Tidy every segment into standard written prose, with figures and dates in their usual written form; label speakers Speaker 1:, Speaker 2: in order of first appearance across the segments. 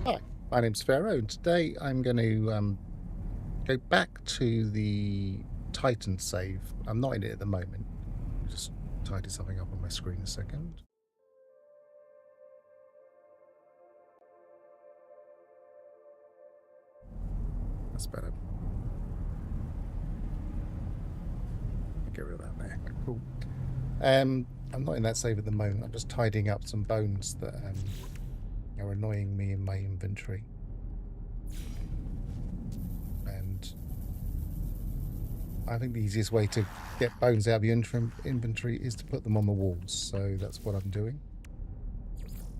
Speaker 1: Hi, my name's Pharaoh, and today I'm going to go back to the Titan save. I'm not in it at the moment. Just tidy something up on my screen a second. That's better. Get rid of that there. Cool. I'm not in that save at the moment. I'm just tidying up some bones that are annoying me in my inventory. And I think the easiest way to get bones out of your inventory is to put them on the walls. So that's what I'm doing.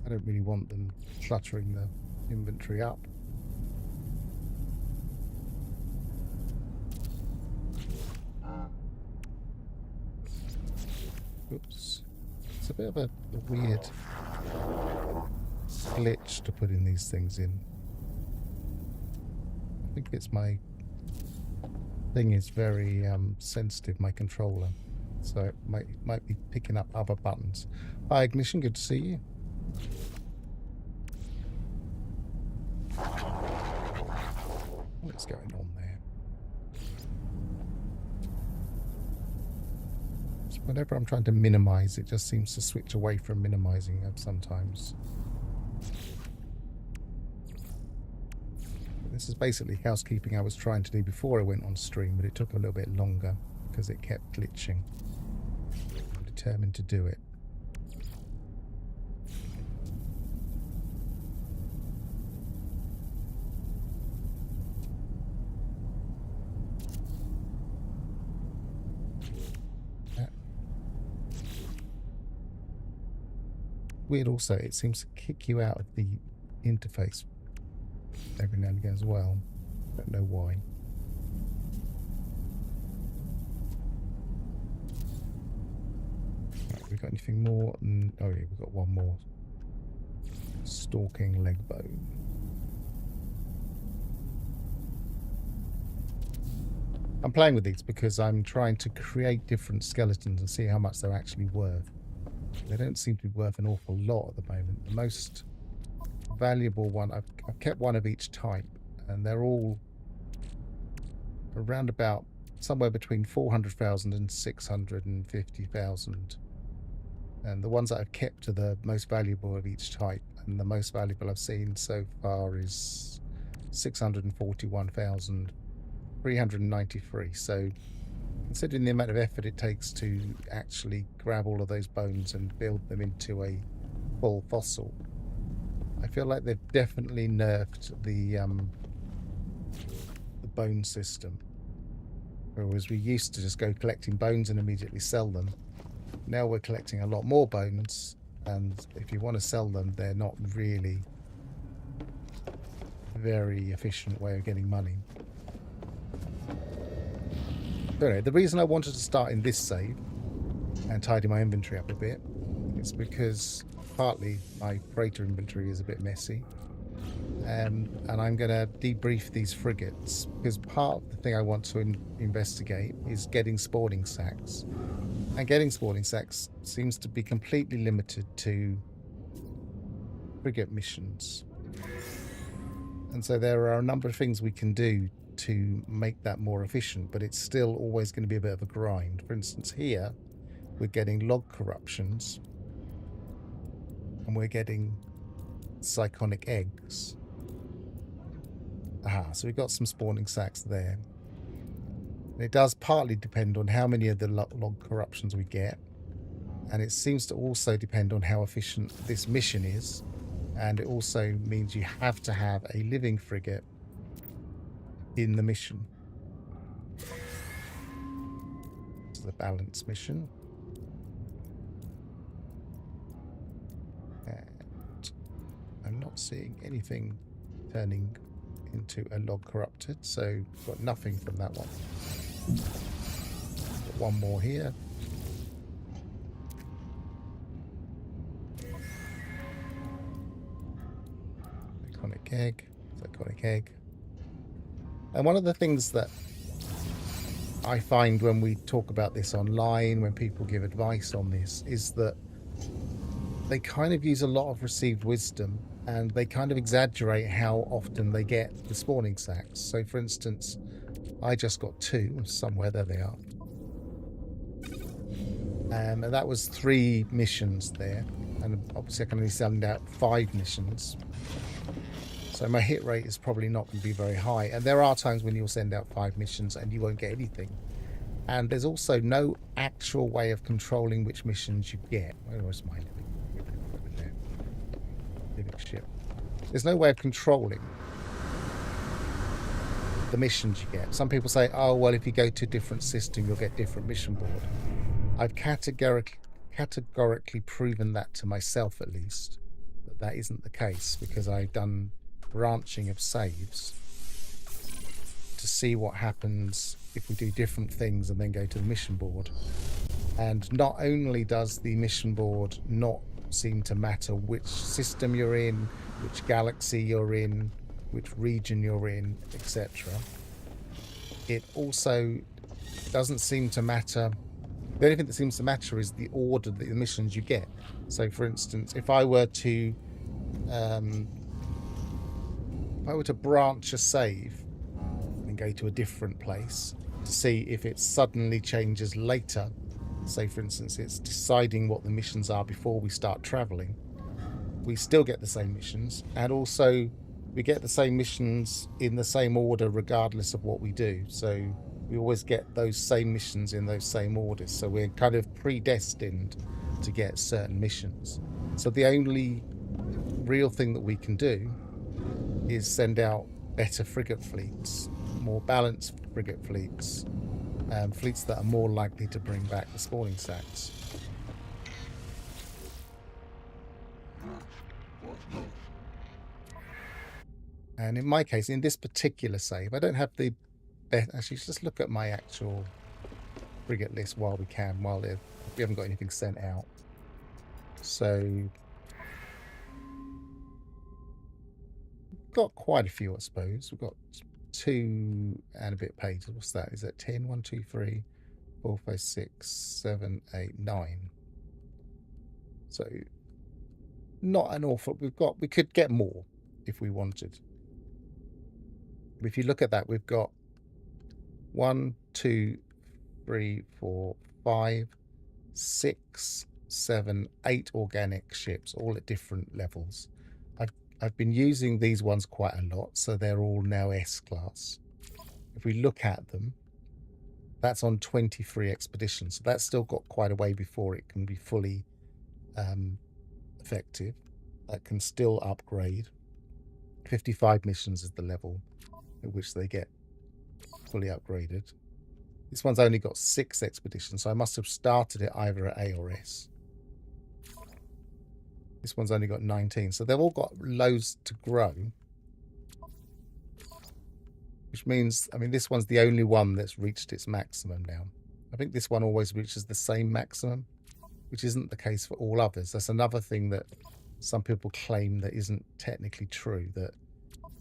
Speaker 1: I don't really want them cluttering the inventory up. Oops. It's a bit of a weird glitch to put in these things in. I think it's my thing is very sensitive, my controller. So it might be picking up other buttons. Hi Ignition, good to see you. What's going on there? So whenever I'm trying to minimize, it just seems to switch away from minimizing sometimes. This is basically housekeeping I was trying to do before I went on stream, but it took a little bit longer because it kept glitching. I'm determined to do it. Weird also, it seems to kick you out of the interface every now and again as well. Don't know why. Right, we got anything more? Oh yeah, we've got one more. Stalking leg bone. I'm playing with these because I'm trying to create different skeletons and see how much they're actually worth. They don't seem to be worth an awful lot at the moment. The most valuable one, I've kept one of each type, and they're all around about somewhere between 400,000 and 650,000. And the ones that I've kept are the most valuable of each type, and the most valuable I've seen so far is 641,393. So considering the amount of effort it takes to actually grab all of those bones and build them into a full fossil, I feel like they've definitely nerfed the bone system. Whereas we used to just go collecting bones and immediately sell them. Now we're collecting a lot more bones, and if you want to sell them, they're not really a very efficient way of getting money. So anyway, the reason I wanted to start in this save and tidy my inventory up a bit is because partly my freighter inventory is a bit messy, and I'm going to debrief these frigates because part of the thing I want to investigate is getting spawning sacs, and getting spawning sacs seems to be completely limited to frigate missions, and so there are a number of things we can do to make that more efficient, but it's still always going to be a bit of a grind. For instance, here we're getting log corruptions and we're getting psychonic eggs. So we've got some spawning sacs there. And it does partly depend on how many of the log corruptions we get, and it seems to also depend on how efficient this mission is, and it also means you have to have a living frigate in the mission. This is the balance mission. And I'm not seeing anything turning into a log corrupted, so got nothing from that one. Got one more here. Iconic egg. Iconic egg. And one of the things that I find when we talk about this online, when people give advice on this, is that they kind of use a lot of received wisdom and they kind of exaggerate how often they get the spawning sacs. So for instance, I just got 2 somewhere. There they are. And that was 3 missions there, and obviously I can only send out 5 missions, so my hit rate is probably not going to be very high. And there are times when you'll send out 5 missions and you won't get anything. And there's also no actual way of controlling which missions you get. Where was my living ship? There's no way of controlling the missions you get. Some people say, oh, well, if you go to a different system, you'll get different mission board. I've categorically proven that to myself, at least, that isn't the case, because I've done branching of saves to see what happens if we do different things and then go to the mission board. And not only does the mission board not seem to matter which system you're in, which galaxy you're in, which region you're in, etc., it also doesn't seem to matter. The only thing that seems to matter is the order that the missions you get. So for instance, if I were to branch a save and go to a different place to see if it suddenly changes later, say for instance it's deciding what the missions are before we start traveling, we still get the same missions, and also we get the same missions in the same order regardless of what we do. So we always get those same missions in those same orders. So we're kind of predestined to get certain missions. So the only real thing that we can do is send out better frigate fleets, more balanced frigate fleets, fleets that are more likely to bring back the spawning sacs. And in my case, in this particular save, I don't have the best. Actually, just look at my actual frigate list while we can, while we haven't got anything sent out. So we've got quite a few, I suppose. We've got 2 and a bit pages. What's that? Is that 10? 1, 2, 3, 4, 5, 6, 7, 8, 9. So not an awful. We could get more if we wanted. If you look at that, we've got 1, 2, 3, 4, 5, 6, 7, 8 organic ships, all at different levels. I've been using these ones quite a lot, so they're all now S-class. If we look at them, that's on 23 expeditions, so that's still got quite a way before it can be fully effective. That can still upgrade. 55 missions is the level at which they get fully upgraded. This one's only got 6 expeditions, so I must have started it either at A or S. This one's only got 19, so they've all got loads to grow. Which means, I mean, this one's the only one that's reached its maximum now. I think this one always reaches the same maximum, which isn't the case for all others. That's another thing that some people claim that isn't technically true,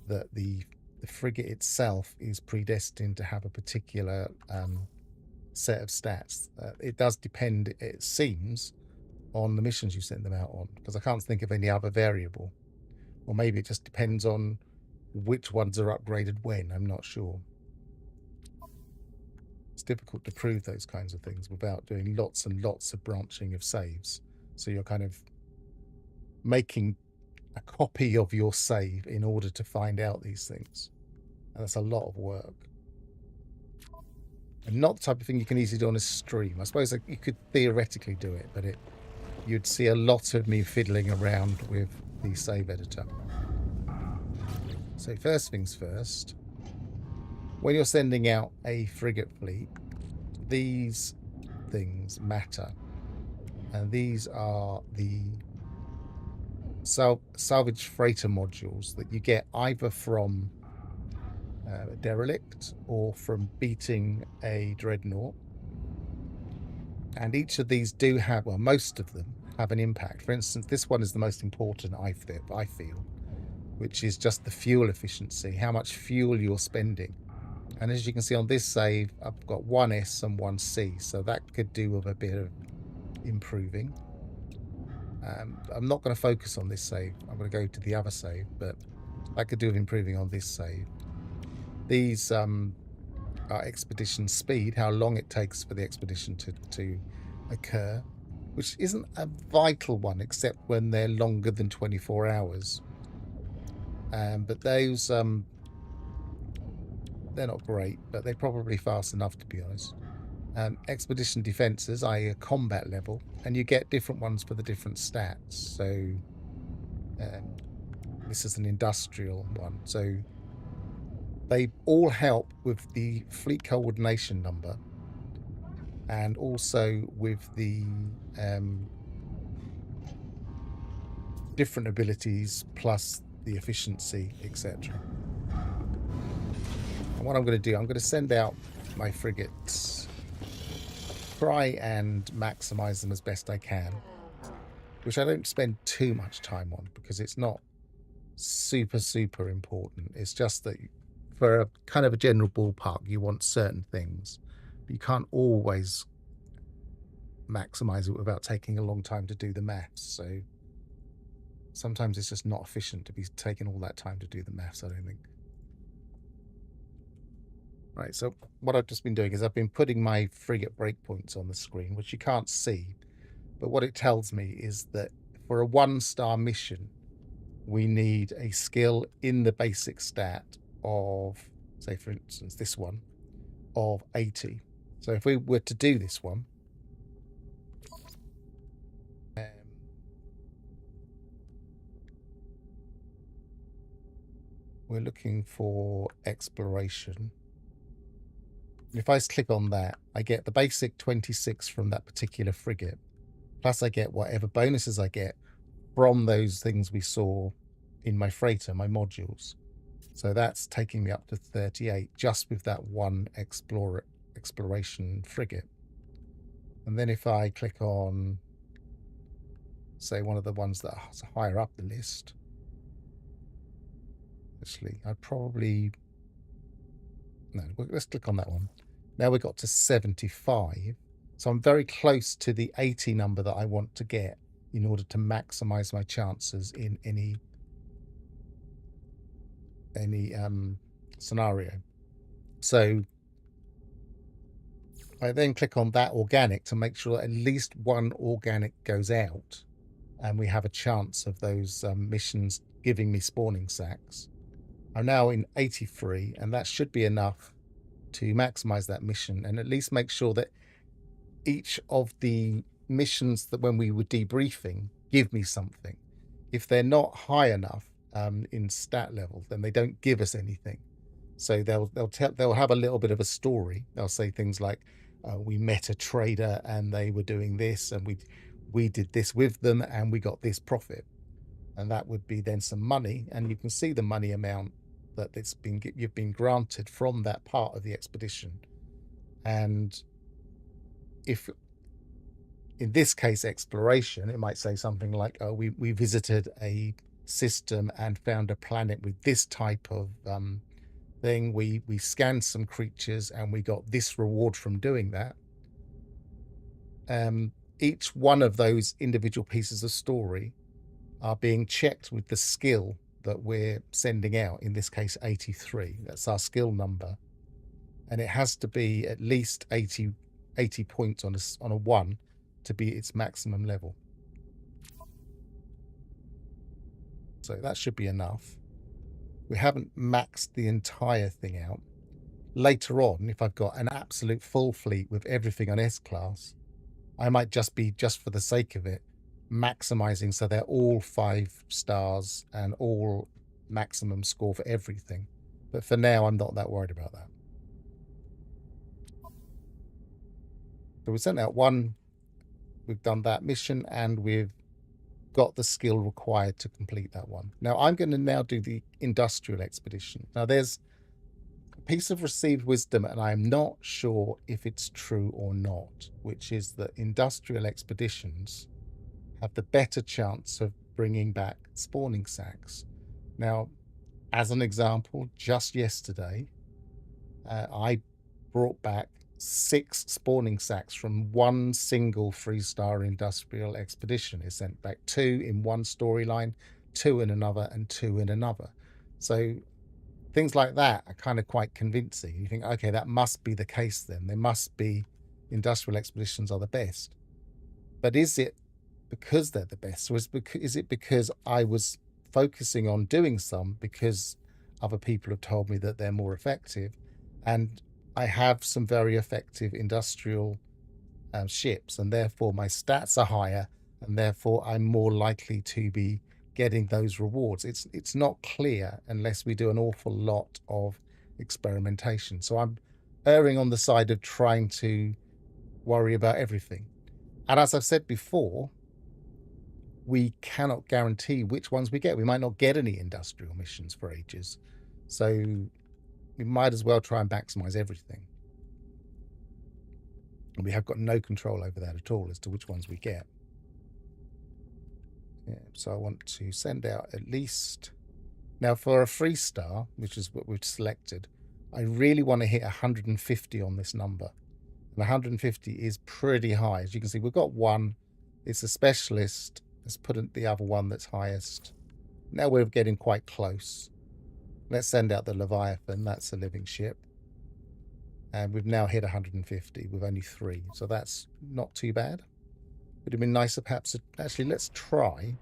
Speaker 1: that the frigate itself is predestined to have a particular set of stats. It does depend, it seems, on the missions you send them out on, because I can't think of any other variable. Or maybe it just depends on which ones are upgraded when. I'm not sure. It's difficult to prove those kinds of things without doing lots and lots of branching of saves. So you're kind of making a copy of your save in order to find out these things. And that's a lot of work. And not the type of thing you can easily do on a stream. I suppose you could theoretically do it, but you'd see a lot of me fiddling around with the save editor. So first things first, when you're sending out a frigate fleet, these things matter. And these are the salvage freighter modules that you get either from a derelict or from beating a dreadnought. And each of these do have, well, most of them have an impact. For instance, this one is the most important, I feel, which is just the fuel efficiency, how much fuel you're spending. And as you can see on this save, I've got 1 S and 1 C, so that could do with a bit of improving. I'm not going to focus on this save. I'm going to go to the other save, but I could do with improving on this save. These are expedition speed, how long it takes for the expedition to occur, which isn't a vital one except when they're longer than 24 hours. But those, they're not great, but they're probably fast enough, to be honest. Expedition defenses, i.e. a combat level, and you get different ones for the different stats. So this is an industrial one. So they all help with the fleet coordination number and also with the different abilities plus the efficiency, etc. And what I'm going to do, I'm going to send out my frigates, try and maximize them as best I can, which I don't spend too much time on because it's not super important. It's just that for a kind of a general ballpark, you want certain things, but you can't always maximize it without taking a long time to do the maths. So sometimes it's just not efficient to be taking all that time to do the maths, I don't think. Right, so what I've just been doing is I've been putting my frigate breakpoints on the screen, which you can't see, but what it tells me is that for a 1-star mission, we need a skill in the basic stat of, say for instance, this one, of 80. So if we were to do this one, we're looking for exploration. If I click on that, I get the basic 26 from that particular frigate, plus I get whatever bonuses I get from those things we saw in my freighter, my modules. So that's taking me up to 38 just with that one exploration frigate. And then if I click on, say, one of the ones that are higher up the list, actually, I'd probably... No, let's click on that one. Now we got to 75. So I'm very close to the 80 number that I want to get in order to maximize my chances in any scenario. So I then click on that organic to make sure at least one organic goes out and we have a chance of those missions giving me spawning sacs. I'm now in 83, and that should be enough to maximize that mission and at least make sure that each of the missions that when we were debriefing give me something. If they're not high enough in stat level, then they don't give us anything. So they'll have a little bit of a story. They'll say things like, we met a trader and they were doing this, and we did this with them and we got this profit. And that would be then some money, and you can see the money amount that you've been granted from that part of the expedition. And if in this case exploration, it might say something like, oh, we visited a system and found a planet with this type of thing. We scanned some creatures and we got this reward from doing that. Each one of those individual pieces of story are being checked with the skill that we're sending out, in this case 83. That's our skill number, and it has to be at least 80 points on a 1 to be its maximum level. So that should be enough. We haven't maxed the entire thing out. Later on, if I've got an absolute full fleet with everything on S-class, I might just for the sake of it, maximizing so they're all 5 stars and all maximum score for everything. But for now, I'm not that worried about that. So we sent out 1, we've done that mission, and we've got the skill required to complete that one. Now I'm going to now do the industrial expedition. Now there's a piece of received wisdom, and I'm not sure if it's true or not, which is that industrial expeditions have the better chance of bringing back spawning sacs. Now, as an example, just yesterday, I brought back 6 spawning sacs from one single 3-star industrial expedition. It sent back 2 in one storyline, 2 in another, and 2 in another. So things like that are kind of quite convincing. You think, okay, that must be the case then. There must be industrial expeditions are the best. But is it because they're the best? Or is it because I was focusing on doing some because other people have told me that they're more effective? And I have some very effective industrial ships, and therefore my stats are higher, and therefore I'm more likely to be getting those rewards. It's not clear unless we do an awful lot of experimentation. So I'm erring on the side of trying to worry about everything. And as I've said before, we cannot guarantee which ones we get. We might not get any industrial missions for ages. So we might as well try and maximize everything. And we have got no control over that at all as to which ones we get. Yeah, so I want to send out at least... Now for a 3-star, which is what we've selected, I really want to hit 150 on this number. And 150 is pretty high. As you can see, we've got one. It's a specialist. Let's put in the other one that's highest. Now we're getting quite close. Let's send out the Leviathan. That's a living ship. And we've now hit 150 with only 3. So that's not too bad. Would have been nicer perhaps to... Actually, let's try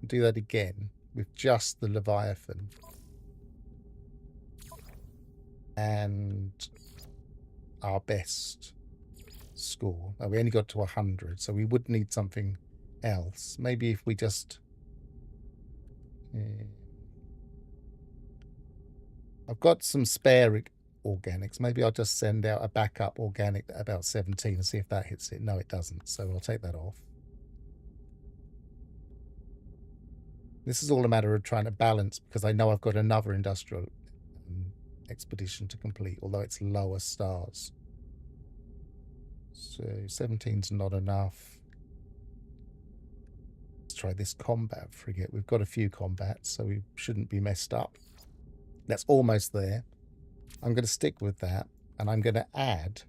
Speaker 1: and do that again with just the Leviathan. And our best score. Oh, we only got to 100, so we would need something else. Maybe if we just... I've got some spare organics. Maybe I'll just send out a backup organic at about 17 and see if that hits it. No, it doesn't, so I'll take that off. This is all a matter of trying to balance, because I know I've got another industrial expedition to complete, although it's lower stars. So 17's not enough. Let's try this combat frigate. We've got a few combats, so we shouldn't be messed up. That's almost there. I'm going to stick with that, and I'm going to add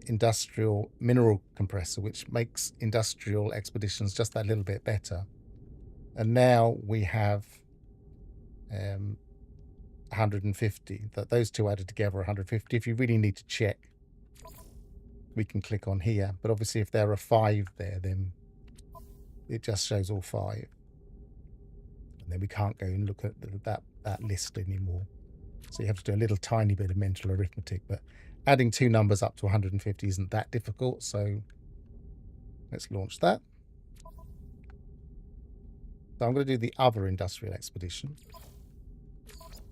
Speaker 1: industrial mineral compressor, which makes industrial expeditions just that little bit better. And now we have 150. Those two added together 150. If you really need to check, we can click on here. But obviously if there are 5 there, then it just shows all 5. And then we can't go and look at that list anymore. So you have to do a little tiny bit of mental arithmetic. But adding 2 numbers up to 150 isn't that difficult. So let's launch that. So I'm going to do the other industrial expedition.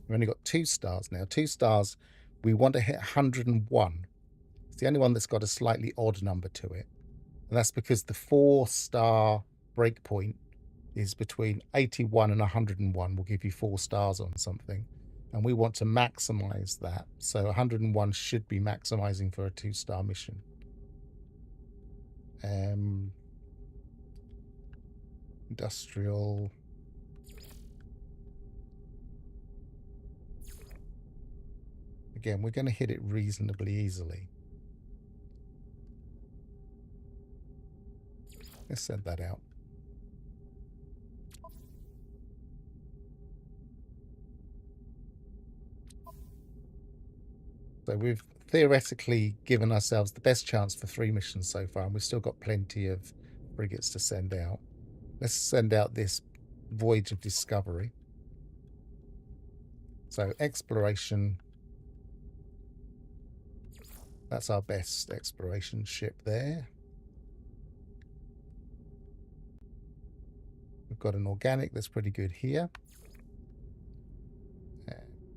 Speaker 1: We've only got 2 stars now. 2 stars, we want to hit 101. It's the only one that's got a slightly odd number to it. And that's because the 4-star breakpoint is between 81 and 101. Will give you 4 stars on something. And we want to maximize that. So 101 should be maximizing for a 2-star mission. Industrial... Again, we're going to hit it reasonably easily. Let's send that out. So we've theoretically given ourselves the best chance for 3 missions so far, and we've still got plenty of frigates to send out. Let's send out this Voyage of Discovery. So exploration... That's our best exploration ship there. We've got an organic that's pretty good here.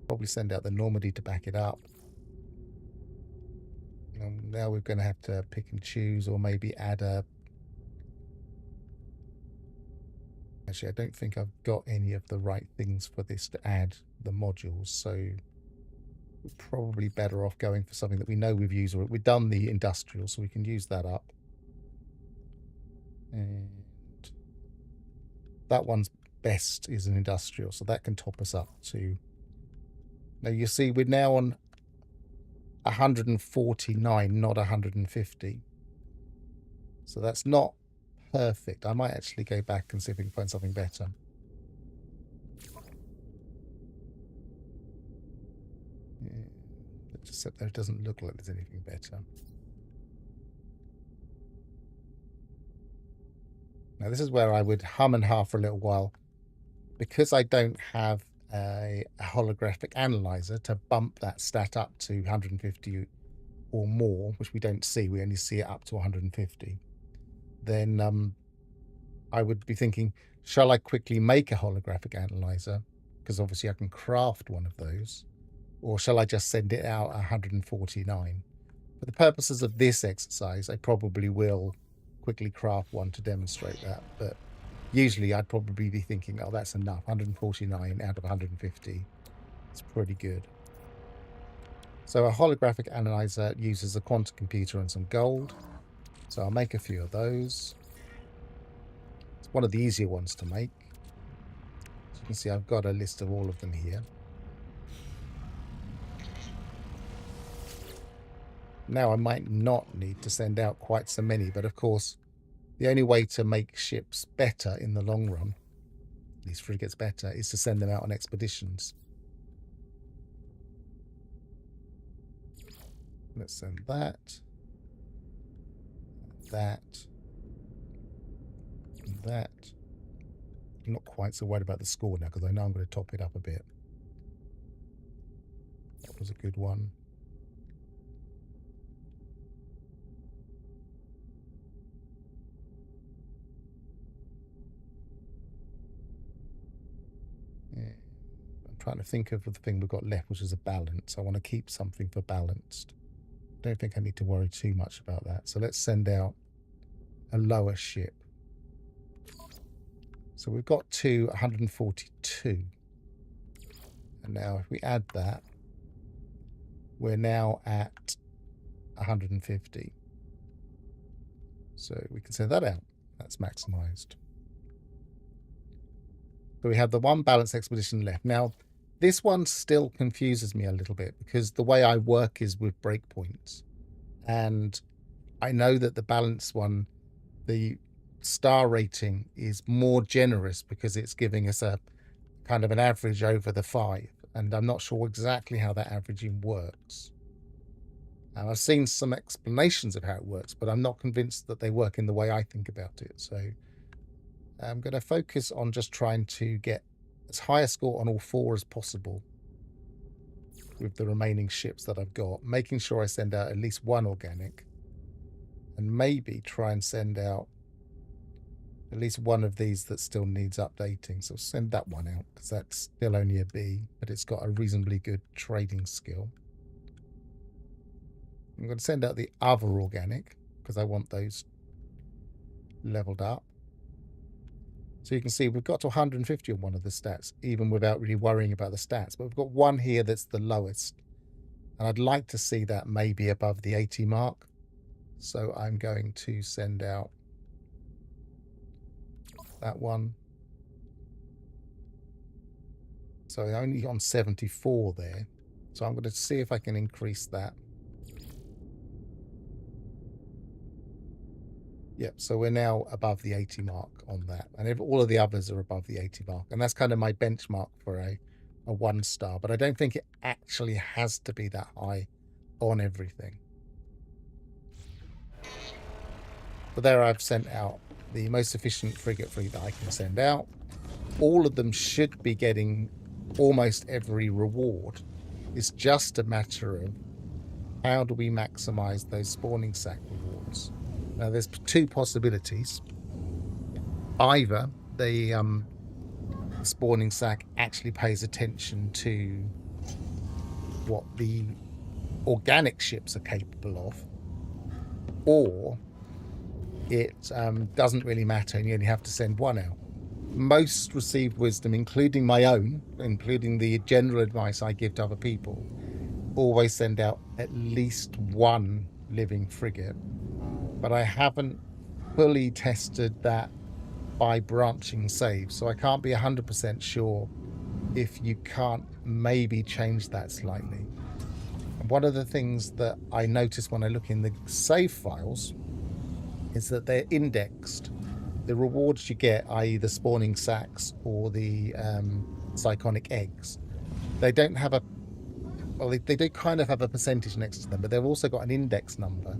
Speaker 1: Probably send out the Normandy to back it up. And now we're going to have to pick and choose, or maybe add a... Actually, I don't think I've got any of the right things for this to add the modules, so... We're probably better off going for something that we know we've used, or we've done the industrial, so we can use that up. And that one's best is an industrial, so that can top us up to... Now you see we're now on 149, not 150. So that's not perfect. I might actually go back and see if we can find something better. Yeah. Except there doesn't look like there's anything better. Now this is where I would hum and ha for a little while. Because I don't have a holographic analyzer to bump that stat up to 150 or more, which we don't see, we only see it up to 150, then I would be thinking, shall I quickly make a holographic analyzer? Because obviously I can craft one of those. Or shall I just send it out at 149? For the purposes of this exercise, I probably will quickly craft one to demonstrate that. But usually I'd probably be thinking, oh, that's enough. 149 out of 150. It's pretty good. So a holographic analyzer uses a quantum computer and some gold. So I'll make a few of those. It's one of the easier ones to make. As you can see, I've got a list of all of them here. Now I might not need to send out quite so many, but of course, the only way to make ships better in the long run, at least frigates better, is to send them out on expeditions. Let's send that, that, and that. I'm not quite so worried about the score now because I know I'm going to top it up a bit. That was a good one. I'm trying to think of the thing we've got left, which is a balance. I want to keep something for balanced. Don't think I need to worry too much about that. So let's send out a lower ship. So we've got to 142. And now if we add that, we're now at 150. So we can send that out. That's maximized. So we have the one balanced expedition left. Now, this one still confuses me a little bit because the way I work is with breakpoints. And I know that the balanced one, the star rating is more generous because it's giving us a kind of an average over the 5. And I'm not sure exactly how that averaging works. And I've seen some explanations of how it works, but I'm not convinced that they work in the way I think about it. So I'm going to focus on just trying to get as high a score on all 4 as possible with the remaining ships that I've got, making sure I send out at least one organic and maybe try and send out at least one of these that still needs updating. So send that one out because that's still only a B, but it's got a reasonably good trading skill. I'm going to send out the other organic because I want those leveled up. So you can see we've got to 150 on one of the stats, even without really worrying about the stats. But we've got one here that's the lowest. And I'd like to see that maybe above the 80 mark. So I'm going to send out that one. So only on 74 there. So I'm going to see if I can increase that. Yep, so we're now above the 80 mark on that. And if all of the others are above the 80 mark. And that's kind of my benchmark for a 1 star. But I don't think it actually has to be that high on everything. But there I've sent out the most efficient frigate fleet that I can send out. All of them should be getting almost every reward. It's just a matter of how do we maximize those spawning sack rewards. Now, there's 2 possibilities. Either the spawning sack actually pays attention to what the organic ships are capable of, or it doesn't really matter and you only have to send one out. Most received wisdom, including my own, including the general advice I give to other people, always send out at least one living frigate. But I haven't fully tested that by branching saves, so I can't be 100% sure if you can't maybe change that slightly. And one of the things that I notice when I look in the save files is that they're indexed. The rewards you get, i.e. the spawning sacs or the psychonic eggs, they don't have a, well, they do kind of have a percentage next to them, but they've also got an index number.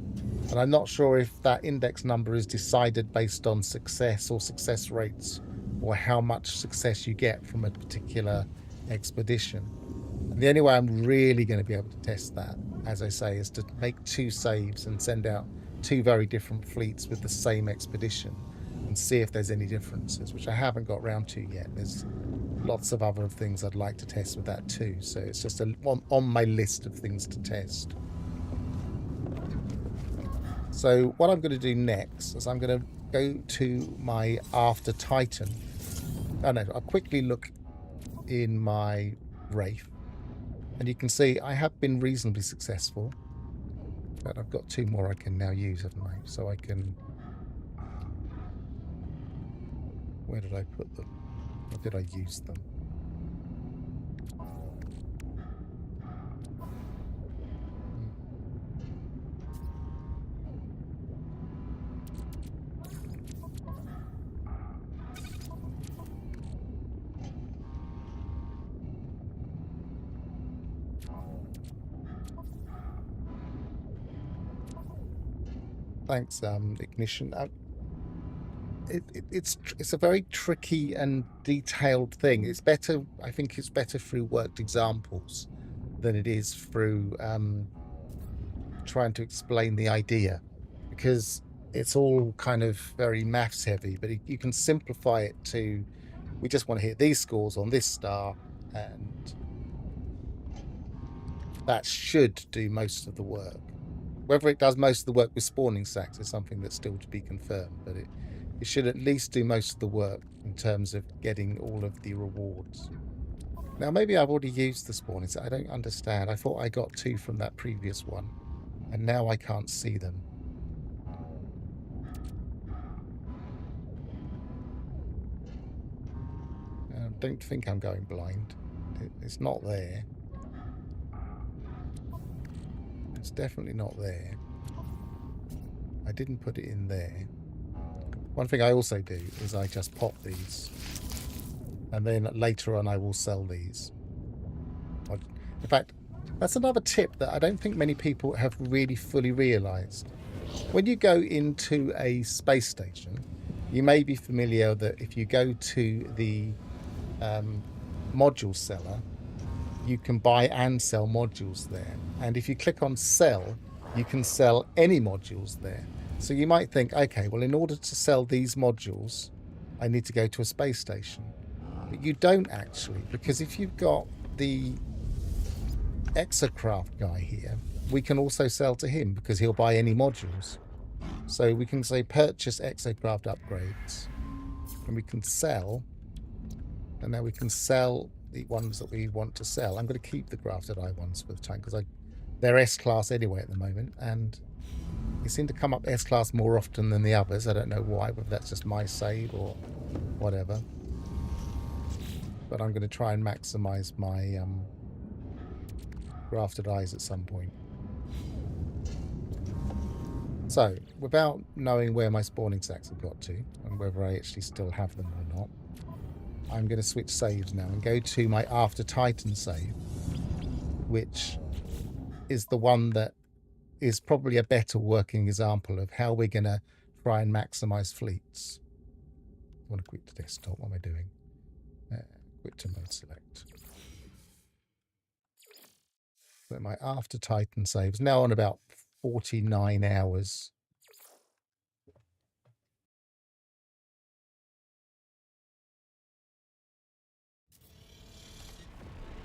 Speaker 1: And I'm not sure if that index number is decided based on success or success rates, or how much success you get from a particular expedition. And the only way I'm really going to be able to test that, as I say, is to make 2 saves and send out 2 very different fleets with the same expedition and see if there's any differences, which I haven't got round to yet. There's lots of other things I'd like to test with that too, so it's just on my list of things to test. So what I'm going to do next is I'm going to go to my After Titan. Oh no, I'll quickly look in my Wraith, and you can see I have been reasonably successful. But I've got 2 more I can now use, haven't I? So I can... Where did I put them? Or did I use them? Thanks, Ignition. It's a very tricky and detailed thing. It's better, I think it's better through worked examples than it is through trying to explain the idea, because it's all kind of very maths heavy, but you can simplify it to, we just want to hit these scores on this star, and that should do most of the work. Whether it does most of the work with spawning sacs is something that's still to be confirmed, but it should at least do most of the work in terms of getting all of the rewards. Now, maybe I've already used the spawning sacs. I don't understand. I thought I got 2 from that previous one, and now I can't see them. I don't think I'm going blind. It's not there. It's definitely not there. I didn't put it in there. One thing I also do is I just pop these, and then later on I will sell these. In fact, that's another tip that I don't think many people have really fully realized. When you go into a space station, you may be familiar that if you go to the module seller, you can buy and sell modules there. And if you click on sell, you can sell any modules there. So you might think, okay, well, in order to sell these modules, I need to go to a space station. But you don't actually, because if you've got the Exocraft guy here, we can also sell to him because he'll buy any modules. So we can say purchase Exocraft upgrades, and we can sell, and now we can sell the ones that we want to sell. I'm going to keep the grafted eye ones for the time because they're S-class anyway at the moment, and they seem to come up S-class more often than the others. I don't know why, whether that's just my save or whatever. But I'm going to try and maximize my grafted eyes at some point. So, without knowing where my spawning sacs have got to, and whether I actually still have them or not, I'm going to switch saves now and go to my After Titan save, which is the one that is probably a better working example of how we're going to try and maximize fleets. I want to quit the desktop. What am I doing? Quit to mode select. So my After Titan saves now on about 49 hours.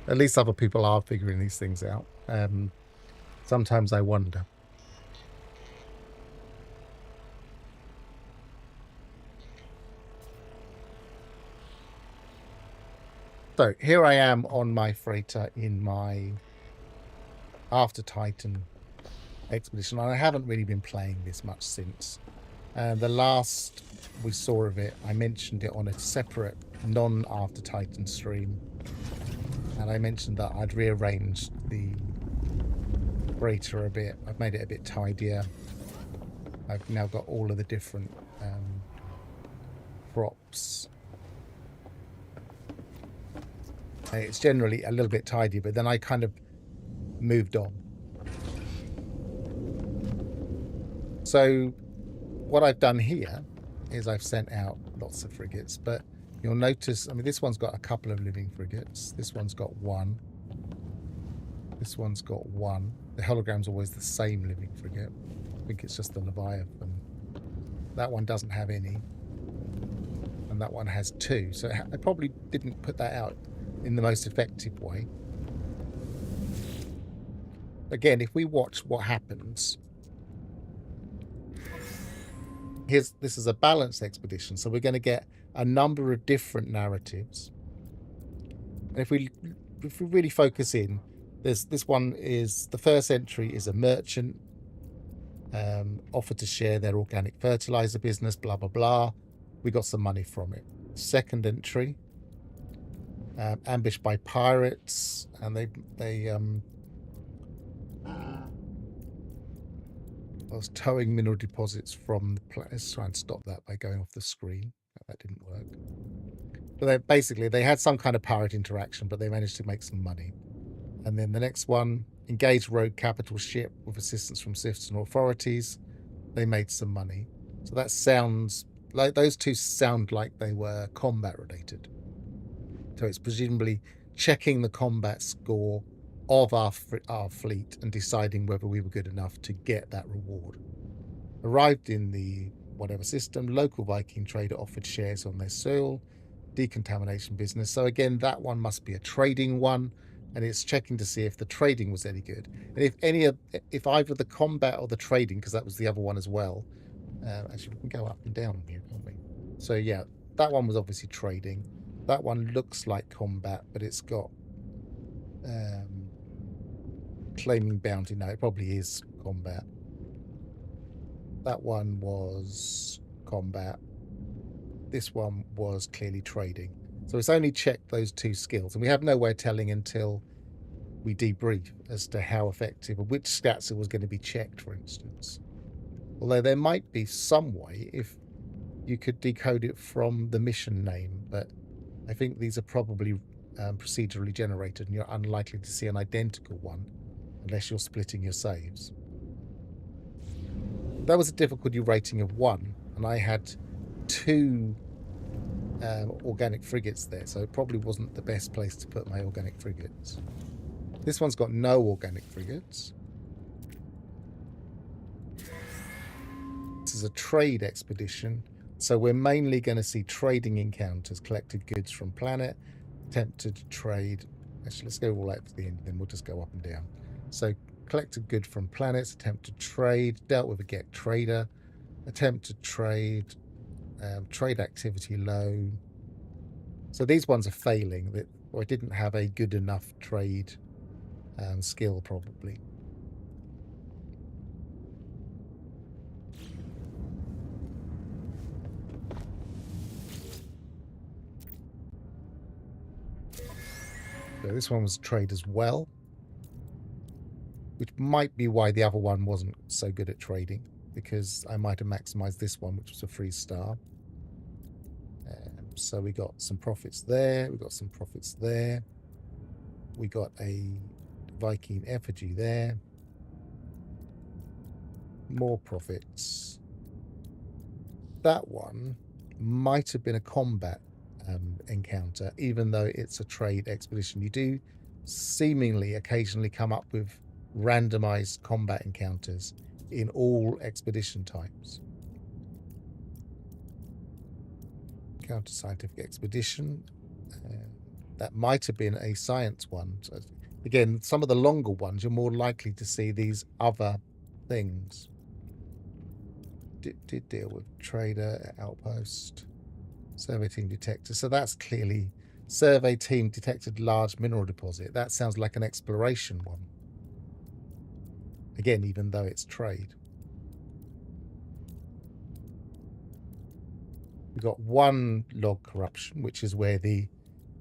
Speaker 1: At least other people are figuring these things out. Sometimes I wonder. So here I am on my freighter in my After Titan expedition, and I haven't really been playing this much since. The last we saw of it, I mentioned it on a separate non-After Titan stream, and I mentioned that I'd rearranged the freighter a bit. I've made it a bit tidier. I've now got all of the different props. It's generally a little bit tidy, but then I kind of moved on. So what I've done here is I've sent out lots of frigates, but you'll notice, I mean, this one's got a couple of living frigates. This one's got one. This one's got one. The hologram's always the same living frigate. I think it's just the Leviathan. That one doesn't have any. And that one has two. So I probably didn't put that out in the most effective way. Again, if we watch what happens, this is a balanced expedition, so we're going to get a number of different narratives. And if we really focus in, this one is, the first entry is a merchant offered to share their organic fertilizer business, blah blah blah. We got some money from it. Second entry, ambushed by pirates, and they I was towing mineral deposits from the place. Let's try and stop that by going off the screen. That didn't work. But they had some kind of pirate interaction, but they managed to make some money. And then the next one, engaged rogue capital ship with assistance from citizen authorities. They made some money. So that sounds like, those two sound like they were combat related. So it's presumably checking the combat score of our fleet and deciding whether we were good enough to get that reward. Arrived in the whatever system, local Viking trader offered shares on their soil, decontamination business. So again, that one must be a trading one, and it's checking to see if the trading was any good, and if either the combat or the trading, because that was the other one as well. Actually, we can go up and down here, can't we? So yeah, that one was obviously trading. That one looks like combat, but it's got claiming bounty. No, it probably is combat. That one was combat. This one was clearly trading. So it's only checked those two skills, and we have no way of telling until we debrief as to how effective or which stats it was going to be checked, for instance. Although there might be some way if you could decode it from the mission name, but I think these are probably procedurally generated, and you're unlikely to see an identical one unless you're splitting your saves. That was a difficulty rating of 1, and I had 2 organic frigates there, so it probably wasn't the best place to put my organic frigates. This one's got no organic frigates. This is a trade expedition, so we're mainly going to see trading encounters, collected goods from planet, attempted to trade. Actually, let's go all out to the end, then we'll just go up and down. So collected good from planets, attempt to trade, dealt with a get trader, attempt to trade, trade activity low. So these ones are failing, or I didn't have a good enough trade skill probably. So this one was trade as well, which might be why the other one wasn't so good at trading, because I might have maximized this one, which was a 3-star. So we got some profits there, we got some profits there, we got a Viking effigy there, more profits. That one might have been a combat encounter, even though it's a trade expedition. You do seemingly occasionally come up with randomized combat encounters in all expedition types. Counter scientific expedition, that might have been a science one. So again, some of the longer ones you're more likely to see these other things. Did deal with trader, outpost, survey team detector. So that's clearly survey team detected large mineral deposit. That sounds like an exploration one. Again, even though it's trade. We've got 1 log corruption, which is where the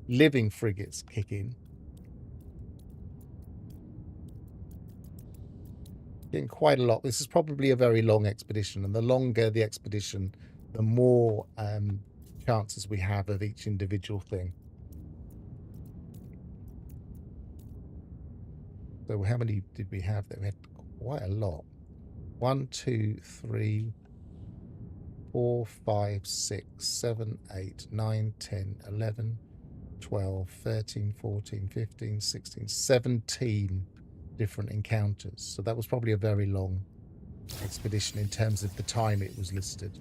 Speaker 1: living frigates kick in. Getting quite a lot. This is probably a very long expedition, and the longer the expedition, the more chances we have of each individual thing. So how many did we have there? We had quite a lot. 1, 2, 3, 4, 5, 6, 7, 8, 9, 10, 11, 12, 13, 14, 15, 16, 17 different encounters. So that was probably a very long expedition in terms of the time it was listed.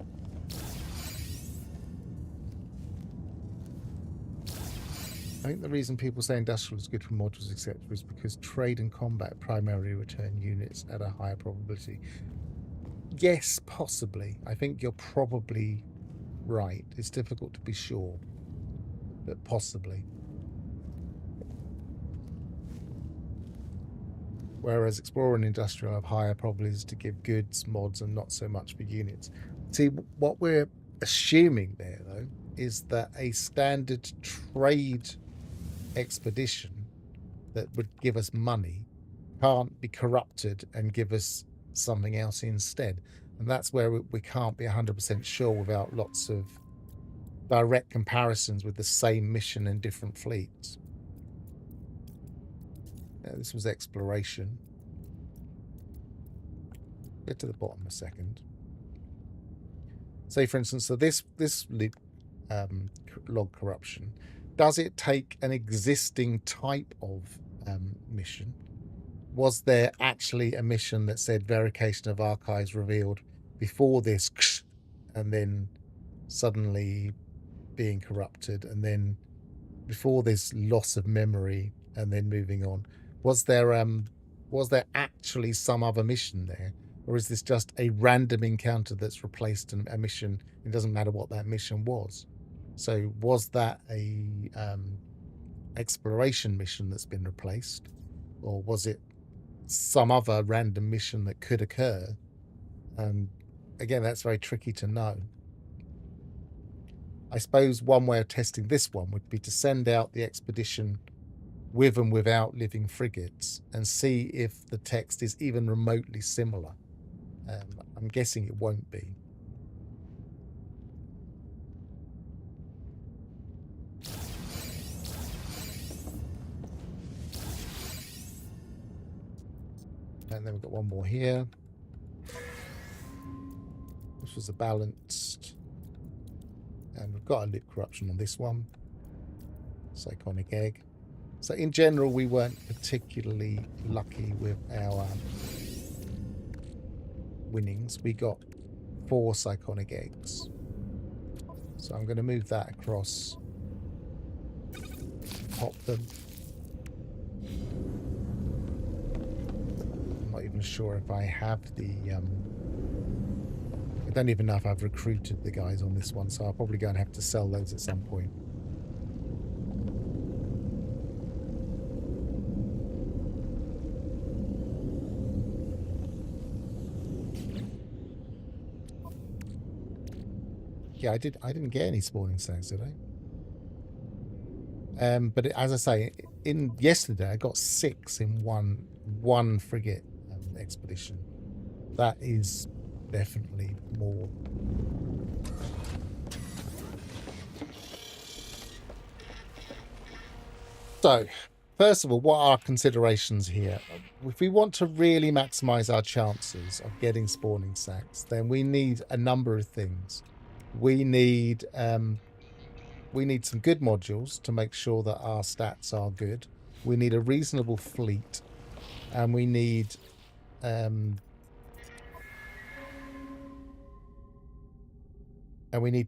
Speaker 1: I think the reason people say industrial is good for modules, etc., is because trade and combat primarily return units at a higher probability. Yes, possibly. I think you're probably right. It's difficult to be sure, but possibly. Whereas explorer and industrial have higher probabilities to give goods, mods, and not so much for units. See, what we're assuming there, though, is that a standard trade expedition that would give us money can't be corrupted and give us something else instead. And that's where we can't be 100% sure without lots of direct comparisons with the same mission in different fleets. This was exploration. Get to the bottom a second. Say, for instance, so this log corruption, does it take an existing type of mission? Was there actually a mission that said verification of archives revealed before this, and then suddenly being corrupted, and then before this loss of memory, and then moving on? Was there actually some other mission there, or is this just a random encounter that's replaced a mission? It doesn't matter what that mission was. So was that a exploration mission that's been replaced, or was it some other random mission that could occur? Again, that's very tricky to know. I suppose one way of testing this one would be to send out the expedition with and without living frigates and see if the text is even remotely similar. I'm guessing it won't be. And then we've got one more here. This was a balanced. And we've got a lip corruption on this one. Psychonic egg. So in general, we weren't particularly lucky with our winnings. We got 4 psychonic eggs. So I'm going to move that across. Pop them. I'm not even sure if I have the... I don't even know if I've recruited the guys on this one, so I'll probably go and have to sell those at some point. Yeah, I didn't get any spawning sacs, did I? But as I say, in yesterday I got 6 in one frigate expedition. That is definitely more. So, first of all, what are our considerations here? If we want to really maximize our chances of getting spawning sacs, then we need a number of things. We need some good modules to make sure that our stats are good. We need a reasonable fleet, and we need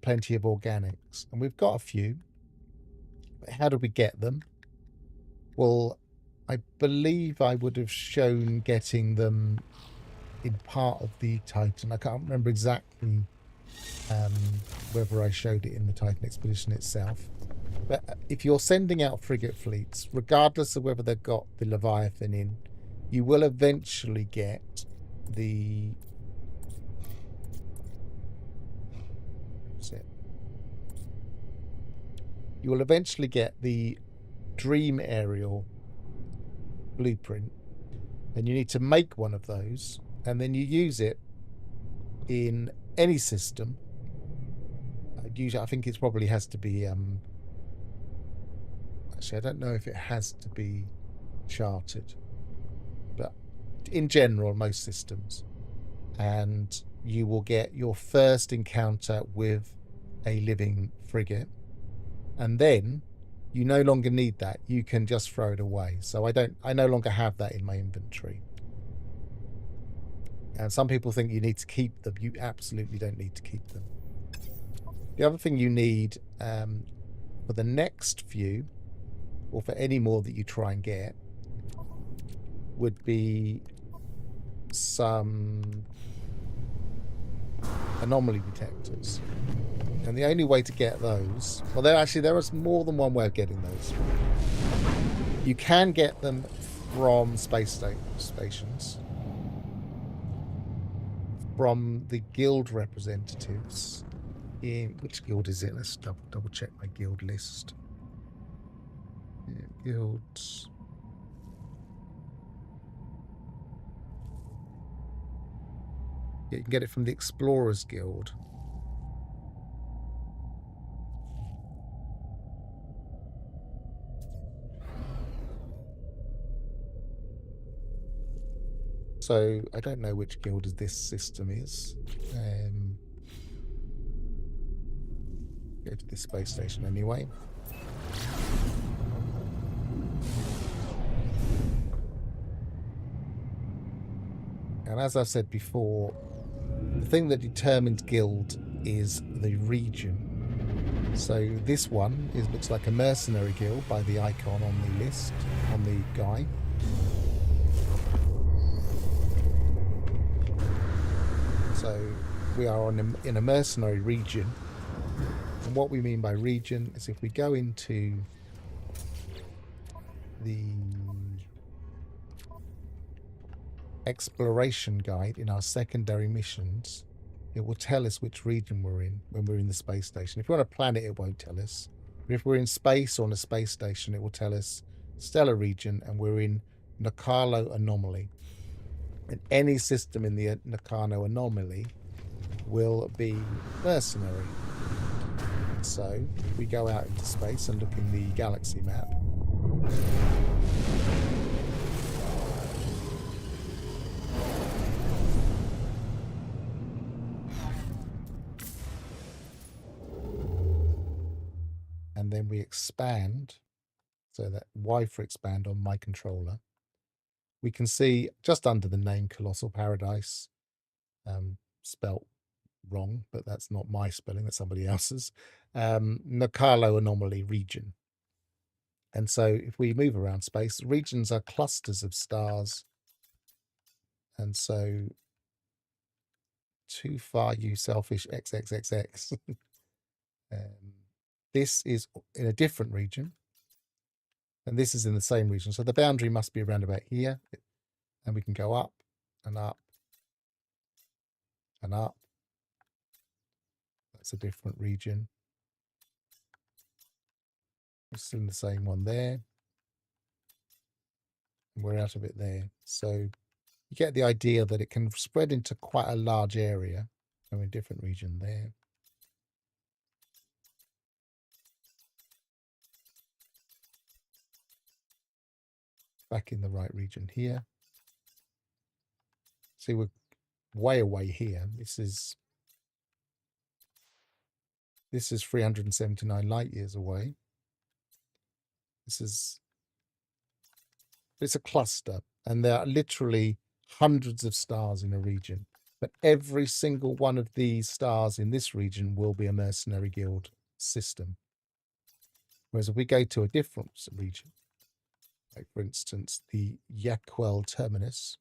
Speaker 1: plenty of organics. And we've got a few. But how do we get them? Well, I believe I would have shown getting them in part of the Titan. I can't remember exactly whether I showed it in the Titan expedition itself. But if you're sending out frigate fleets, regardless of whether they've got the Leviathan in, you will eventually get the... What's it? You will eventually get the Dream Aerial blueprint, and you need to make one of those and then you use it in any system. Usually, I think it probably has to be. Actually, I don't know if it has to be charted, but in general, most systems. And you will get your first encounter with a living frigate, and then you no longer need that. You can just throw it away. So I no longer have that in my inventory. And some people think you need to keep them. You absolutely don't need to keep them. The other thing you need for the next few, or for any more that you try and get, would be some anomaly detectors. And the only way to get those, well, there is more than one way of getting those. You can get them from space stations, from the guild representatives. In which guild is it? Let's double check my guild list. Yeah, guilds. Yeah, you can get it from the Explorers Guild. So I don't know which guild this system is. Go to this space station anyway. And as I've said before, the thing that determines guild is the region. So this one looks like a mercenary guild by the icon on the list, on the guy. So we are in a mercenary region. And what we mean by region is if we go into the exploration guide in our secondary missions, it will tell us which region we're in when we're in the space station. If we're on a planet, it won't tell us. But if we're in space or on a space station, it will tell us stellar region, and we're in Nakalo anomaly. And any system in the Nakano anomaly will be mercenary. So if we go out into space and look in the galaxy map, and then we expand, so that Y for expand on my controller, we can see just under the name Colossal Paradise, spelt wrong, but that's not my spelling, that's somebody else's, Nakalo anomaly region. And so if we move around space, regions are clusters of stars. And so too far, you selfish XXXX. This is in a different region, and this is in the same region. So the boundary must be around about here, and we can go up and up and up. That's a different region. We're still in the same one there. And we're out of it there. So you get the idea that it can spread into quite a large area. I'm in a different region there. Back in the right region here. See, we're way away here. This is 379 light years away. It's a cluster, and there are literally hundreds of stars in a region. But every single one of these stars in this region will be a mercenary guild system. Whereas if we go to a different region, like for instance, the Yakwel Terminus,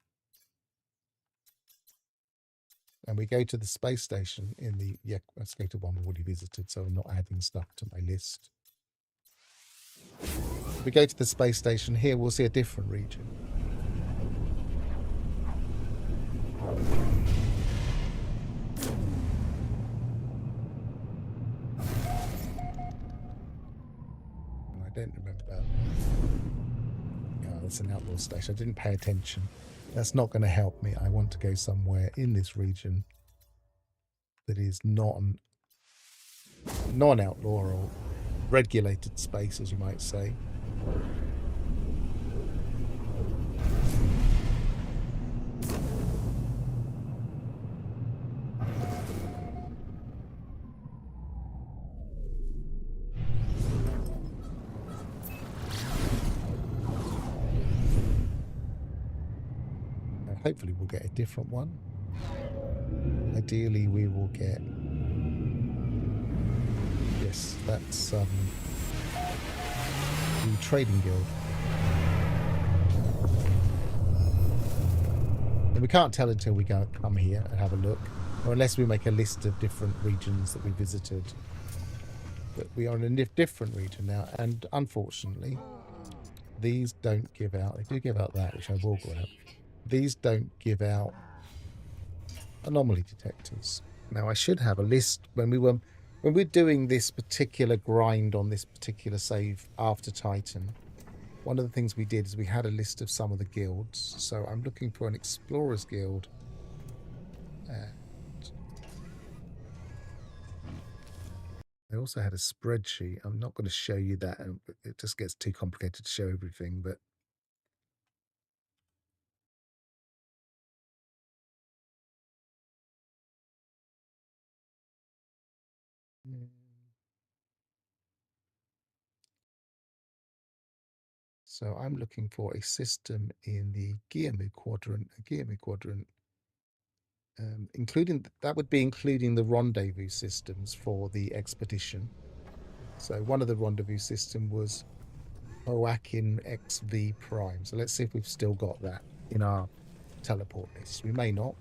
Speaker 1: and we go to the space station in the let's go to one we've already visited, so I'm not adding stuff to my list. If we go to the space station here, we'll see a different region. And I don't remember. Oh, it's an outlaw station. I didn't pay attention. That's not going to help me. I want to go somewhere in this region that is not an non-outlaw or regulated space, as you might say. Hopefully we'll get a different one. Ideally we will get, yes, that's the trading guild. And we can't tell until we come here and have a look, or unless we make a list of different regions that we visited. But we are in a different region now, and unfortunately these don't give out, they do give out that, which I will grab. These don't give out anomaly detectors. Now I should have a list when we're doing this particular grind on this particular save after Titan. One of the things we did is we had a list of some of the guilds. So I'm looking for an Explorers Guild. And I also had a spreadsheet. I'm not going to show you that. It just gets too complicated to show everything, but so I'm looking for a system in the Geomu quadrant, including that would be including the rendezvous systems for the expedition. So one of the rendezvous system was Hoakin XV Prime. So let's see if we've still got that in our teleport list. We may not.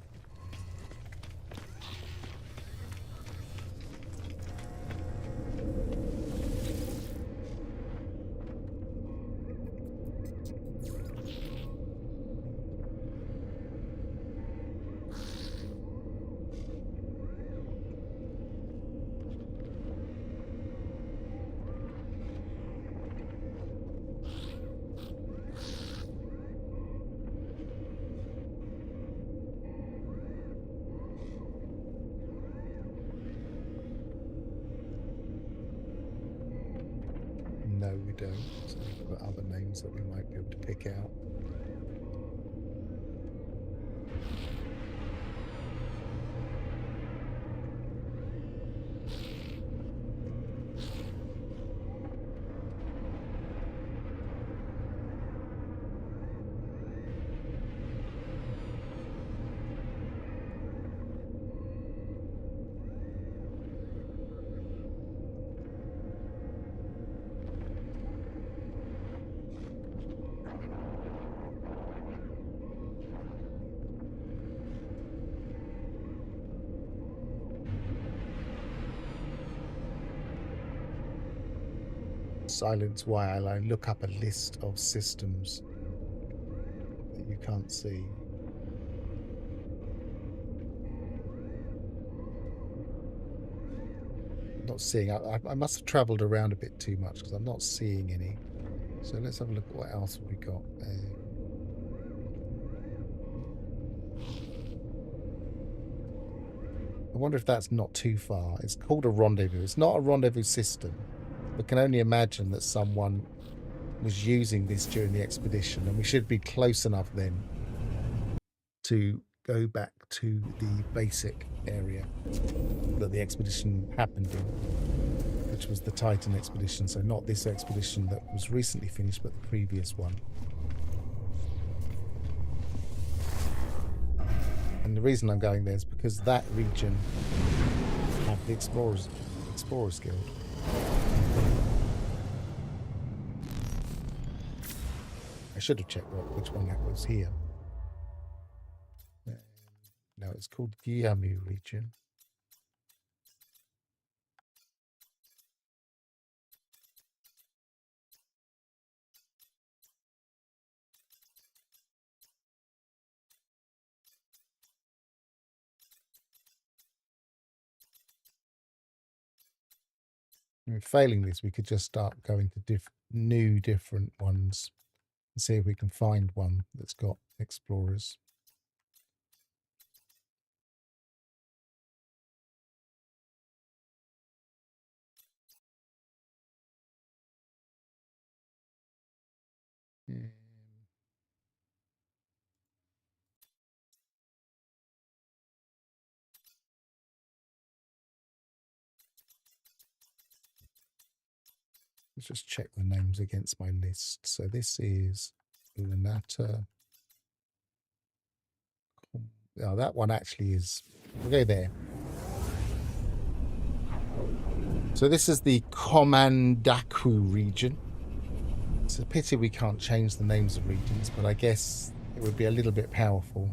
Speaker 1: No, we don't. So we've got other names that we might be able to pick out. Silence while I look up a list of systems that you can't see. Not seeing. I must have travelled around a bit too much because I'm not seeing any. So let's have a look at what else have we got. I wonder if that's not too far. It's called a rendezvous. It's not a rendezvous system. We can only imagine that someone was using this during the expedition, and we should be close enough then to go back to the basic area that the expedition happened in, which was the Titan expedition. So not this expedition that was recently finished, but the previous one. And the reason I'm going there is because that region had the Explorers Guild. I should have checked which one that was here. No, it's called Giamu region. And failing this, we could just start going to different ones and see if we can find one that's got explorers. Let's just check the names against my list. So this is Lunata. Oh, that one actually is. We'll go there. So this is the Komandaku region. It's a pity we can't change the names of regions, but I guess it would be a little bit powerful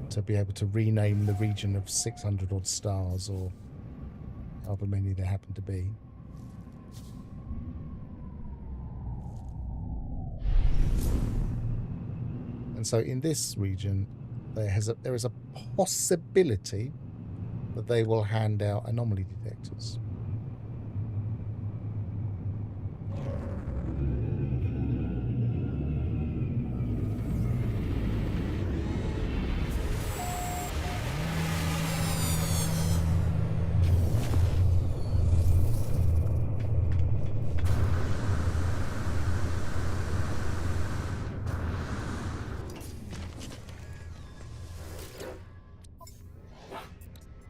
Speaker 1: to be able to rename the region of 600 odd stars, or however many there happen to be. And so in this region, there is a possibility that they will hand out anomaly detectors.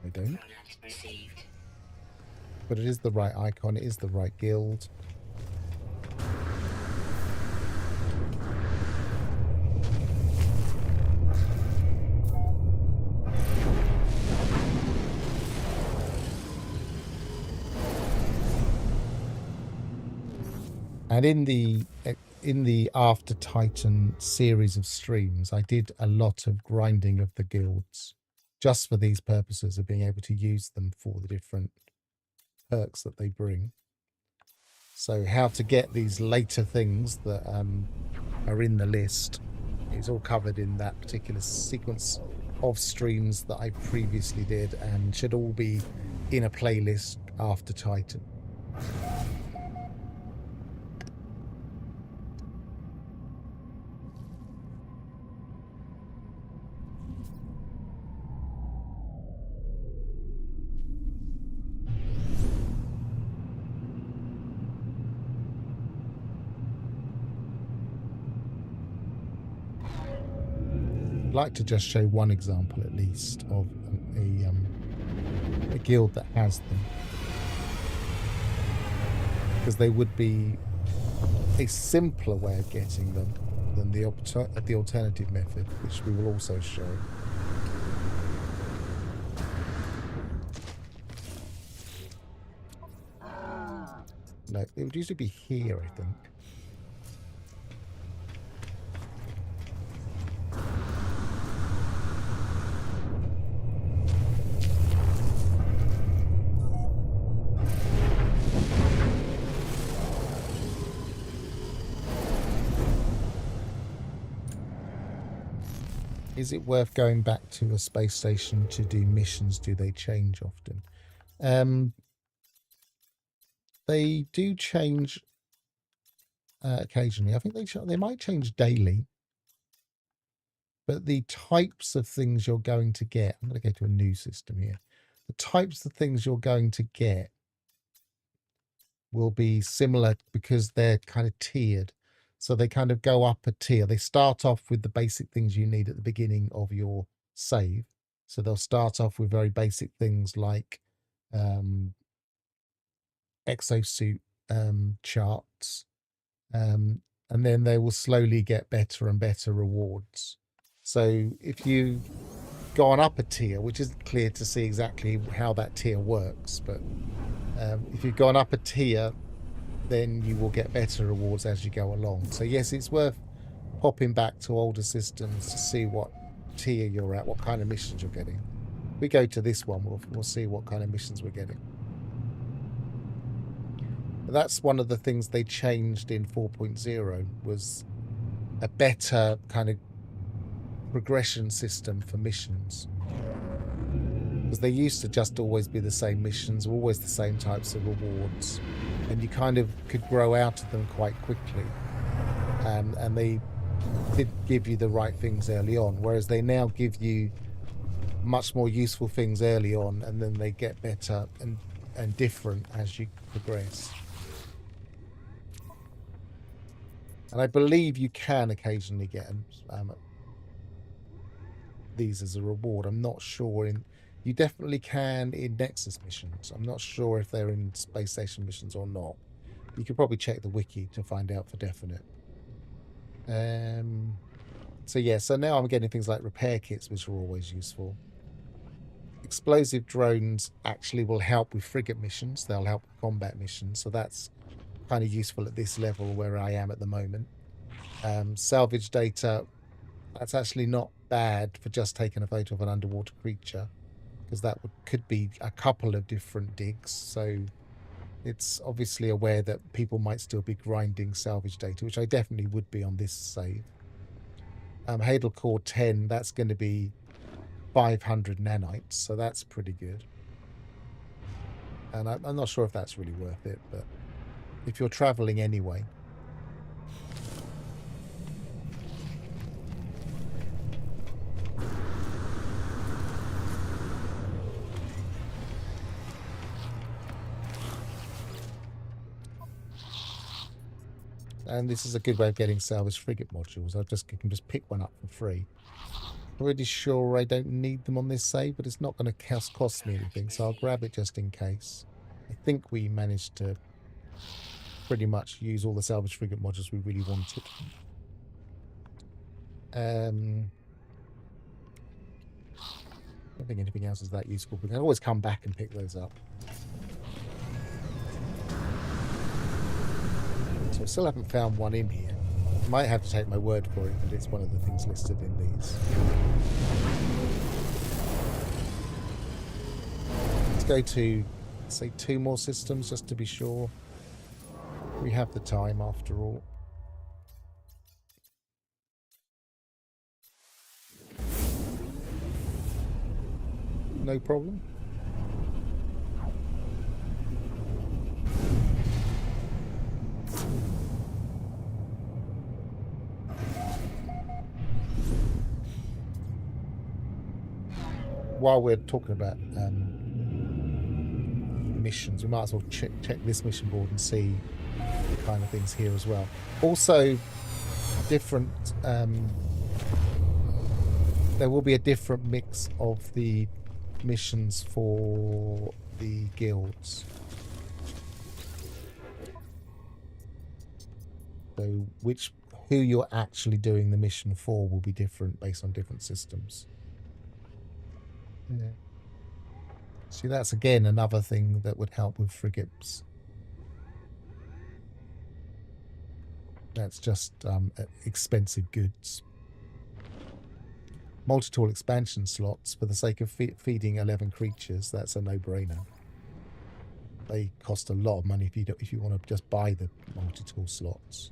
Speaker 1: They don't. But it is the right icon, it is the right guild. And in the After Titan series of streams, I did a lot of grinding of the guilds just for these purposes of being able to use them for the different perks that they bring. So how to get these later things that are in the list is all covered in that particular sequence of streams that I previously did, and should all be in a playlist After Titan. I'd like to just show one example at least of a guild that has them, because they would be a simpler way of getting them than the alternative method, which we will also show. No, it would usually be here, I think. Is it worth going back to a space station to do missions? Do they change often? They do change occasionally. I think they might change daily. But the types of things you're going to get, I'm going to go to a new system here. The types of things you're going to get will be similar because they're kind of tiered. So they kind of go up a tier. They start off with the basic things you need at the beginning of your save. So they'll start off with very basic things like exosuit charts. And then they will slowly get better and better rewards. So if you go on up a tier, which isn't clear to see exactly how that tier works, but if you've gone up a tier, then you will get better rewards as you go along. So yes, it's worth popping back to older systems to see what tier you're at, what kind of missions you're getting. If we go to this one, we'll see what kind of missions we're getting. But that's one of the things they changed in 4.0, was a better kind of progression system for missions, because they used to just always be the same missions, always the same types of rewards, and you kind of could grow out of them quite quickly. and they did give you the right things early on, whereas they now give you much more useful things early on, and then they get better and different as you progress. And I believe you can occasionally get these as a reward. I'm not sure you definitely can in Nexus missions. I'm not sure if they're in space station missions or not. You could probably check the wiki to find out for definite. So yeah, so now I'm getting things like repair kits, which are always useful. Explosive drones actually will help with frigate missions. They'll help with combat missions, so that's kind of useful at this level where I am at the moment. Salvage data, that's actually not bad for just taking a photo of an underwater creature, because that could be a couple of different digs. So it's obviously aware that people might still be grinding salvage data, which I definitely would be on this save. Hadal Core 10, that's going to be 500 nanites, so that's pretty good. And I'm not sure if that's really worth it, but if you're traveling anyway. And this is a good way of getting salvage frigate modules. I can just pick one up for free. Pretty sure I don't need them on this save, but it's not going to cost me anything, so I'll grab it just in case. I think we managed to pretty much use all the salvage frigate modules we really wanted. I don't think anything else is that useful. We can always come back and pick those up. So I still haven't found one in here. I might have to take my word for it, but it's one of the things listed in these. Let's go to, say, 2 more systems just to be sure. We have the time after all. No problem. While we're talking about missions, we might as well check this mission board and see the kind of things here as well. Also, different. There will be a different mix of the missions for the guilds. So who you're actually doing the mission for will be different based on different systems. Yeah. See, that's again another thing that would help with frigates. That's just expensive goods. Multi-tool expansion slots for the sake of feeding 11 creatures. That's a no-brainer. They cost a lot of money if you want to just buy the multi-tool slots.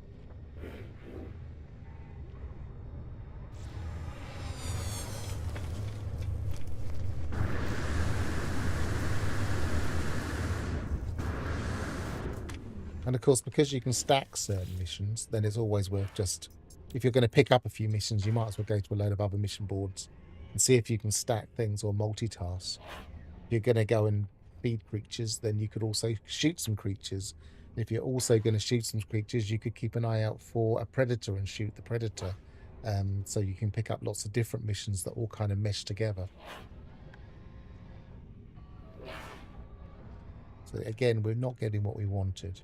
Speaker 1: And of course, because you can stack certain missions, then it's always worth just, if you're going to pick up a few missions, you might as well go to a load of other mission boards and see if you can stack things or multitask. If you're going to go and feed creatures, then you could also shoot some creatures. If you're also going to shoot some creatures, you could keep an eye out for a predator and shoot the predator. So you can pick up lots of different missions that all kind of mesh together. So again, we're not getting what we wanted.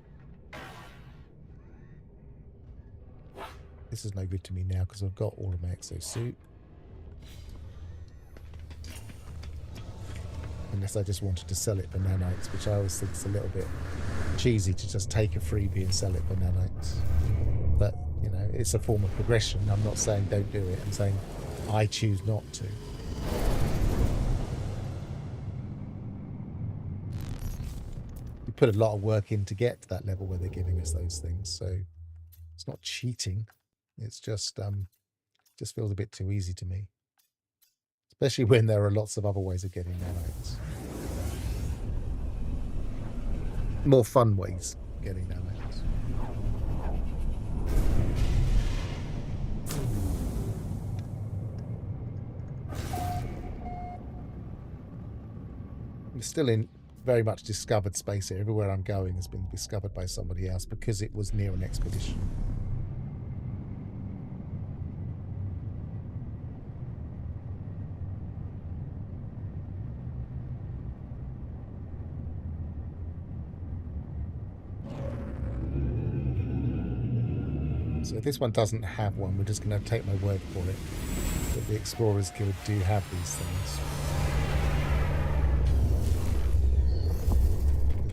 Speaker 1: This is no good to me now because I've got all of my exosuit. Unless I just wanted to sell it for nanites, which I always think is a little bit cheesy to just take a freebie and sell it for nanites. But, you know, it's a form of progression. I'm not saying don't do it. I'm saying I choose not to. We put a lot of work in to get to that level where they're giving us those things. So it's not cheating. It's just feels a bit too easy to me. Especially when there are lots of other ways of getting nanites. More fun ways of getting nanites. still in very much discovered space here. Everywhere I'm going has been discovered by somebody else because it was near an expedition. So if this one doesn't have one, we're just going to take my word for it that the Explorers Guild do have these things.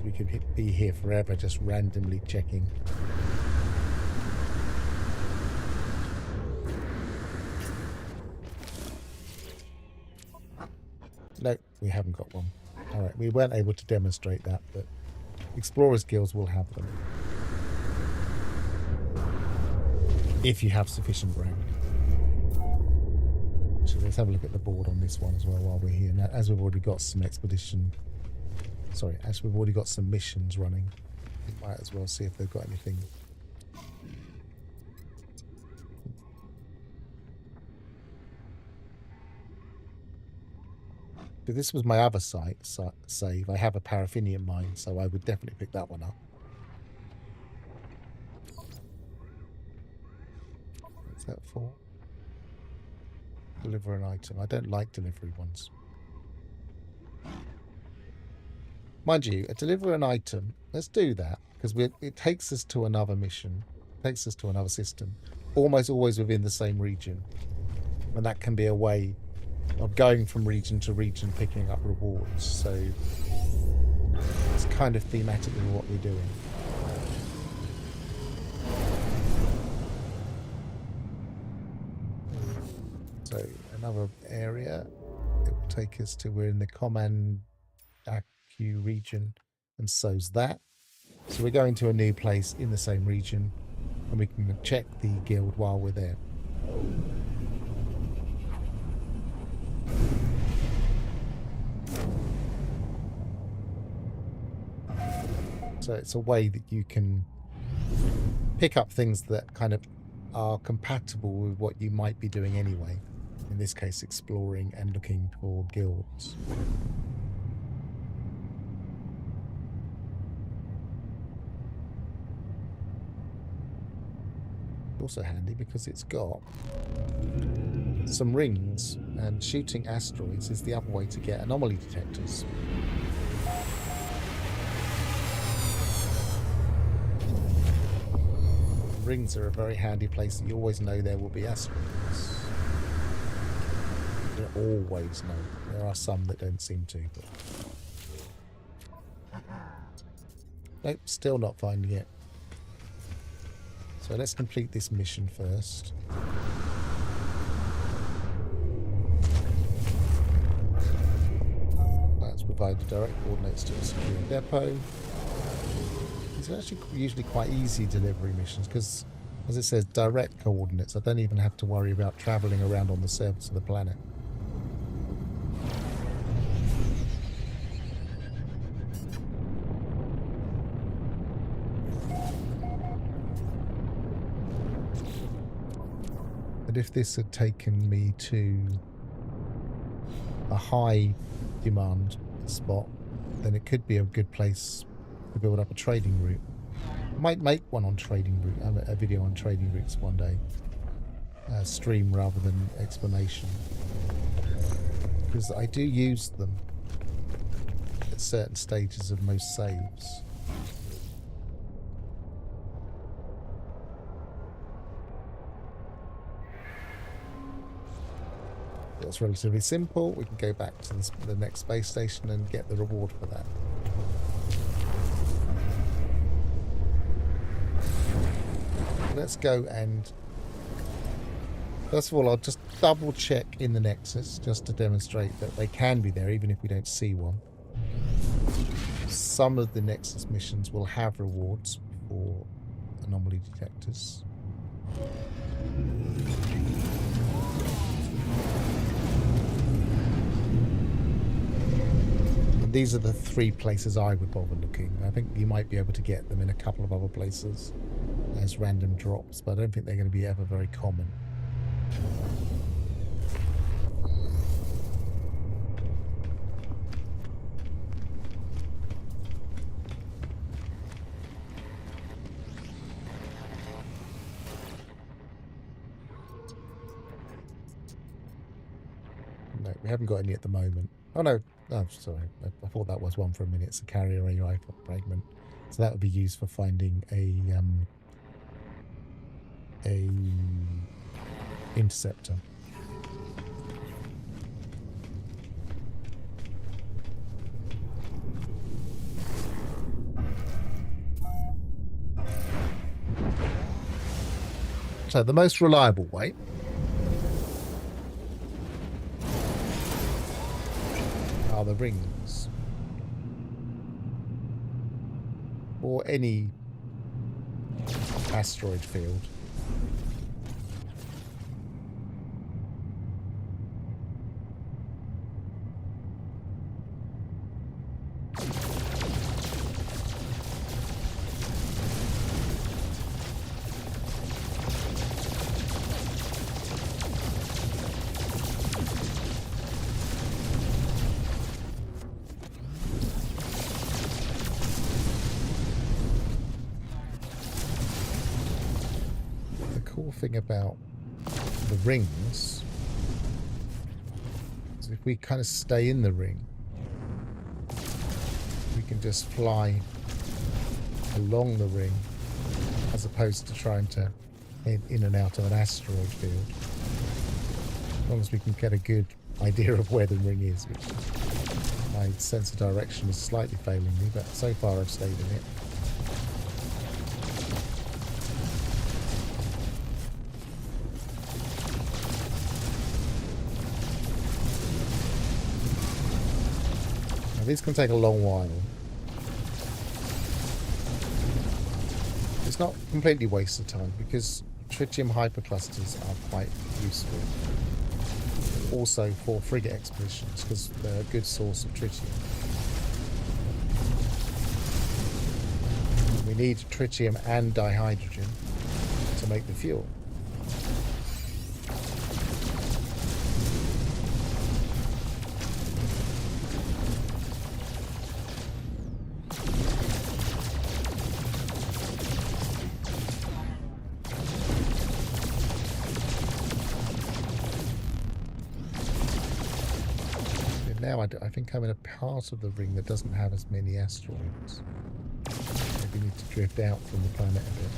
Speaker 1: We could be here forever just randomly checking. No, we haven't got one. Alright, we weren't able to demonstrate that, but Explorers Guilds will have them. If you have sufficient ground. So let's have a look at the board on this one as well while we're here. Now, as we've already got some as we've already got some missions running, we might as well see if they've got anything. If this was my other save, I have a paraffinium mine, so I would definitely pick that one up. What's that for? Deliver an item. I don't like delivery ones. Mind you, deliver an item. Let's do that because it takes us to another mission, takes us to another system, almost always within the same region, and that can be a way of going from region to region, picking up rewards. So it's kind of thematically what we're doing. So another area, it will take us to, we're in the Command region, and so's that. So we're going to a new place in the same region, and we can check the guild while we're there. So it's a way that you can pick up things that kind of are compatible with what you might be doing anyway. In this case, exploring and looking for guilds. Also handy because it's got some rings, and shooting asteroids is the other way to get anomaly detectors. Rings are a very handy place that you always know there will be asteroids. You always know. There are some that don't seem to. But... nope, still not finding it. So let's complete this mission first. Let's provide the direct coordinates to a secure depot. These are actually usually quite easy delivery missions because, as it says, direct coordinates. I don't even have to worry about travelling around on the surface of the planet. But if this had taken me to a high demand spot, then it could be a good place to build up a trading route. I might make one on trading route, a video on trading routes one day. Stream rather than explanation. Because I do use them at certain stages of most saves. It's relatively simple. We can go back to the next space station and get the reward for that. Let's go and... first of all, I'll just double check in the Nexus just to demonstrate that they can be there even if we don't see one. Some of the Nexus missions will have rewards for anomaly detectors. These are the 3 places I would bother looking. I think you might be able to get them in a couple of other places as random drops, but I don't think they're going to be ever very common. haven't got any at the moment. Oh no, oh sorry, I thought that was one for a minute. It's a carrier AI fragment, so that would be used for finding a interceptor. So the most reliable way are the rings, or any asteroid field. Thing about the rings is if we kind of stay in the ring, we can just fly along the ring as opposed to trying to head in and out of an asteroid field. As long as we can get a good idea of where the ring is, which my sense of direction is slightly failing me, but so far I've stayed in it. These can take a long while. It's not completely wasted time because tritium hyperclusters are quite useful. Also for frigate expeditions because they're a good source of tritium. We need tritium and dihydrogen to make the fuel. Now I think I'm in a part of the ring that doesn't have as many asteroids. Maybe need to drift out from the planet a bit.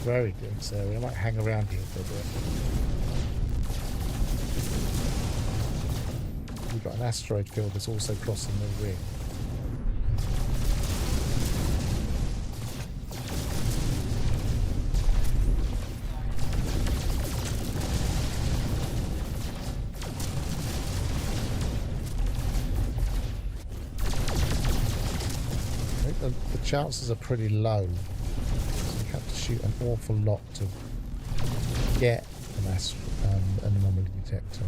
Speaker 1: Very good, so we might hang around here for a bit. We've got an asteroid field that's also crossing the ring. I think the chances are pretty low. Have to shoot an awful lot to get an anomaly detector.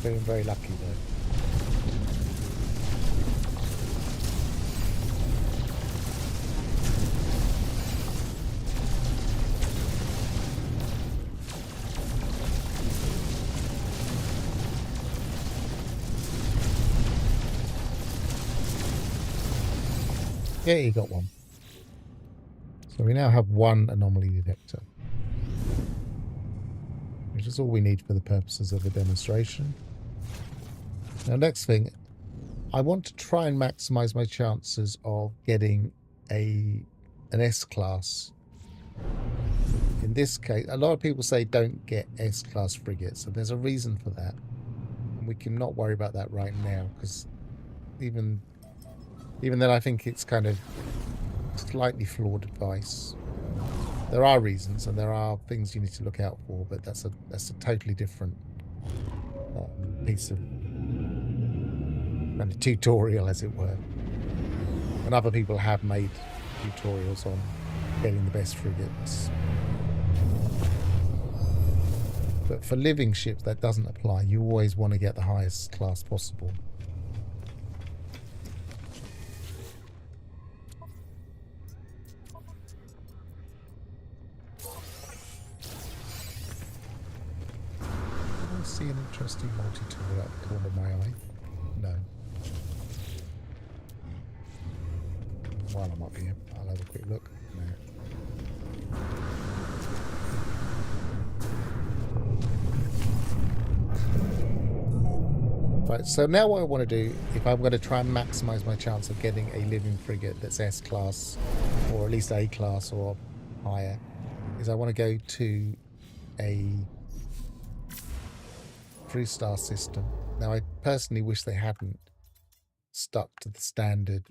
Speaker 1: Feeling very lucky though. Yeah, you got one. So we now have one anomaly detector, which is all we need for the purposes of the demonstration. Now, next thing, I want to try and maximize my chances of getting an S-class. In this case, a lot of people say don't get S-class frigates, and there's a reason for that. And we can not worry about that right now, because even then I think it's kind of slightly flawed advice. There are reasons and there are things you need to look out for, but that's a totally different piece of kind of tutorial, as it were. And other people have made tutorials on getting the best frigates. But for living ships, that doesn't apply. You always want to get the highest class possible. I see an interesting multi-tool at the corner of my eye. No. While I'm up here, I'll have a quick look. No. Right, so now what I want to do, if I'm going to try and maximize my chance of getting a living frigate that's S-class, or at least A-class or higher, is I want to go to a 3-star system. Now, I personally wish they hadn't stuck to the standard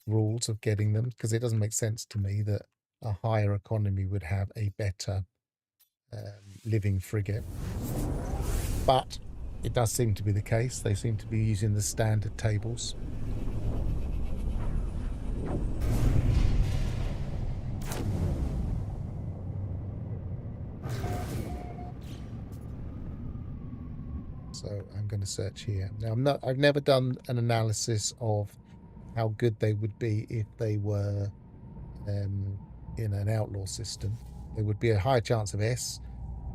Speaker 1: rules of getting them, because it doesn't make sense to me that a higher economy would have a better living frigate. But it does seem to be the case. They seem to be using the standard tables. So I'm going to search here. Now I've never done an analysis of how good they would be if they were in an outlaw system. There would be a higher chance of S.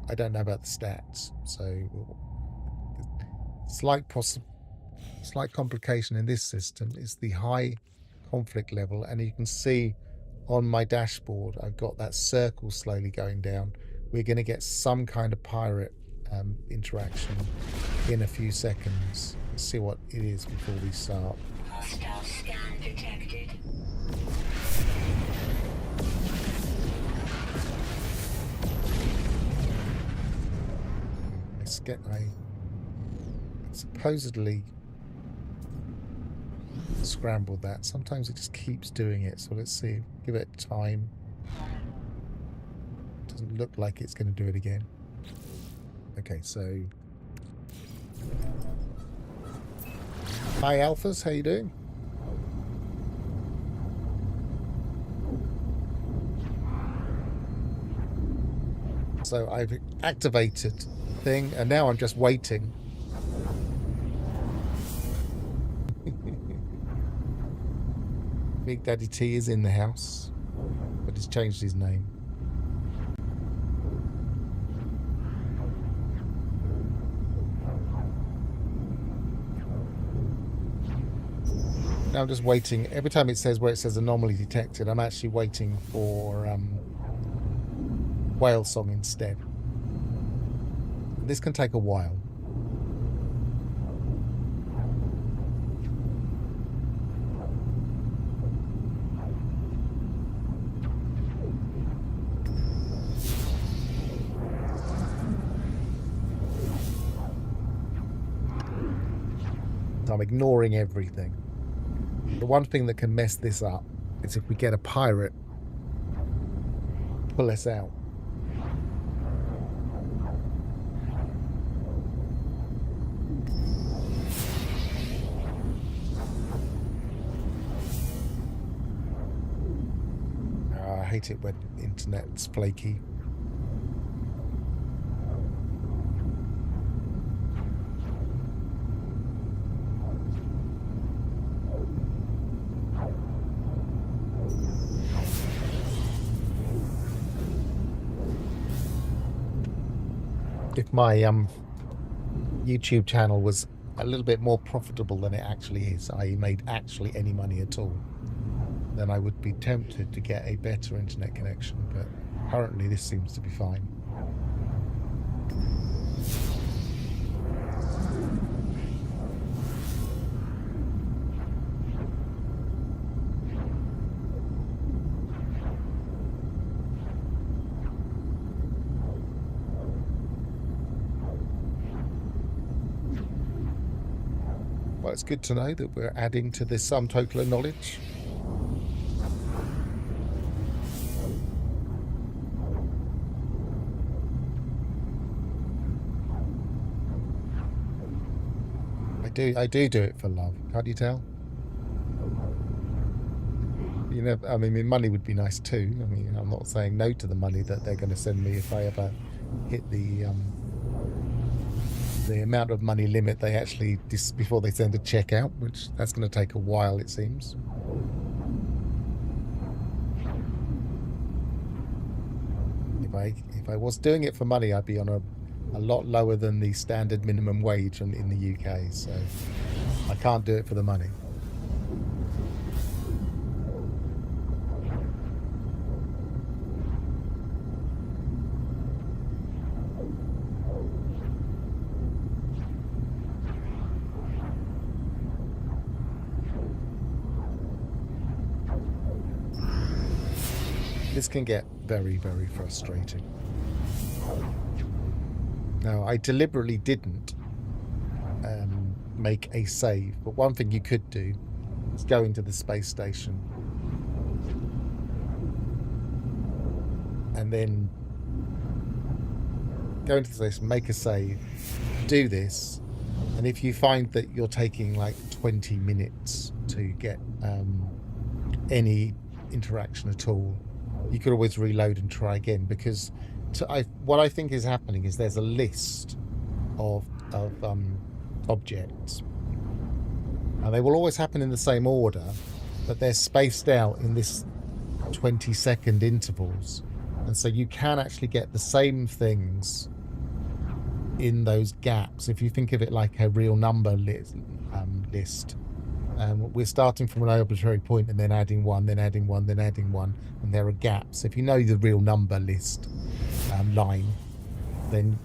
Speaker 1: I don't know about the stats, so slight complication in this system is the high conflict level, and you can see on my dashboard I've got that circle slowly going down. We're going to get some kind of pirate interaction in a few seconds. Let's see what it is before we start.
Speaker 2: Hostile scan detected.
Speaker 1: Let's get supposedly scrambled that. Sometimes it just keeps doing it, so let's see. Give it time. Doesn't look like it's going to do it again. Okay, so hi Alphas, how you doing? So I've activated the thing, and now I'm just waiting. Big Daddy T is in the house, but he's changed his name. Now I'm just waiting. Every time it says where it says anomaly detected, I'm actually waiting for whale song instead. This can take a while. I'm ignoring everything. The one thing that can mess this up is if we get a pirate pull us out. I hate it when internet's flaky. if my YouTube channel was a little bit more profitable than it actually is, i.e. made actually any money at all, then I would be tempted to get a better internet connection, but currently this seems to be fine. Well, it's good to know that we're adding to this sum total of knowledge. I do it for love. Can't you tell? You know, I mean, money would be nice too. I mean, I'm not saying no to the money that they're going to send me if I ever hit the amount of money limit they actually before they send a check out, which that's going to take a while, it seems. If I was doing it for money, I'd be on a lot lower than the standard minimum wage in the UK, so I can't do it for the money. This can get very, very frustrating. Now, I deliberately didn't make a save, but one thing you could do is go into the space station and then go into the station, make a save, do this, and if you find that you're taking like 20 minutes to get any interaction at all, you could always reload and try again, because what I think is happening is there's a list of objects, and they will always happen in the same order, but they're spaced out in this 20-second intervals, and so you can actually get the same things in those gaps. If you think of it like a real number list, we're starting from an arbitrary point and then adding one, then adding one, then adding one, and there are gaps. If you know the real number list line, then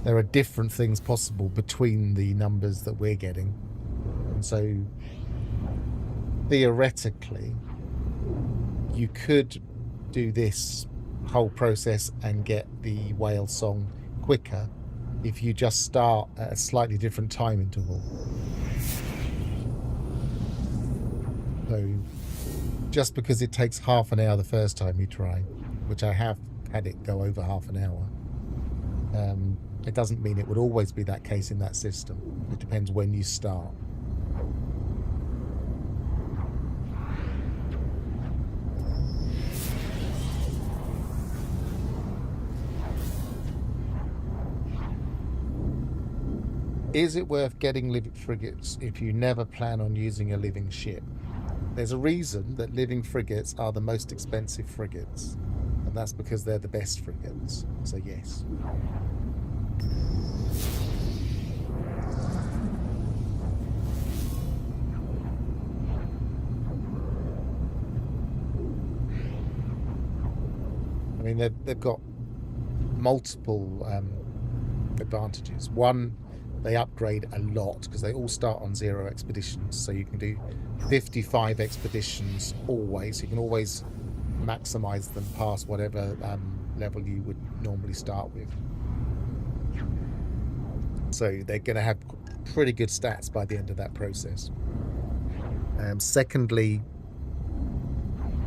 Speaker 1: there are different things possible between the numbers that we're getting. And so theoretically, you could do this whole process and get the whale song quicker if you just start at a slightly different time interval. So just because it takes half an hour the first time you try, which I have had it go over half an hour, it doesn't mean it would always be that case in that system. It depends when you start. Is it worth getting living frigates if you never plan on using a living ship? There's a reason that living frigates are the most expensive frigates, and that's because they're the best frigates. So yes. I mean, they've got multiple advantages. One, they upgrade a lot because they all start on 0 expeditions, so you can do 55 expeditions always. You can always maximize them past whatever level you would normally start with. So they're going to have pretty good stats by the end of that process. Secondly,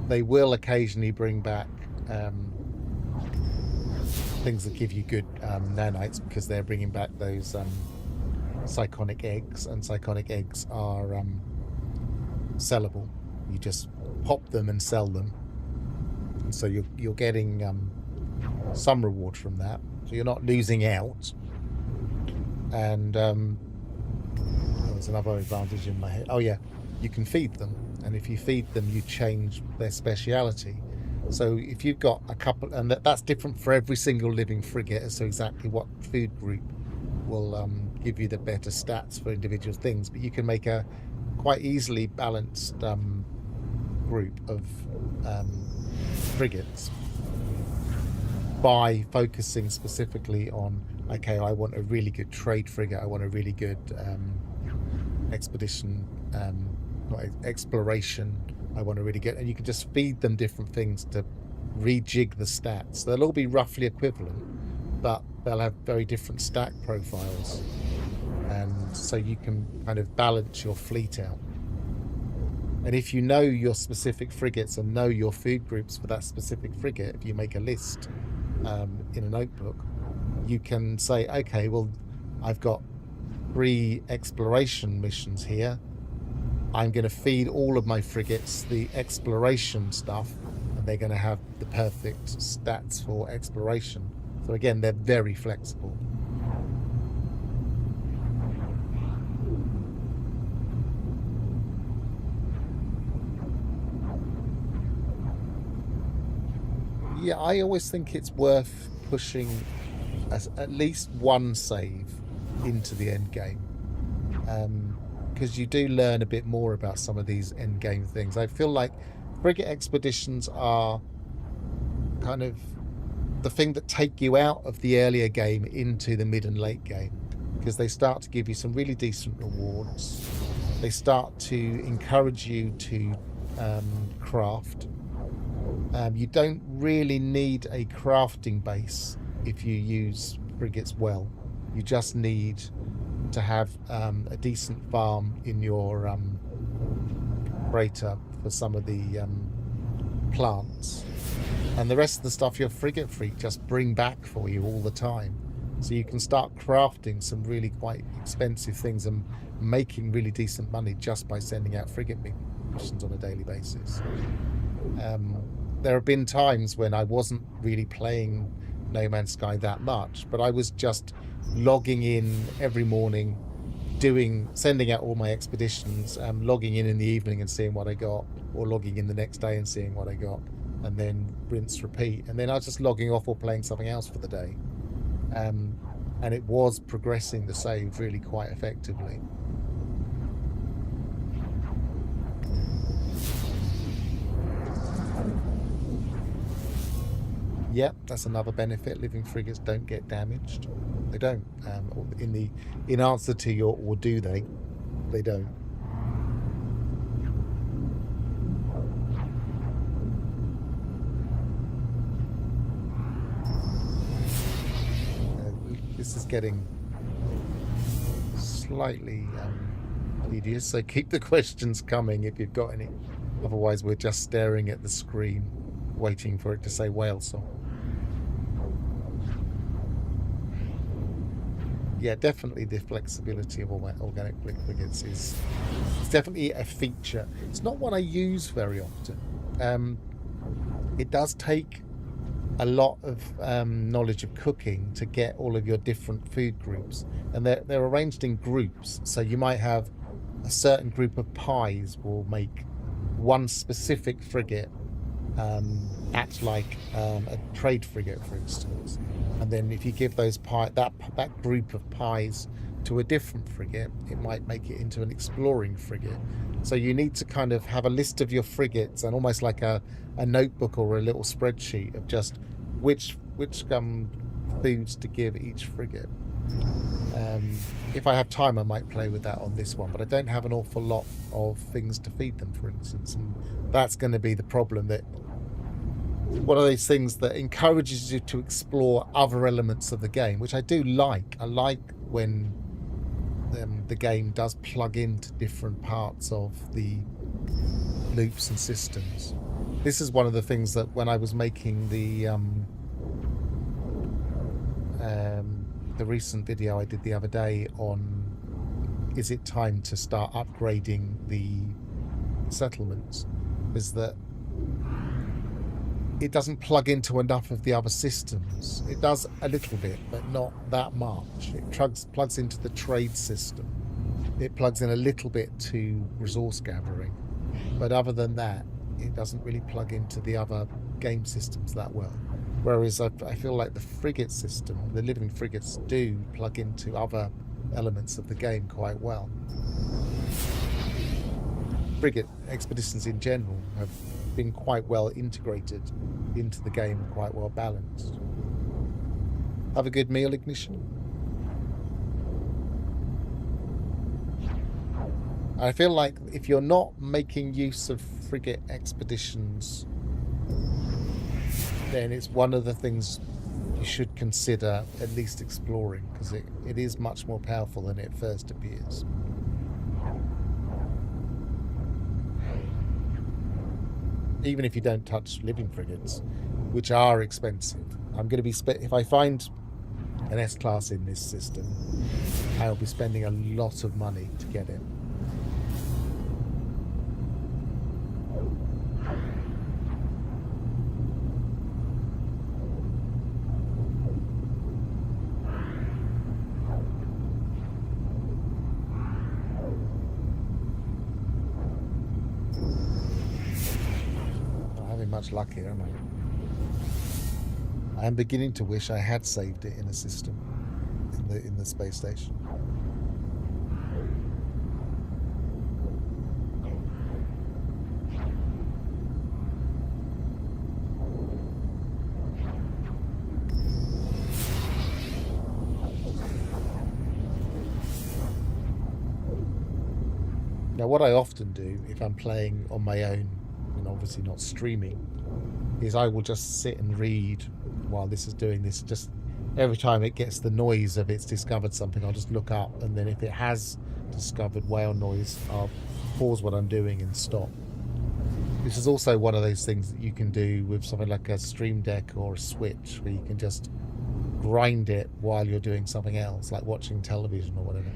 Speaker 1: they will occasionally bring back things that give you good nanites, because they're bringing back those cyconic eggs, and cyconic eggs are sellable. You just pop them and sell them, and so you're getting some reward from that, so you're not losing out. And there's another advantage in my head. Oh yeah, you can feed them, and if you feed them you change their speciality. So if you've got a couple, and that's different for every single living frigate as to exactly what food group will give you the better stats for individual things, but you can make a quite easily balanced group of frigates by focusing specifically on, okay, I want a really good trade frigate, I want a really good expedition, exploration, I want to really get, and you can just feed them different things to rejig the stats. They'll all be roughly equivalent, but they'll have very different stack profiles, and so you can kind of balance your fleet out. And if you know your specific frigates and know your food groups for that specific frigate, if you make a list in a notebook, you can say, okay, well, I've got 3 exploration missions here. I'm going to feed all of my frigates the exploration stuff, and they're going to have the perfect stats for exploration. So again, they're very flexible. Yeah, I always think it's worth pushing at least one save into the end game, because you do learn a bit more about some of these end game things. I feel like frigate expeditions are kind of the thing that take you out of the earlier game into the mid and late game, because they start to give you some really decent rewards. They start to encourage you to craft. You don't really need a crafting base if you use frigates well. You just need to have a decent farm in your freighter for some of the plants, and the rest of the stuff your frigate fleet just bring back for you all the time. So you can start crafting some really quite expensive things and making really decent money just by sending out frigate missions on a daily basis. There have been times when I wasn't really playing No Man's Sky that much, but I was just logging in every morning, sending out all my expeditions, logging in the evening and seeing what I got, or logging in the next day and seeing what I got, and then rinse, repeat. And then I was just logging off or playing something else for the day. And it was progressing the save really quite effectively. Yep, that's another benefit. Living frigates don't get damaged. They don't. In answer to your, or do they? They don't. This is getting slightly tedious, so keep the questions coming if you've got any. Otherwise, we're just staring at the screen, waiting for it to say whale song. Yeah, definitely the flexibility of organic frigates is definitely a feature. It's not one I use very often. It does take a lot of knowledge of cooking to get all of your different food groups, and they're arranged in groups. So you might have a certain group of pies will make one specific frigate act like a trade frigate, for instance, and then if you give those that group of pies to a different frigate, it might make it into an exploring frigate. So you need to kind of have a list of your frigates and almost like a notebook or a little spreadsheet of just which foods to give each frigate. If I have time, I might play with that on this one, but I don't have an awful lot of things to feed them, for instance, and that's going to be the problem. That one of those things that encourages you to explore other elements of the game, which I do like. I like when the game does plug into different parts of the loops and systems. This is one of the things that when I was making the recent video I did the other day on is it time to start upgrading the settlements, is that it doesn't plug into enough of the other systems. It does a little bit, but not that much. It plugs into the trade system. It plugs in a little bit to resource gathering. But other than that, it doesn't really plug into the other game systems that well. Whereas I feel like the frigate system, the living frigates, do plug into other elements of the game quite well. Frigate expeditions in general have been quite well integrated into the game and quite well balanced. Have a good meal, Ignition. I feel like if you're not making use of frigate expeditions, then it's one of the things you should consider at least exploring, because it is much more powerful than it first appears. Even if you don't touch living frigates, which are expensive. I'm going to be if I find an S-class in this system, I'll be spending a lot of money to get it. Much luck here, am I? I am beginning to wish I had saved it in a system in the space station. Now, what I often do if I'm playing on my own, and obviously not streaming, is I will just sit and read while this is doing this. Just every time it gets the noise of it's discovered something, I'll just look up, and then if it has discovered whale noise, I'll pause what I'm doing and stop. This is also one of those things that you can do with something like a Stream Deck or a Switch, where you can just grind it while you're doing something else, like watching television or whatever.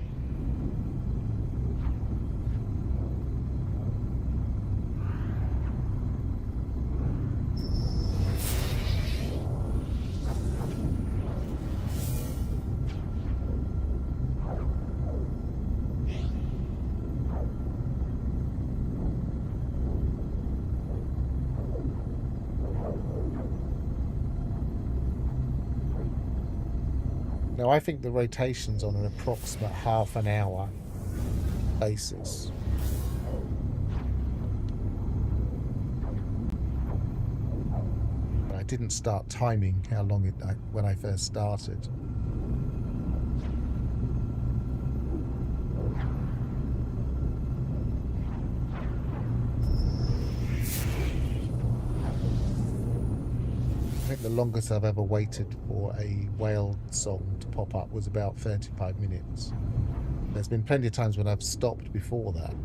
Speaker 1: Now, I think the rotation's on an approximate half an hour basis. I didn't start timing how long when I first started. I think the longest I've ever waited for a whale song to pop up was about 35 minutes. There's been plenty of times when I've stopped before that.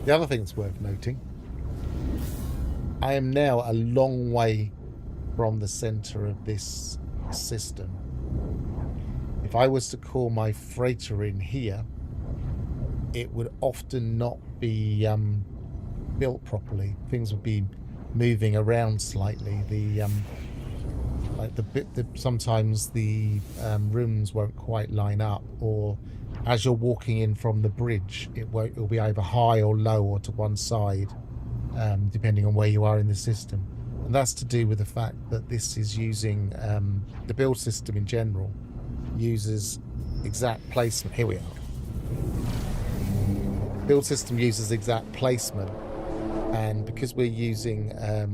Speaker 1: The other thing that's worth noting, I am now a long way from the center of this system. If I was to call my freighter in here, it would often not be built properly. Things would be moving around slightly. Sometimes the rooms won't quite line up, or as you're walking in from the bridge, it'll be either high or low or to one side, depending on where you are in the system. And that's to do with the fact that this is using the build system in general uses exact placement. Here we are. Build system uses exact placement, and because we're using I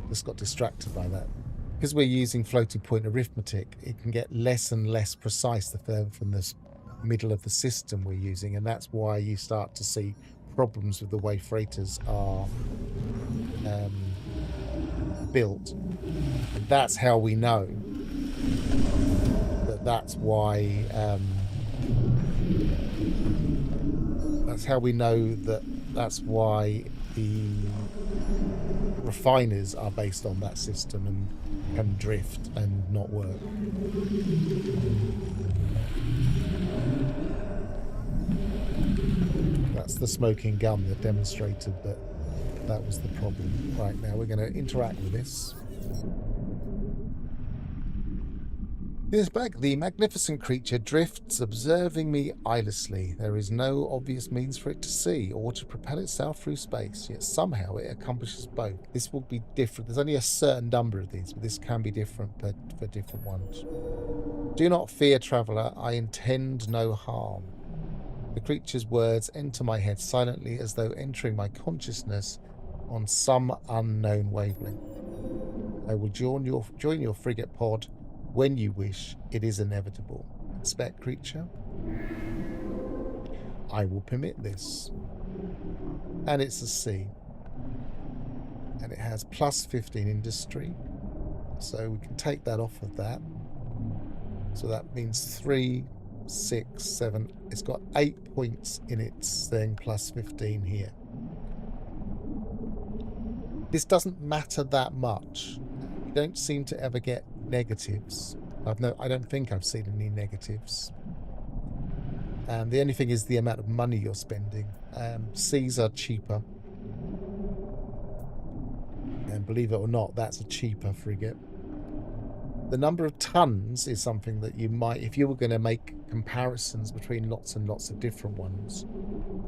Speaker 1: just got distracted by that. Because we're using floating point arithmetic, it can get less and less precise the further from the middle of the system we're using, and that's why you start to see problems with the way freighters are built. And that's how we know that's why that's why the refiners are based on that system and can drift and not work. That's the smoking gun that demonstrated that that was the problem. Right, now we're going to interact with this. This back, the magnificent creature drifts, observing me eyelessly. There is no obvious means for it to see or to propel itself through space, yet somehow it accomplishes both. This will be different. There's only a certain number of these, but this can be different for different ones. Do not fear, traveller. I intend no harm. The creature's words enter my head silently, as though entering my consciousness on some unknown wavelength. I will join your frigate pod when you wish. It is inevitable. Expect, creature. I will permit this. And it's a C. And it has plus 15 industry. So we can take that off of that. So that means 3, 6, 7. It's got 8 points in its thing, plus 15 here. This doesn't matter that much. You don't seem to ever get negatives. I don't think I've seen any negatives. The only thing is the amount of money you're spending. C's are cheaper. And believe it or not, that's a cheaper frigate. The number of tons is something that you might, if you were going to make comparisons between lots and lots of different ones,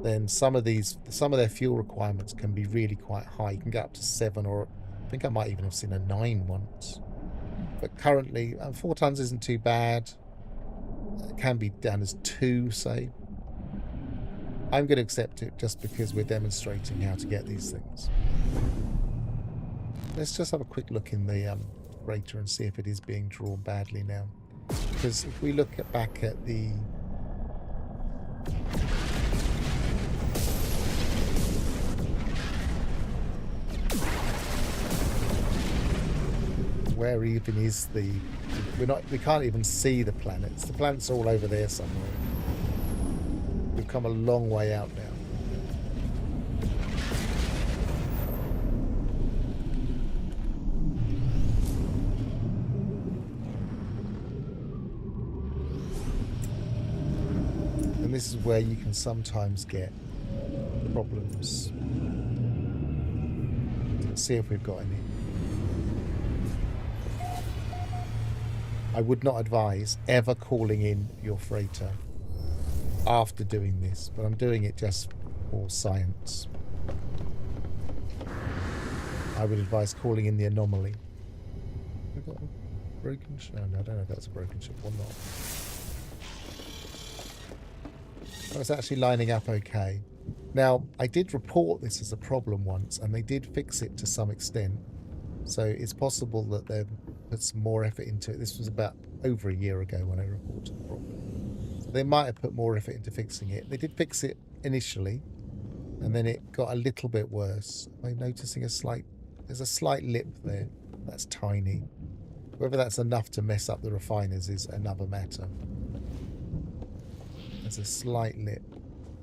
Speaker 1: then some of their fuel requirements can be really quite high. You can get up to 7, or I think I might even have seen a 9 once. But currently, 4 tons isn't too bad. It can be down as 2, say. I'm going to accept it just because we're demonstrating how to get these things. Let's just have a quick look in the freighter and see if it is being drawn badly now. Because if we look back at the... Where even is the... We can't even see the planets. The planets are all over there somewhere. We've come a long way out now. And this is where you can sometimes get problems. Let's see if we've got any. I would not advise ever calling in your freighter after doing this, but I'm doing it just for science. I would advise calling in the anomaly. We've got a broken ship. No, I don't know if that's a broken ship or not. Oh, it's actually lining up okay. Now, I did report this as a problem once, and they did fix it to some extent. So it's possible that they've put some more effort into it. This was about over a year ago when I reported the problem. So they might have put more effort into fixing it. They did fix it initially, and then it got a little bit worse. I'm noticing there's a slight lip there. That's tiny. Whether that's enough to mess up the refiners is another matter. There's a slight lip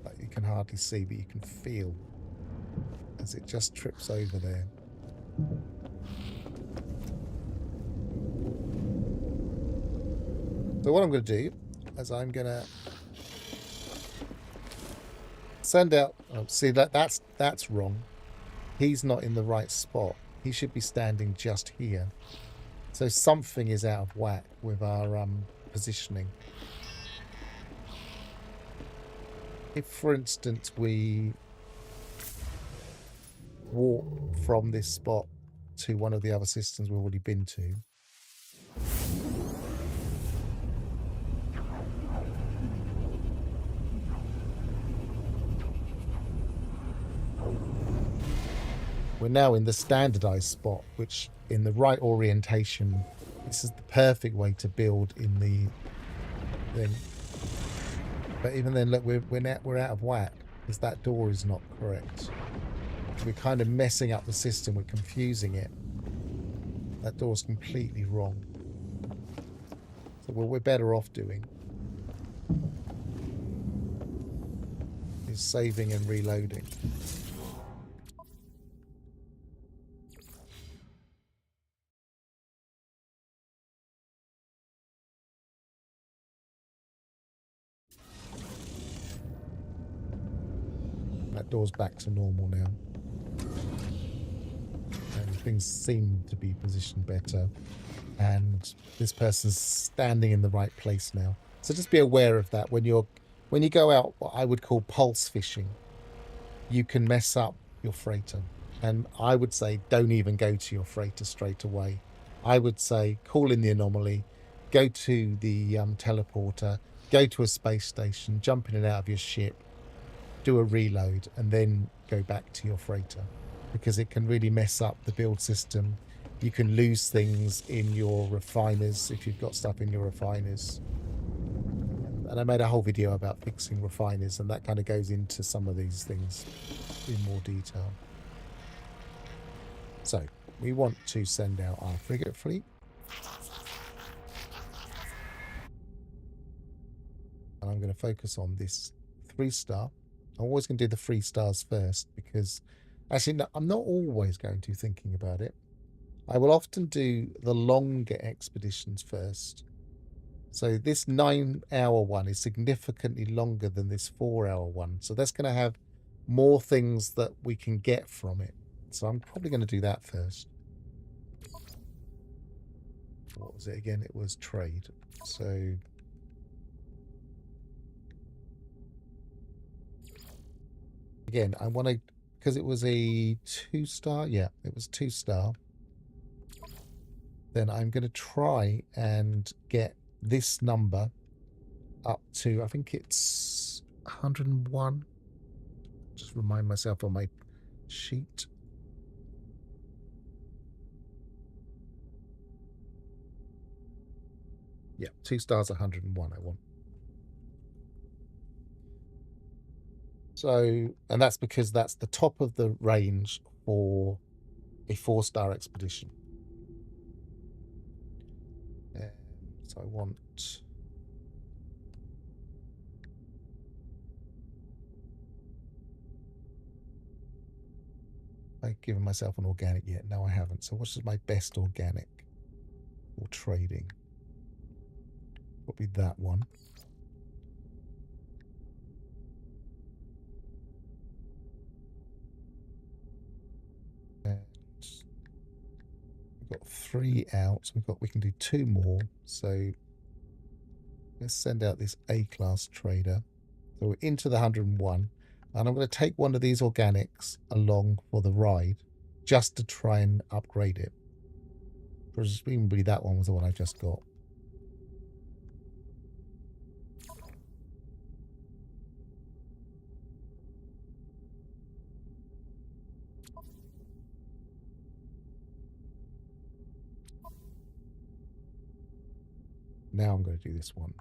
Speaker 1: that you can hardly see, but you can feel as it just trips over there. So what I'm going to do is I'm going to send out... Oh, see, that's wrong. He's not in the right spot. He should be standing just here. So something is out of whack with our positioning. If, for instance, we walk from this spot to one of the other systems we've already been to, we're now in the standardized spot, which in the right orientation, this is the perfect way to build in the thing. But even then, look, we're out of whack because that door is not correct. We're kind of messing up the system. We're confusing it. That door's completely wrong. So what we're better off doing is saving and reloading. That door's back to normal now. things seem to be positioned better, and this person's standing in the right place now. So just be aware of that when you go out what I would call pulse fishing. You can mess up your freighter, and I would say don't even go to your freighter straight away. I would say call in the anomaly, go to the teleporter, go to a space station, jump in and out of your ship, do a reload, and then go back to your freighter, because it can really mess up the build system. You can lose things in your refiners if you've got stuff in your refiners. And I made a whole video about fixing refiners, and that kind of goes into some of these things in more detail. So we want to send out our frigate fleet. And I'm going to focus on this 3-star. I'm always going to do the 3 stars first, because actually, no, I'm not always going to, thinking about it. I will often do the longer expeditions first. So this 9-hour one is significantly longer than this 4-hour one. So that's going to have more things that we can get from it. So I'm probably going to do that first. What was it again? It was trade. So again, I want to, because it was a 2-star. Yeah, it was 2-star. Then I'm going to try and get this number up to, I think it's 101. Just remind myself on my sheet. Yeah, 2 stars, 101 I want. So, and that's because that's the top of the range for a 4-star expedition. So I want I've given myself an organic yet. No, I haven't. So what's my best organic for trading? Probably that one. And we've got 3 out. We can do 2 more. So let's send out this A-class trader. So we're into the 101. And I'm going to take one of these organics along for the ride, just to try and upgrade it. Presumably that one was the one I just got. Now I'm going to do this one.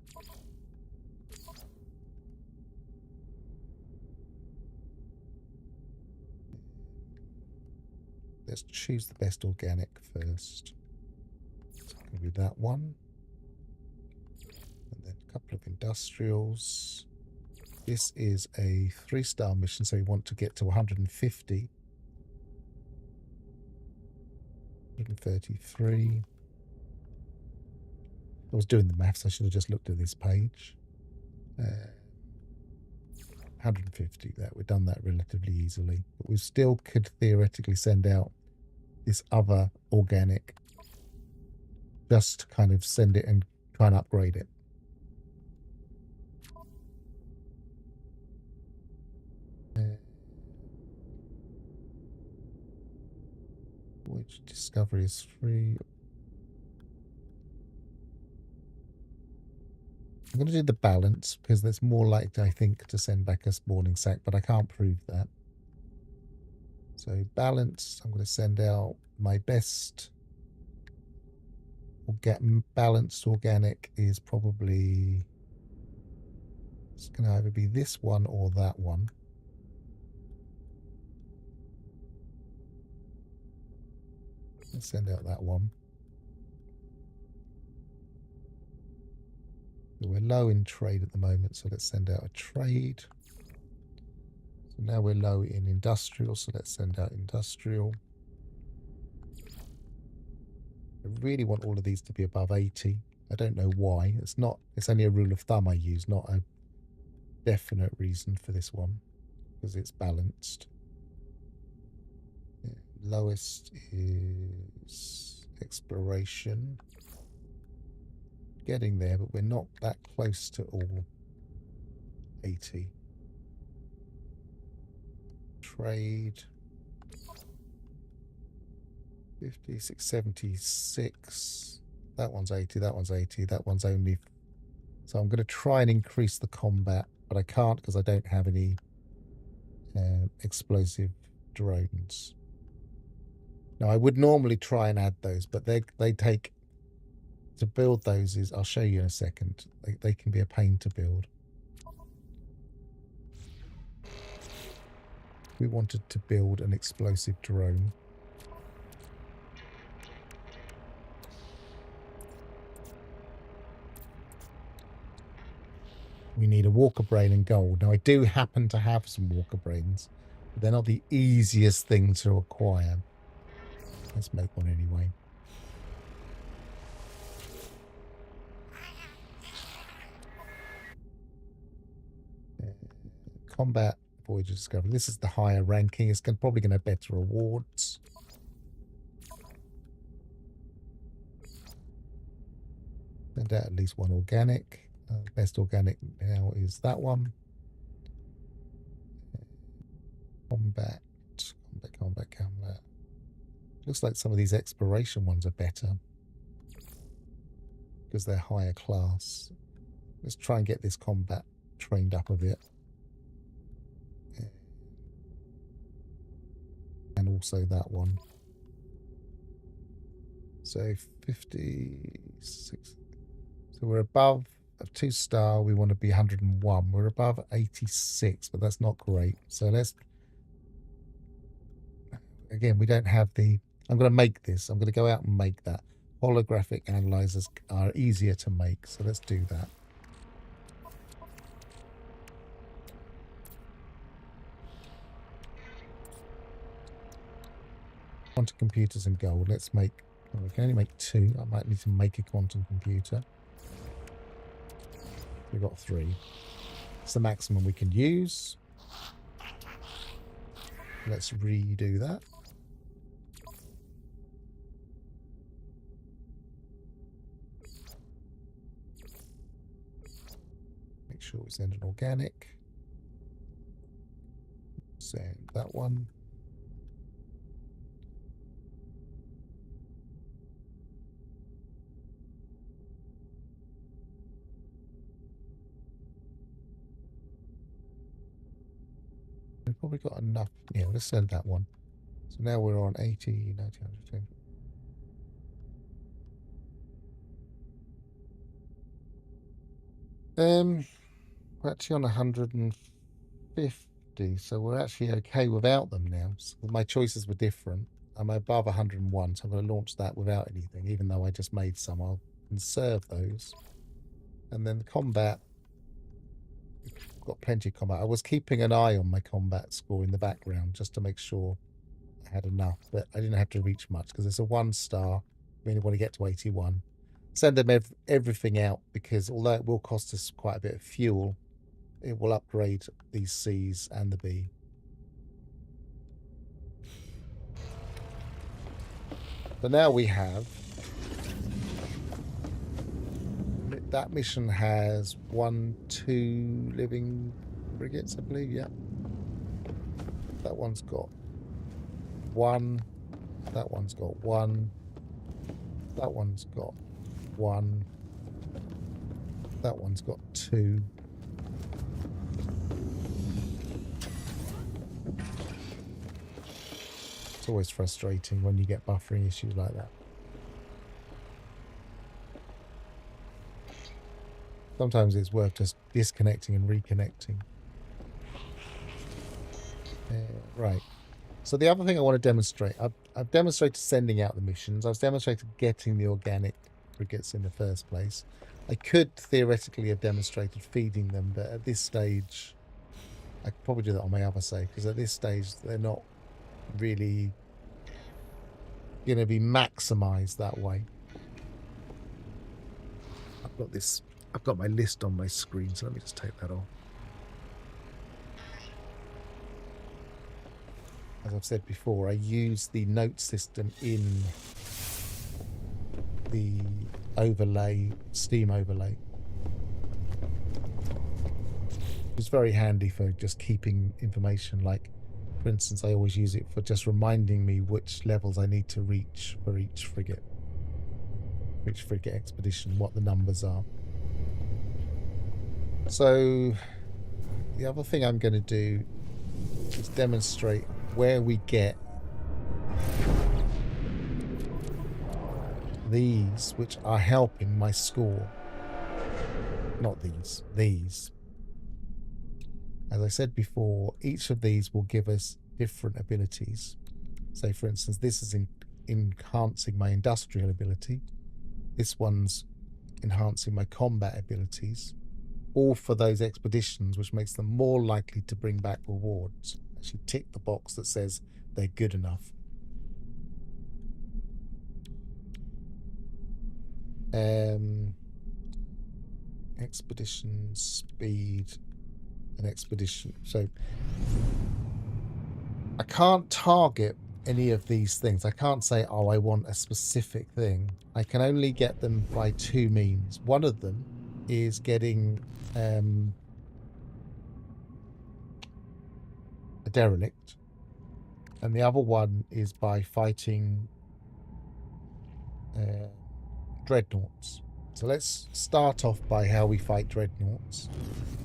Speaker 1: Let's choose the best organic first. So it's going to be that one. And then a couple of industrials. This is a 3-star mission, so we want to get to 150. 133. I was doing the maths. I should have just looked at this page. 150. That we've done that relatively easily, but we still could theoretically send out this other organic, just to kind of send it and try and upgrade it. Which discovery is free? I'm going to do the balance, because there's more likely, I think, to send back a spawning sac, but I can't prove that. So balance, I'm going to send out my best balanced organic is probably, it's going to either be this one or that one. Let's send out that one. So we're low in trade at the moment, so let's send out a trade. So now we're low in industrial, so let's send out industrial. I really want all of these to be above 80. I don't know why. It's only a rule of thumb I use, not a definite reason for this one, because it's balanced. Yeah, Lowest is exploration. Getting there, but we're not that close to all 80. Trade. 56, 76. That one's 80, that one's 80, that one's only... So I'm going to try and increase the combat, but I can't because I don't have any explosive drones. Now, I would normally try and add those, but they take... To build those is... I'll show you in a second. They can be a pain to build. We wanted to build an explosive drone. We need a walker brain and gold. Now, I do happen to have some walker brains, but they're not the easiest thing to acquire. Let's make one anyway. Combat Voyager Discovery. This is the higher ranking. It's probably going to have better rewards. Send out at least one organic. Best organic now is that one. Combat. Looks like some of these exploration ones are better because they're higher class. Let's try and get this combat trained up a bit. And also that one. So 56. So we're above a 2-star. We want to be 101. We're above 86, but that's not great. So let's... Again, we don't have the... I'm going to make this. I'm going to go out and make that. Holographic analyzers are easier to make, so let's do that. Quantum computers and gold. Let's make... Well, we can only make 2. I might need to make a quantum computer. We've got 3. It's the maximum we can use. Let's redo that. Make sure we send an organic. Send that one. We've probably got enough. Yeah, let's send that one. So now we're on 80, 90, 110. We're actually on 150, so we're actually okay without them now. So my choices were different. I'm above 101, so I'm going to launch that without anything, even though I just made some. I'll conserve those. And then combat. Got plenty of combat. I was keeping an eye on my combat score in the background just to make sure I had enough, but I didn't have to reach much because it's a 1-star. I really want to get to 81. Send them everything out because although it will cost us quite a bit of fuel, it will upgrade these C's and the B. So now we have... That mission has 2 living frigates, I believe, yeah. That one's got 1. That one's got 1. That one's got 1. That one's got 2. It's always frustrating when you get buffering issues like that. Sometimes it's worth just disconnecting and reconnecting. Right. So the other thing I want to demonstrate, I've demonstrated sending out the missions. I've demonstrated getting the organic frigates in the first place. I could theoretically have demonstrated feeding them, but at this stage, I could probably do that on my other save, because at this stage, they're not really going to be maximized that way. I've got my list on my screen, so let me just take that off. as I've said before, I use the note system in the overlay, Steam overlay. It's very handy for just keeping information. Like, for instance, I always use it for just reminding me which levels I need to reach for each frigate expedition, what the numbers are. So the other thing I'm going to do is demonstrate where we get these, which are helping my score. Not these. As I said before, each of these will give us different abilities. Say, for instance, this is enhancing my industrial ability. This one's enhancing my combat abilities. All for those expeditions, which makes them more likely to bring back rewards. Actually tick the box that says they're good enough. Expedition speed and expedition. So I can't target any of these things. I can't say, oh, I want a specific thing. I can only get them by two means. One of them is getting a derelict, and the other one is by fighting dreadnoughts. So let's start off by how we fight dreadnoughts.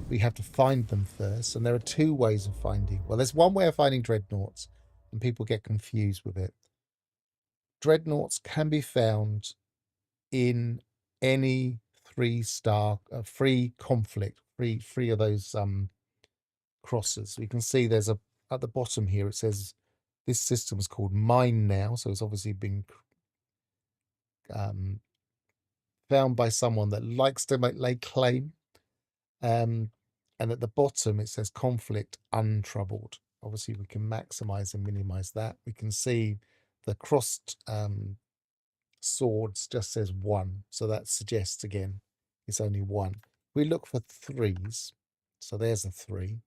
Speaker 1: We have to find them first, and there are two ways of finding. Well, there's one way of finding dreadnoughts, and people get confused with it. Dreadnoughts can be found in any 3-star free conflict, free of those crosses. We can see there's a at the bottom here. It says this system is called mine now, so it's obviously been found by someone that likes to lay claim. And at the bottom it says conflict untroubled. Obviously we can maximize and minimize that. We can see the crossed swords just says 1, so that suggests again it's only 1. We look for 3s, so there's a 3,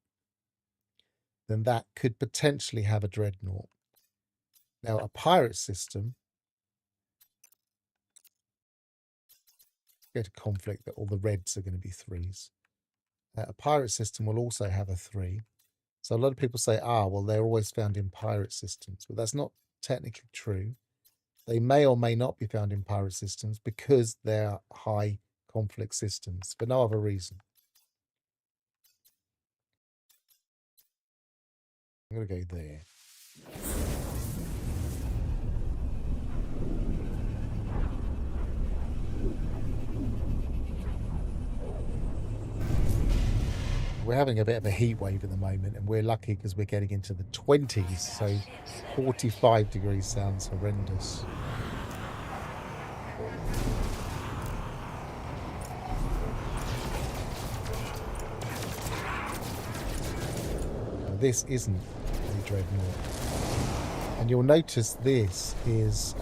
Speaker 1: then that could potentially have a dreadnought. Now a pirate system, go to conflict, that all the reds are going to be 3s. A pirate system will also have a 3. So a lot of people say, well, they're always found in pirate systems, but that's not technically true. They may or may not be found in pirate systems because they're high conflict systems, for no other reason. I'm going to go there. We're having a bit of a heat wave at the moment, and we're lucky because we're getting into the 20s, so 45 degrees sounds horrendous. Now, this isn't a dreadnought, and you'll notice this is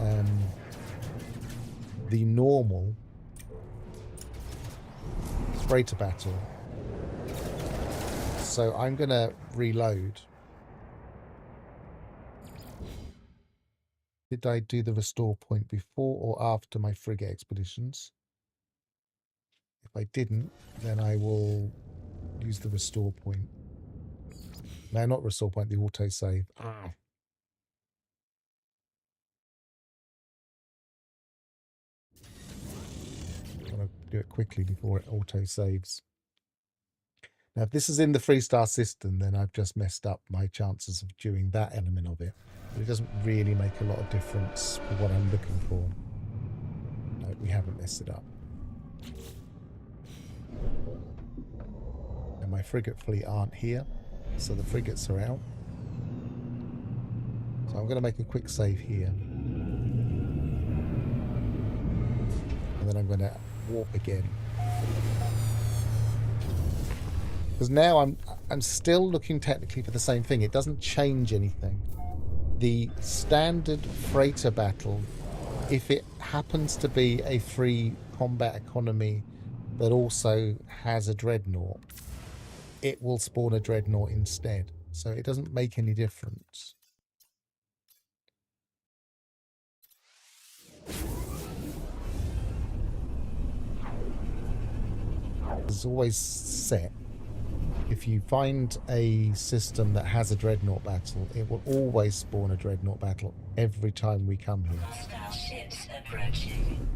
Speaker 1: the normal freighter battle. So I'm going to reload. Did I do the restore point before or after my frigate expeditions? If I didn't, then I will use the restore point. No, not restore point, the autosave. I'm going to do it quickly before it autosaves. Now, if this is in the 3-star system, then I've just messed up my chances of doing that element of it. But it doesn't really make a lot of difference for what I'm looking for. No, we haven't messed it up. And my frigate fleet aren't here, so the frigates are out. So I'm going to make a quick save here. And then I'm going to warp again. Because now I'm still looking technically for the same thing. It doesn't change anything. The standard freighter battle, if it happens to be a free combat economy that also has a dreadnought, it will spawn a dreadnought instead. So it doesn't make any difference. because it's always set. If you find a system that has a dreadnought battle, it will always spawn a dreadnought battle every time we come here.
Speaker 2: Hostile ships approaching.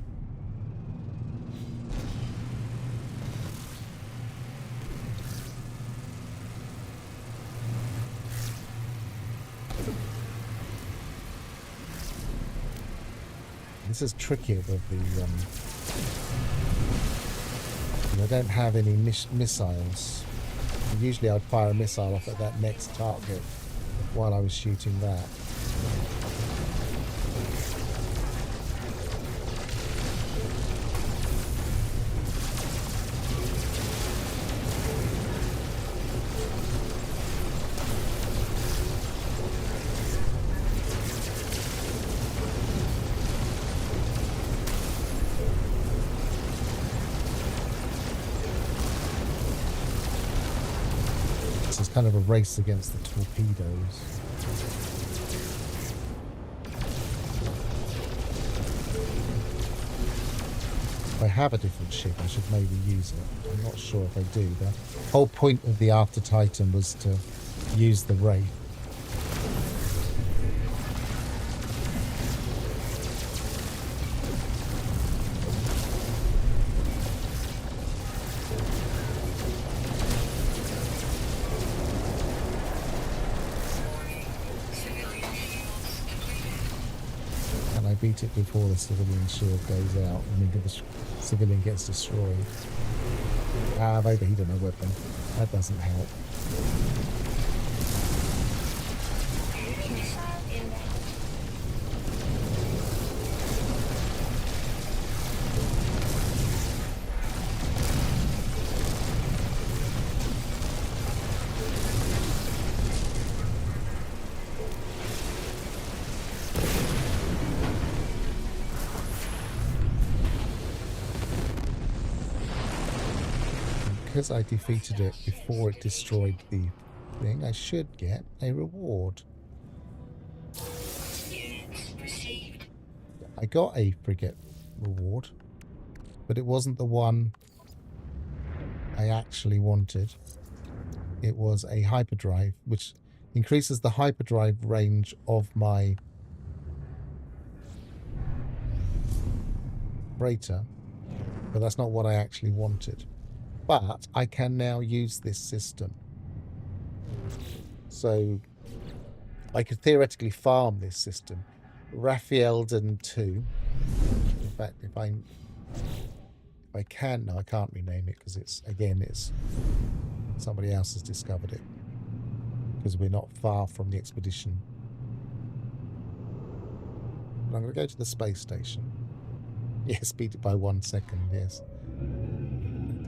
Speaker 1: This is trickier with the I don't have any missiles. Usually I'd fire a missile off at that next target while I was shooting that. It's kind of a race against the torpedoes. If I have a different ship, I should maybe use it. I'm not sure if I do. The whole point of the After Titan was to use the Wraith. Beat it before the civilian shield goes out and the civilian gets destroyed. I've overheated my weapon. That doesn't help. Because I defeated it before it destroyed the thing, I should get a reward. I got a frigate reward, but it wasn't the one I actually wanted. It was a hyperdrive, which increases the hyperdrive range of my freighter, but that's not what I actually wanted. But I can now use this system. So I could theoretically farm this system. Raphaelden 2. In fact, if I can, no, I can't rename it because it's somebody else has discovered it. Because we're not far from the expedition. I'm going to go to the space station. Yes, beat it by 1 second, yes.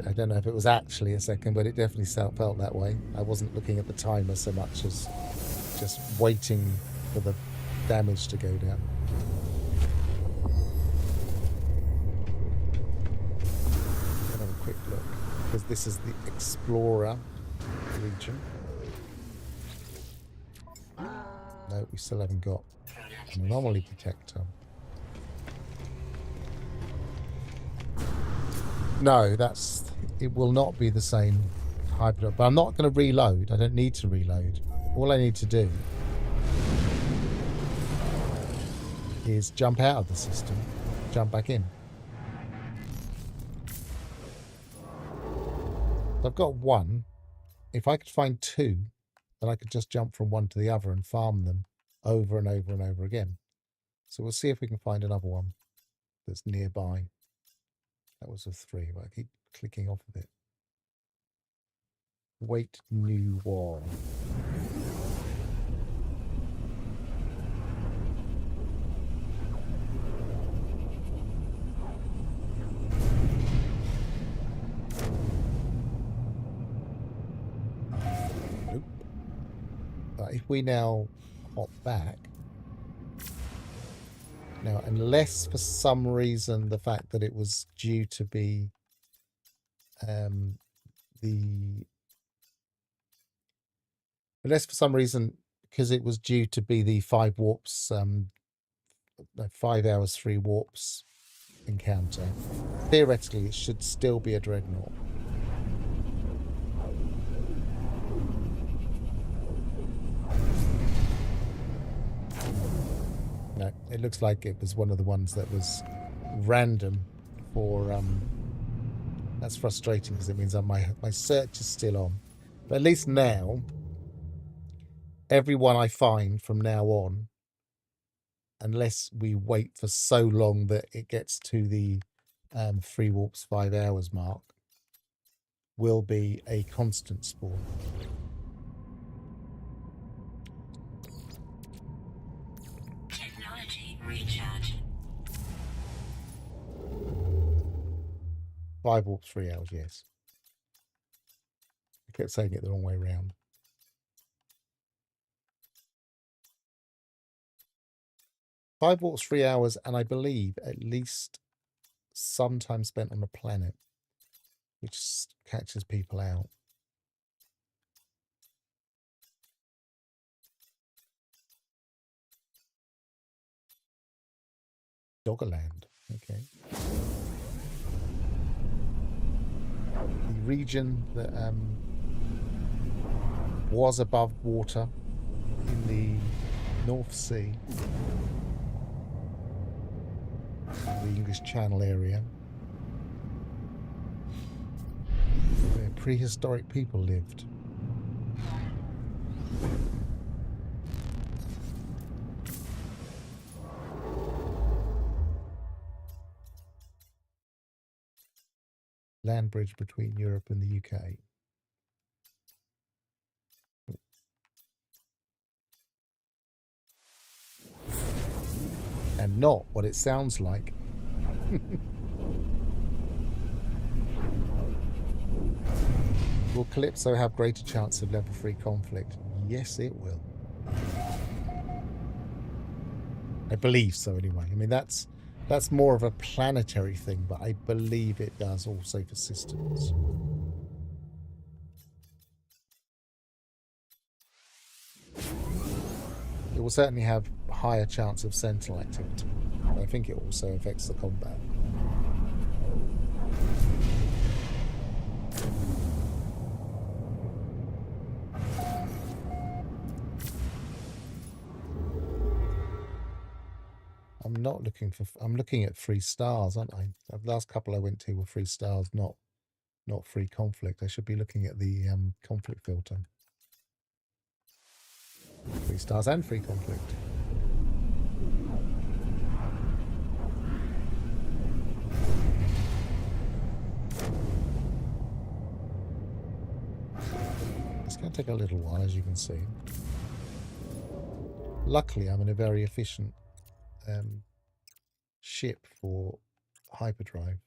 Speaker 1: I don't know if it was actually a second, but it definitely felt that way. I wasn't looking at the timer so much as just waiting for the damage to go down. I'll have a quick look, because this is the Explorer region. No, we still haven't got an anomaly detector. No, it will not be the same hyperdrive. But I'm not going to reload. I don't need to reload. All I need to do is jump out of the system, jump back in. I've got one. If I could find two, then I could just jump from one to the other and farm them over and over and over again. So we'll see if we can find another one that's nearby. That was a 3, but I keep clicking off of it. Wait new wall. Nope. But if we now hop back. Now, unless for some reason the fact that it was due to be unless for some reason because it was due to be the 5 warps 5 hours 3 warps encounter, theoretically it should still be a dreadnought. No, it looks like it was one of the ones that was random for that's frustrating because it means that my search is still on. But at least now, everyone I find from now on, unless we wait for so long that it gets to the 3 warps 5 hours mark, will be a constant spawn.
Speaker 2: Technology recharge.
Speaker 1: 5 warps 3 hours, yes. I kept saying it the wrong way around. Five warps 3 hours, and I believe at least some time spent on a planet, which catches people out. Doggerland, okay. The region that was above water in the North Sea, the English Channel area, where prehistoric people lived. Land bridge between Europe and the UK. And not what it sounds like. Will Calypso have greater chance of level 3 conflict? Yes, it will. I believe so anyway. I mean, that's more of a planetary thing, but I believe it does also for systems. It will certainly have higher chance of sentinel activity. I think it also affects the combat. I'm not looking for. I'm looking at 3 stars, aren't I? The last couple I went to were 3 stars, not 3 conflict. I should be looking at the conflict filter. 3 stars and 3 conflict. It's going to take a little while, as you can see. Luckily, I'm in a very efficient ship for hyperdrive.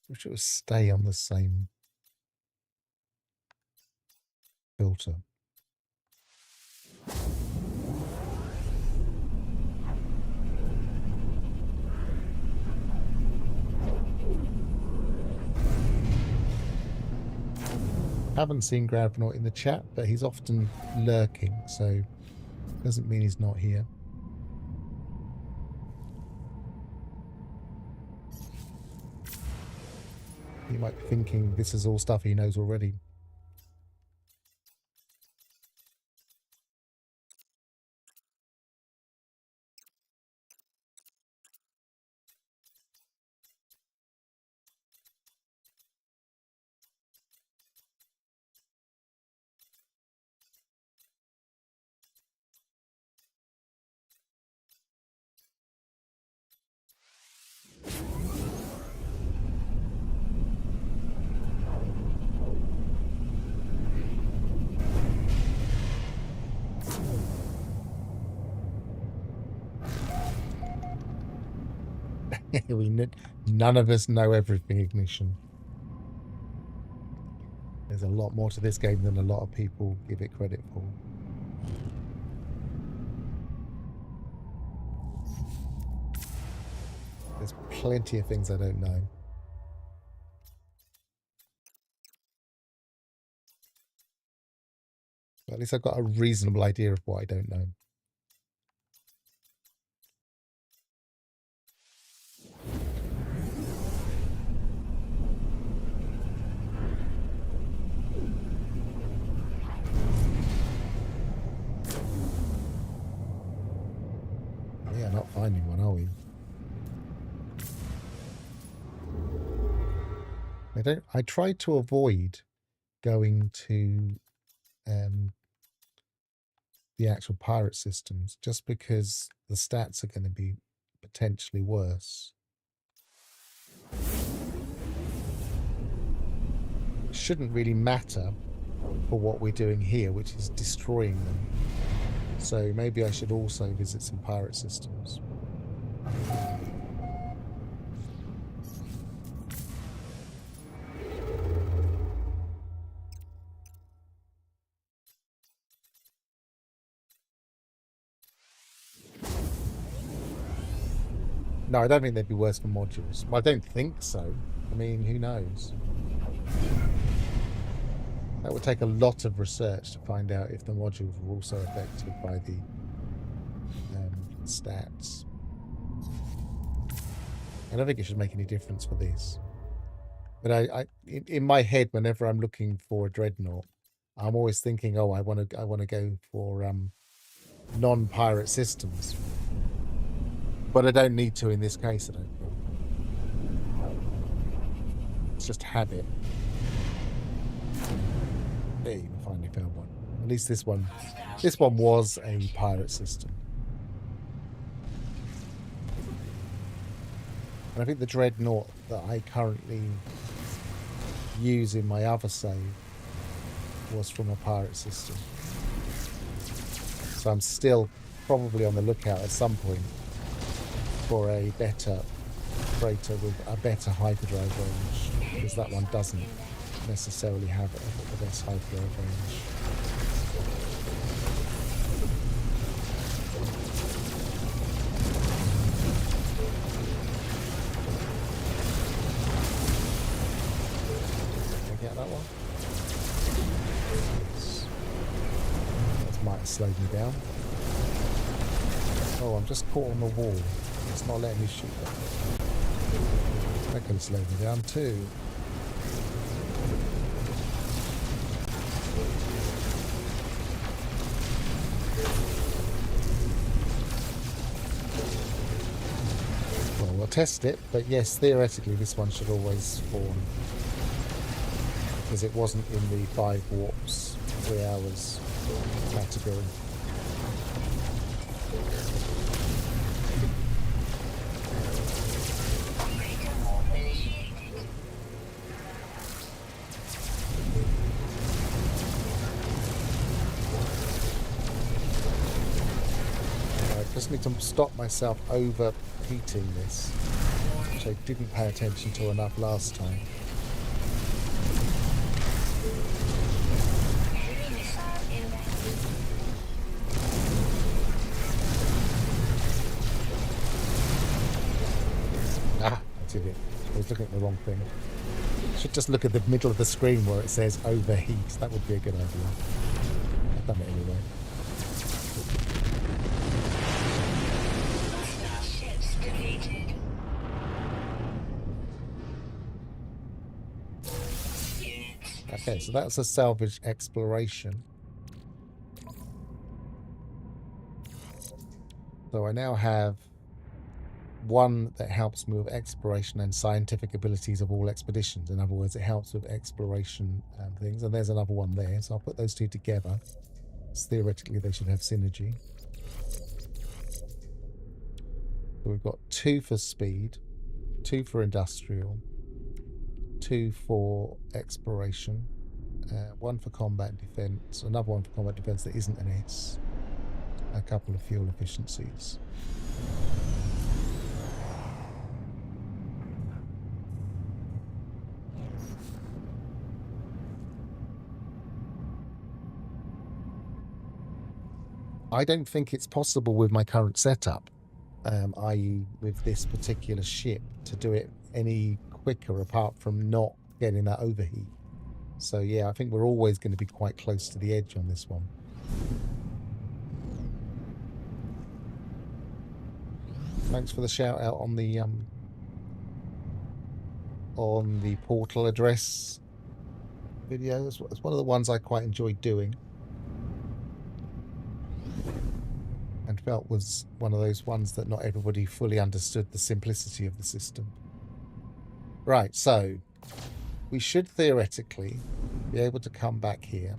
Speaker 1: I wish it would stay on the same filter. Haven't seen Gravnaut in the chat, but he's often lurking, so doesn't mean he's not here. He might be thinking this is all stuff he knows already. None of us know everything, Ignition. There's a lot more to this game than a lot of people give it credit for. There's plenty of things I don't know. But at least I've got a reasonable idea of what I don't know. Yeah, not finding one, are we? I tried to avoid going to the actual pirate systems just because the stats are going to be potentially worse. It shouldn't really matter for what we're doing here, which is destroying them. So maybe I should also visit some pirate systems. No, I don't think they'd be worse for modules. Well, I don't think so. I mean, who knows? That would take a lot of research to find out if the modules were also affected by the stats. I don't think it should make any difference for this. But in my head, whenever I'm looking for a dreadnought, I'm always thinking, oh, I want to go for non-pirate systems. But I don't need to in this case, I don't think. It's just habit. There, you finally found one. At least this one was a pirate system. And I think the dreadnought that I currently use in my other save was from a pirate system. So I'm still probably on the lookout at some point for a better freighter with a better hyperdrive range, because that one doesn't necessarily have the best hyperdrive range. That one. That might have slowed me down. Oh, I'm just caught on the wall. It's not letting me shoot that. That could have slowed me down too. Well, we'll test it, but yes, theoretically this one should always spawn, because it wasn't in the 5 warps, 3 hours category. I just need to stop myself overheating this, which I didn't pay attention to enough last time. I was looking at the wrong thing. I should just look at the middle of the screen where it says overheat. That would be a good idea. I've done it anyway. Okay, so that's a salvage exploration. So I now have one that helps me with exploration and scientific abilities of all expeditions. In other words, it helps with exploration things. And there's another one there. So I'll put those two together. So theoretically, they should have synergy. So we've got 2 for speed, 2 for industrial, 2 for exploration, 1 for combat defense, another 1 for combat defense that isn't an S, a couple of fuel efficiencies. I don't think it's possible with my current setup. i.e. with this particular ship, to do it any quicker apart from not getting that overheat. So yeah, I think we're always going to be quite close to the edge on this one. Thanks for the shout out on the portal address video. It's one of the ones I quite enjoyed doing, and felt was one of those ones that not everybody fully understood the simplicity of the system. Right, so we should theoretically be able to come back here.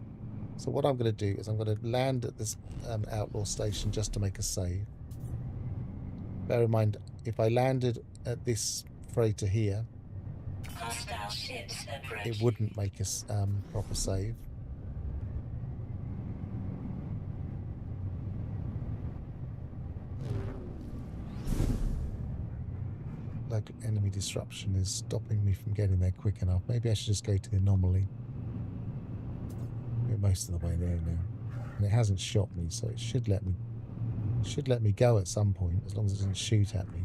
Speaker 1: So what I'm going to do is I'm going to land at this outlaw station just to make a save. Bear in mind, if I landed at this freighter here,
Speaker 2: Hostile ships approaching.
Speaker 1: it wouldn't make a proper save. Like enemy disruption is stopping me from getting there quick enough. Maybe I should just go to the anomaly. We're most of the way there now, and it hasn't shot me, so it should let me go at some point, as long as it doesn't shoot at me.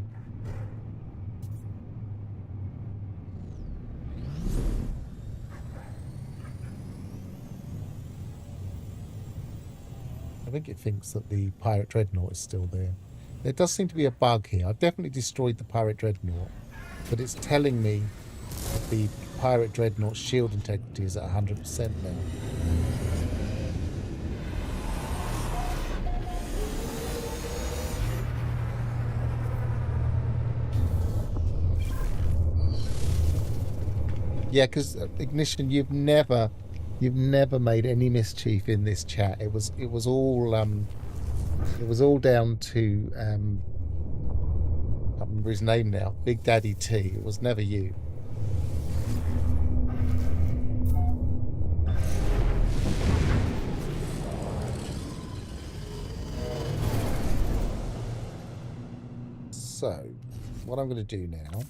Speaker 1: I think it thinks that the pirate dreadnought is still there. There does seem to be a bug here. I've definitely destroyed the pirate dreadnought, but it's telling me that the pirate dreadnought shield integrity is at 100% now. Yeah, because Ignition, you've never made any mischief in this chat. It was all down to I can't remember his name now, Big Daddy T. It was never you. So, what I'm going to do now.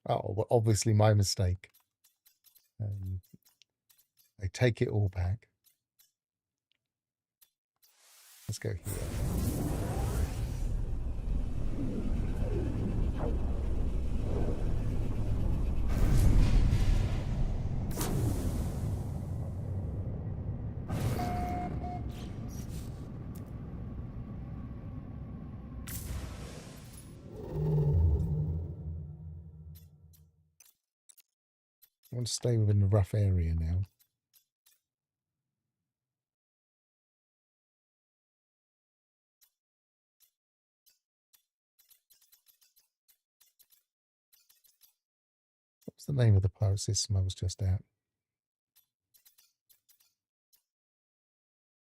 Speaker 1: Oh, well, obviously my mistake. I take it all back. Let's go here. I want to stay within the rough area now. What's the name of the pirate system I was just at?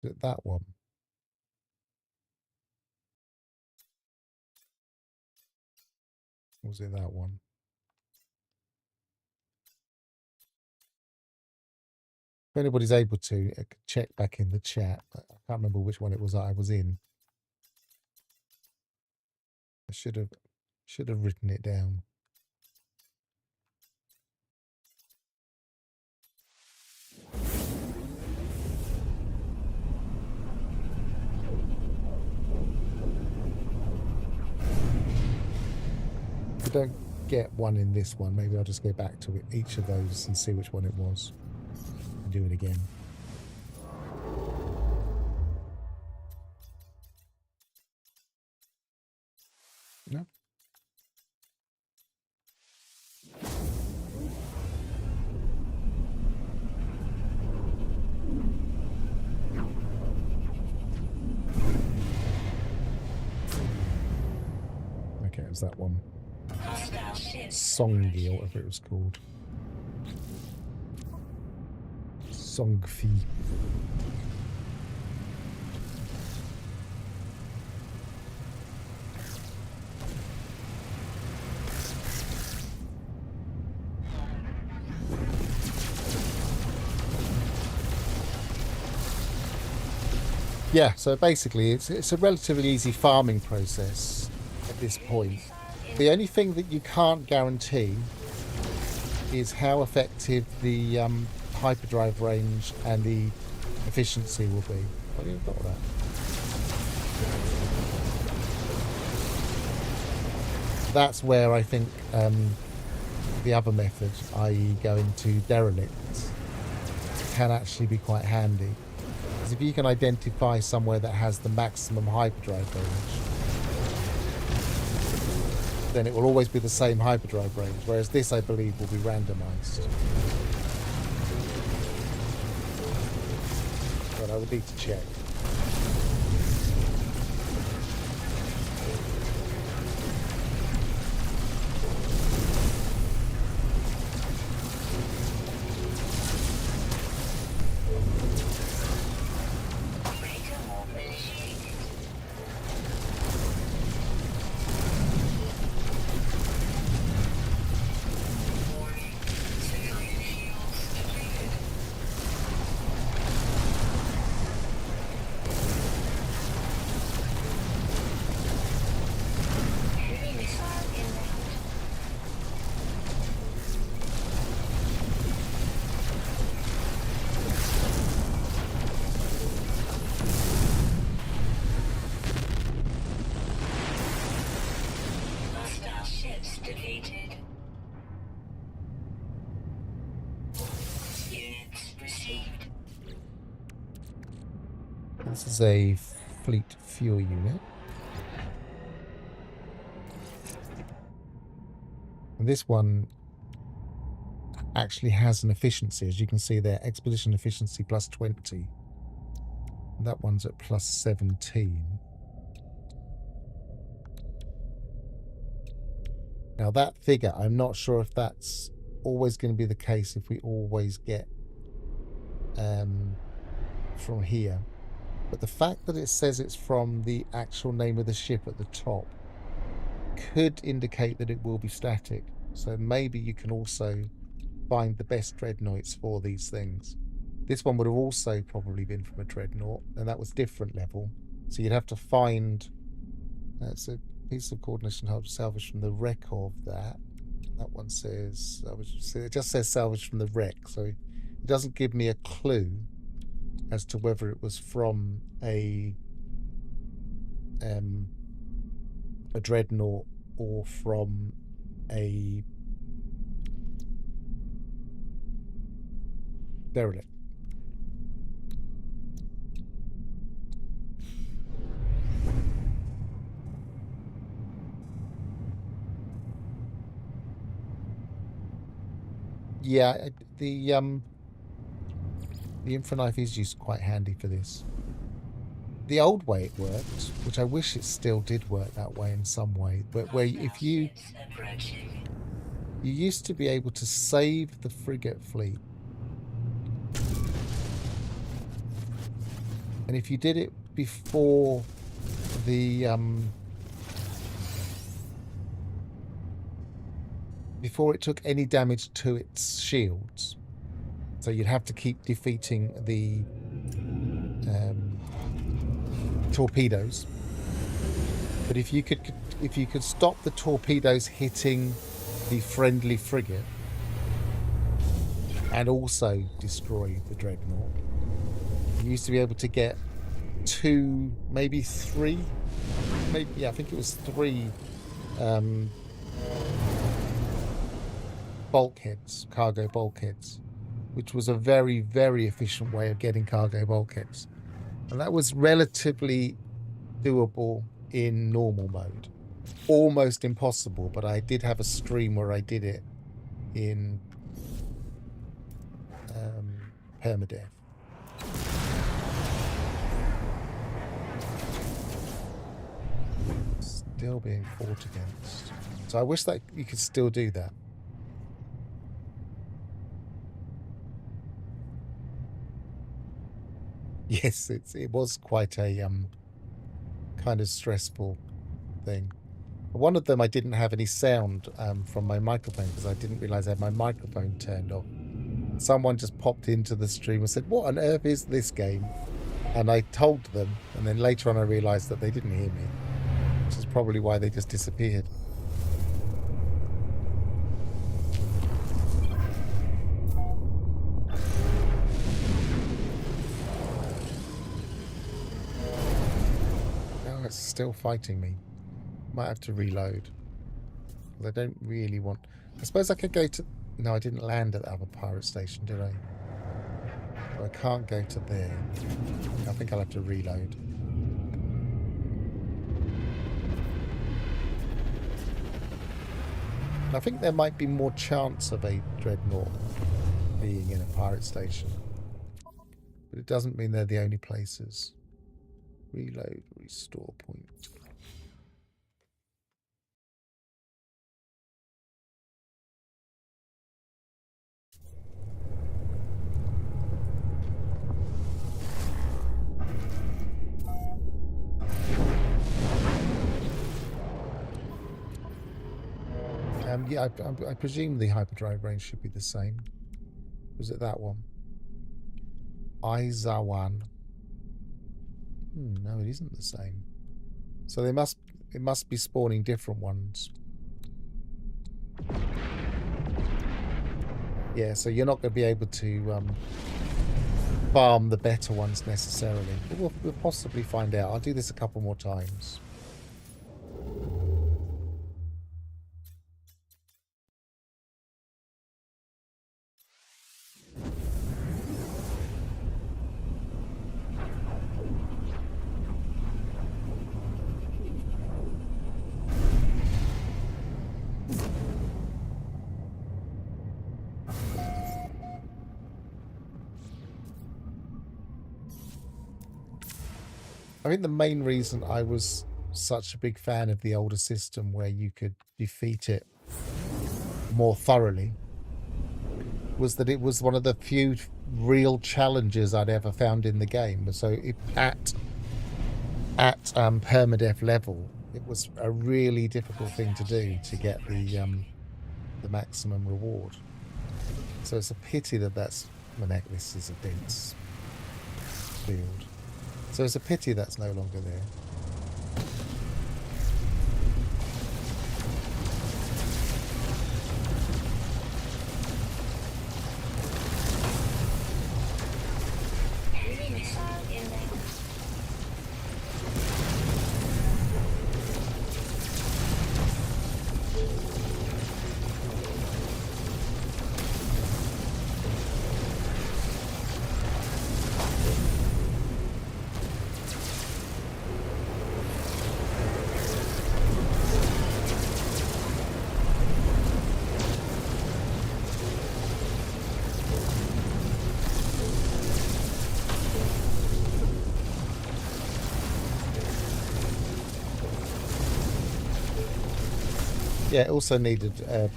Speaker 1: Is it that one? Or was it that one? If anybody's able to, check back in the chat. I can't remember which one it was that I was in. I should have written it down. If I don't get one in this one, maybe I'll just go back to each of those and see which one it was and do it again. No. Okay, it was that one. Songi, or whatever it was called. Songfi. Yeah, so basically it's a relatively easy farming process at this point. The only thing that you can't guarantee is how effective the hyperdrive range and the efficiency will be. What have you got that? That's where I think the other method, i.e. going to derelicts, can actually be quite handy. Because if you can identify somewhere that has the maximum hyperdrive range, then it will always be the same hyperdrive range, whereas this, I believe, will be randomized. But I would need to check. This is a fleet fuel unit. And this one actually has an efficiency, as you can see there, expedition efficiency plus 20. And that one's at plus 17. Now that figure, I'm not sure if that's always going to be the case if we always get from here. But the fact that it says it's from the actual name of the ship at the top could indicate that it will be static. So maybe you can also find the best dreadnoughts for these things. This one would have also probably been from a dreadnought, and that was different level. So you'd have to find... it's a piece of coordination hub salvaged from the wreck of that. That one says... it just says salvaged from the wreck, so it doesn't give me a clue as to whether it was from a dreadnought or from a derelict. Yeah, the infraknife is used quite handy for this. The old way it worked, which I wish it still did work that way in some way, but where if you used to be able to save the frigate fleet, and if you did it before the before it took any damage to its shields, so you'd have to keep defeating the torpedoes. But if you could stop the torpedoes hitting the friendly frigate and also destroy the dreadnought, you used to be able to get 2, maybe 3, I think it was 3 bulkheads, cargo bulkheads, which was a very, very efficient way of getting cargo bulkheads. And that was relatively doable in normal mode. Almost impossible, but I did have a stream where I did it in permadeath. Still being fought against. So I wish that you could still do that. Yes, it was quite a kind of stressful thing. One of them I didn't have any sound from my microphone because I didn't realise I had my microphone turned off. Someone just popped into the stream and said, "What on earth is this game?" And I told them, and then later on I realised that they didn't hear me, which is probably why they just disappeared. it's still fighting me. Might have to reload. I don't really want... I suppose I could go to... No, I didn't land at the other pirate station, did I? So I can't go to there. I think I'll have to reload. I think there might be more chance of a dreadnought being in a pirate station. But it doesn't mean they're the only places. Reload, restore point. Yeah, I presume the hyperdrive range should be the same. Was it that one? Aizawan. No, it isn't the same. So it must be spawning different ones. Yeah, so you're not going to be able to farm the better ones necessarily. But we'll possibly find out. I'll do this a couple more times. I think the main reason I was such a big fan of the older system where you could defeat it more thoroughly was that it was one of the few real challenges I'd ever found in the game. So at permadeath level, it was a really difficult thing to do to get the maximum reward. So it's a pity that that's... Well, this is a dense field. So it's a pity that's no longer there. Yeah, it also needed a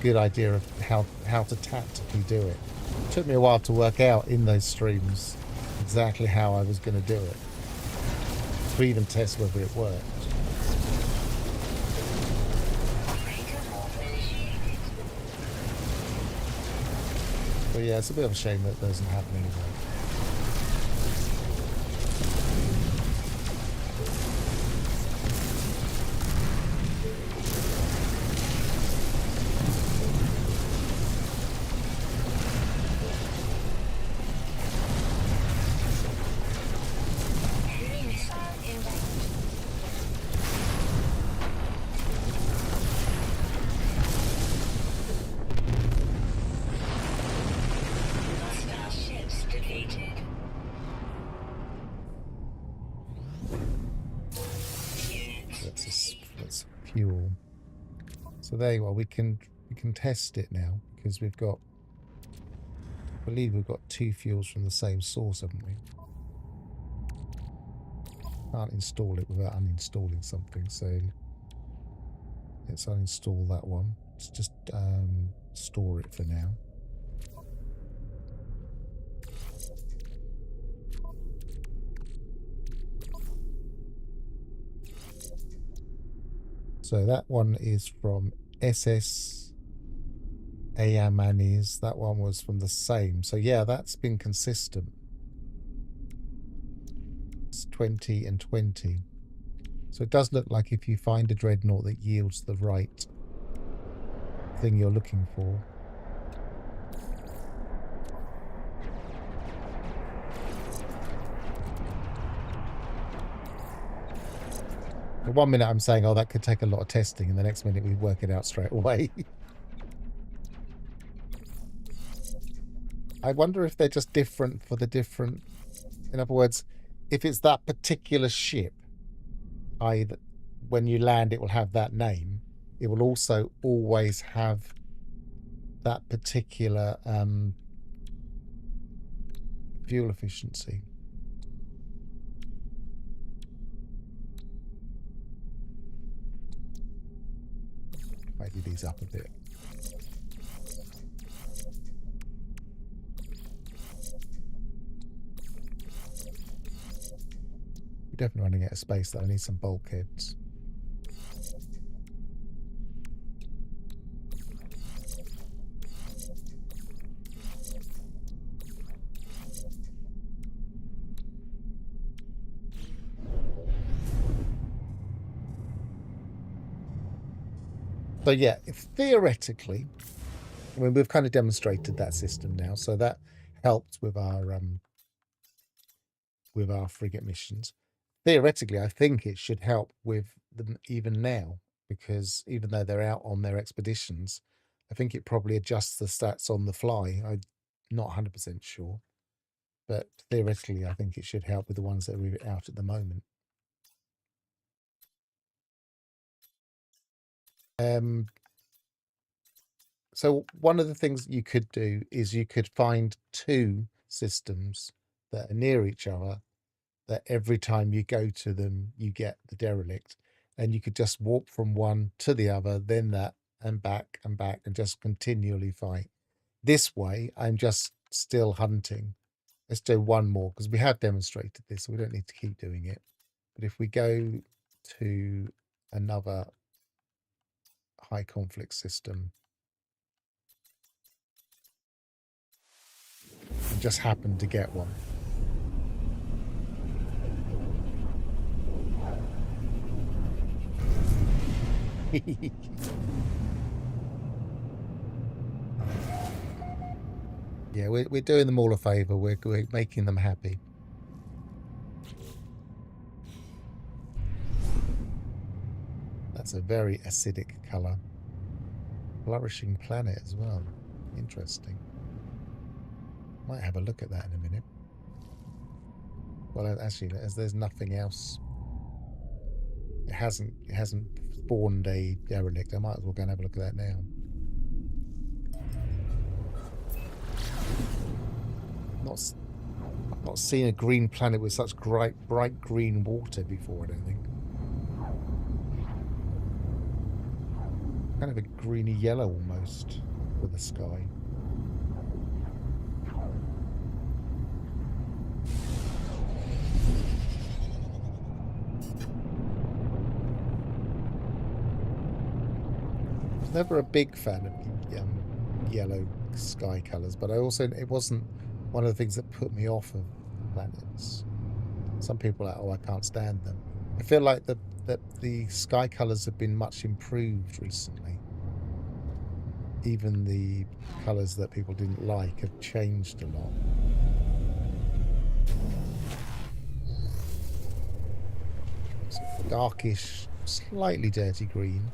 Speaker 1: good idea of how to tactically do it. It took me a while to work out in those streams exactly how I was going to do it, to even test whether it worked. But yeah, it's a bit of a shame that it doesn't happen anymore. That's fuel. So there you are. We can test it now because we've got... I believe we've got 2 fuels from the same source, haven't we? Can't install it without uninstalling something, so let's uninstall that one. Let's just store it for now. So that one is from SS Ayamanis. That one was from the same. So yeah, that's been consistent. It's 20 and 20. So it does look like if you find a dreadnought that yields the right thing you're looking for. The 1 minute I'm saying, oh, that could take a lot of testing, and the next minute we work it out straight away. I wonder if they're just different for the different... In other words, if it's that particular ship, i.e. when you land it will have that name, it will also always have that particular fuel efficiency. Tidy these up a bit. We're definitely running out of space though. I need some bulkheads. So yeah, if theoretically, I mean, we've kind of demonstrated that system now, so that helped with our frigate missions. Theoretically, I think it should help with them even now, because even though they're out on their expeditions, I think it probably adjusts the stats on the fly. I'm not 100% sure, but theoretically, I think it should help with the ones that are out at the moment. So one of the things you could do is you could find two systems that are near each other, that every time you go to them, you get the derelict, and you could just walk from one to the other, then that, and back, and just continually fight. This way, I'm just still hunting. Let's do one more, because we have demonstrated this, so we don't need to keep doing it. But if we go to another high conflict system, and just happen to get one. Yeah, we're doing them all a favour. We're making them happy. That's a very acidic colour. Flourishing planet as well. Interesting. Might have a look at that in a minute. Well, actually, as there's nothing else. It hasn't spawned a derelict. I might as well go and have a look at that now. I've not seen a green planet with such bright green water before, I don't think. Kind of a greeny yellow almost for the sky. I was never a big fan of the yellow sky colours, but it wasn't one of the things that put me off of planets. Some people are like, oh, I can't stand them. I feel like that the sky colours have been much improved recently. Even the colours that people didn't like have changed a lot. So darkish, slightly dirty green.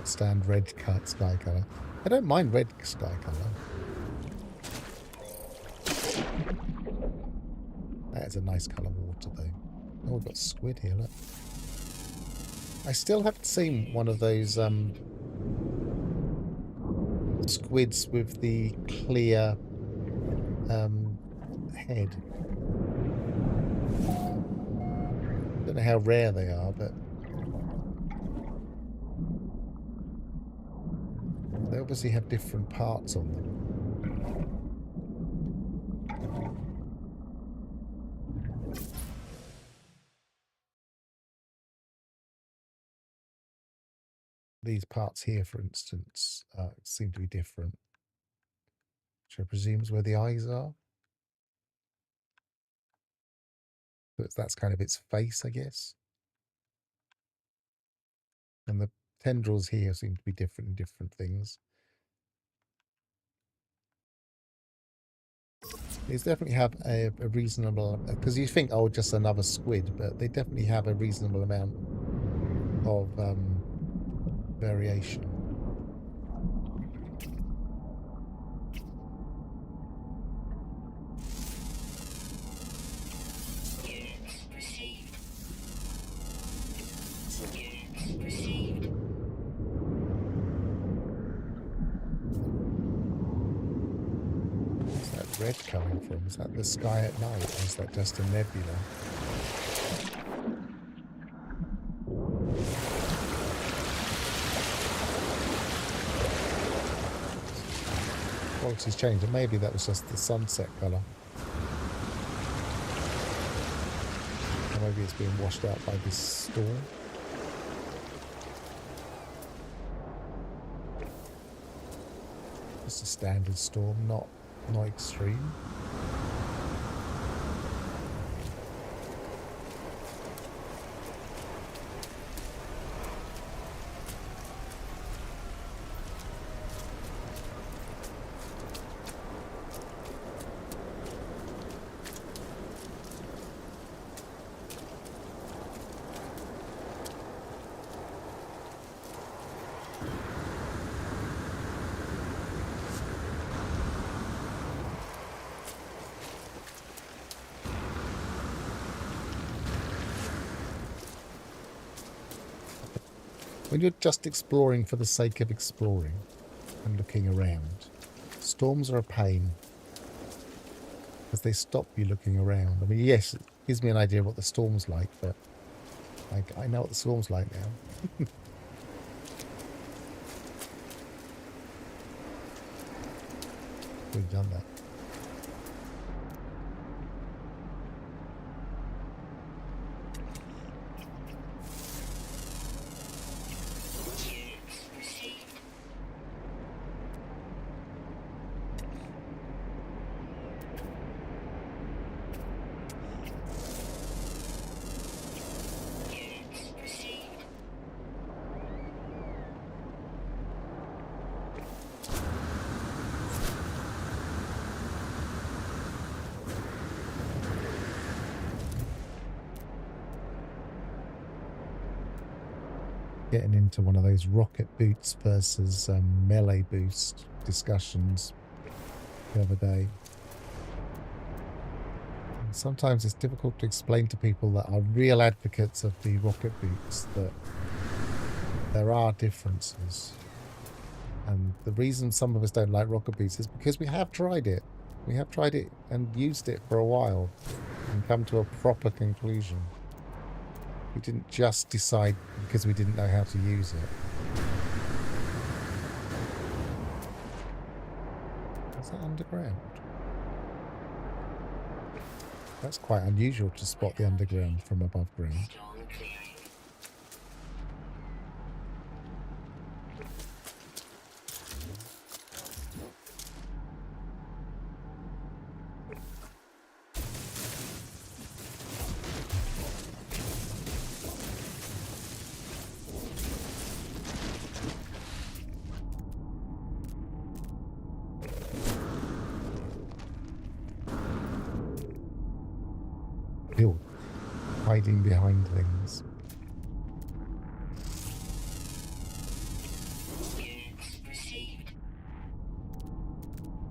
Speaker 1: Stand red sky colour. I don't mind red sky colour. That is a nice colour water though. Oh, we've got squid here, look. I still haven't seen one of those squids with the clear head. Don't know how rare they are, but they obviously have different parts on them. These parts here, for instance, seem to be different, which I presume is where the eyes are. So that's kind of its face, I guess. And the tendrils here seem to be different in different things. These definitely have a reasonable, because you think, oh, just another squid, but they definitely have a reasonable amount of variation.
Speaker 2: Units received. Units received.
Speaker 1: Where's that red coming from? Is that the sky at night, or is that just a nebula? Quality's changed, and maybe that was just the sunset colour. Or maybe it's being washed out by this storm. Just a standard storm, not extreme. When you're just exploring for the sake of exploring and looking around, storms are a pain because they stop you looking around. I mean, yes, it gives me an idea of what the storm's like, but I know what the storm's like now. We've done that. Getting into one of those rocket boots versus melee boost discussions the other day. And sometimes it's difficult to explain to people that are real advocates of the rocket boots that there are differences. And the reason some of us don't like rocket boots is because we have tried it. We have tried it and used it for a while and come to a proper conclusion. We didn't just decide because we didn't know how to use it. Is that underground? That's quite unusual to spot the underground from above ground. Hiding behind things.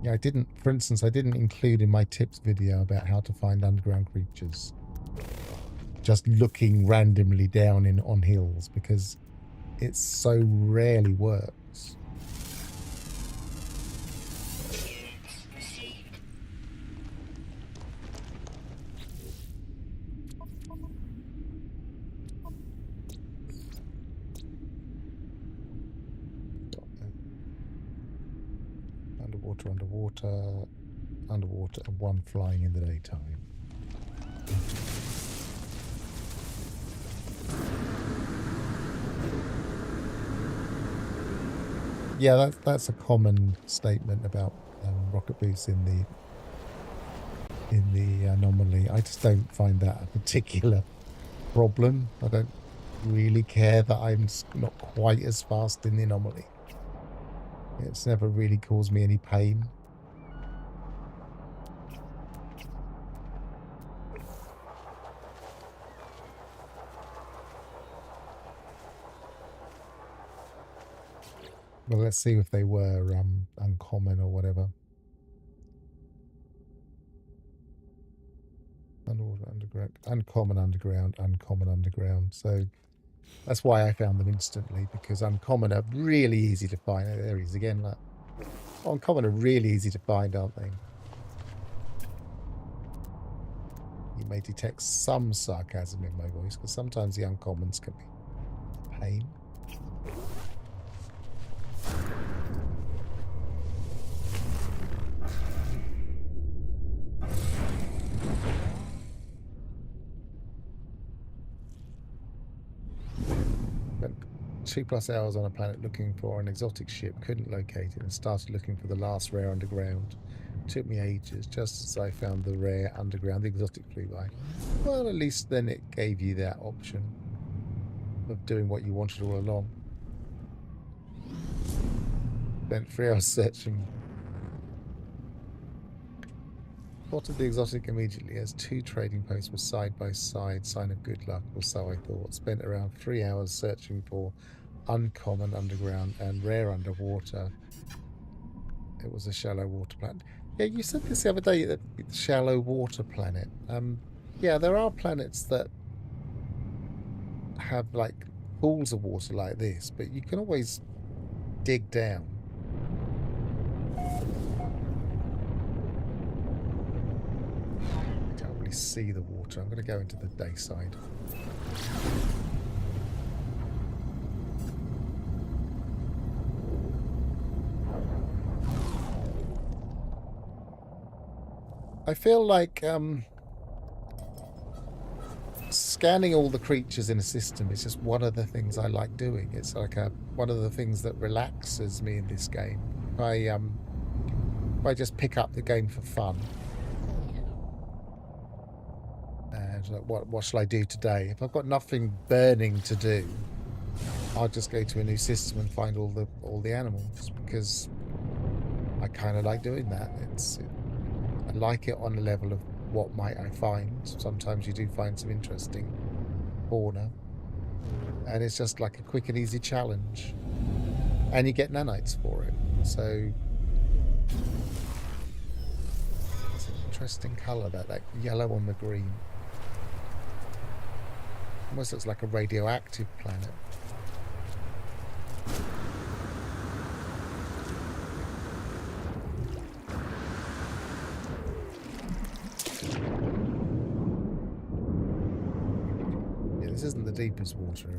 Speaker 1: Yeah, for instance, I didn't include in my tips video about how to find underground creatures. Just looking randomly down on hills, because it so rarely works. Underwater, and one flying in the daytime. Yeah, that's a common statement about rocket boots in in the anomaly. I just don't find that a particular problem. I don't really care that I'm not quite as fast in the anomaly. It's never really caused me any pain. Well, let's see if they were uncommon or whatever. Underground, uncommon underground. So that's why I found them instantly, because uncommon are really easy to find. Oh, there he is again. Look. Uncommon are really easy to find, aren't they? You may detect some sarcasm in my voice, because sometimes the uncommons can be a pain. Spent 2+ hours on a planet looking for an exotic ship, couldn't locate it, and started looking for the last rare underground. Took me ages. Just as I found the rare underground, the exotic flew by. Well, at least then it gave you that option of doing what you wanted all along. Spent 3 hours searching. Spotted the exotic immediately as 2 trading posts were side by side, sign of good luck, or so I thought. Spent around 3 hours searching for uncommon underground and rare underwater. It was a shallow water planet. Yeah, you said this the other day, that shallow water planet. Yeah, there are planets that have like pools of water like this, but you can always dig down. I don't really see the water. I'm going to go into the day side. I feel like scanning all the creatures in a system is just one of the things I like doing. It's like one of the things that relaxes me in this game. If I just pick up the game for fun, and what shall I do today? If I've got nothing burning to do, I'll just go to a new system and find all the animals, because I kind of like doing that. I like it on the level of what might I find. Sometimes you do find some interesting fauna, and it's just like a quick and easy challenge, and you get nanites for it. So it's an interesting colour, that yellow on the green. Almost looks like a radioactive planet. This isn't the deepest water.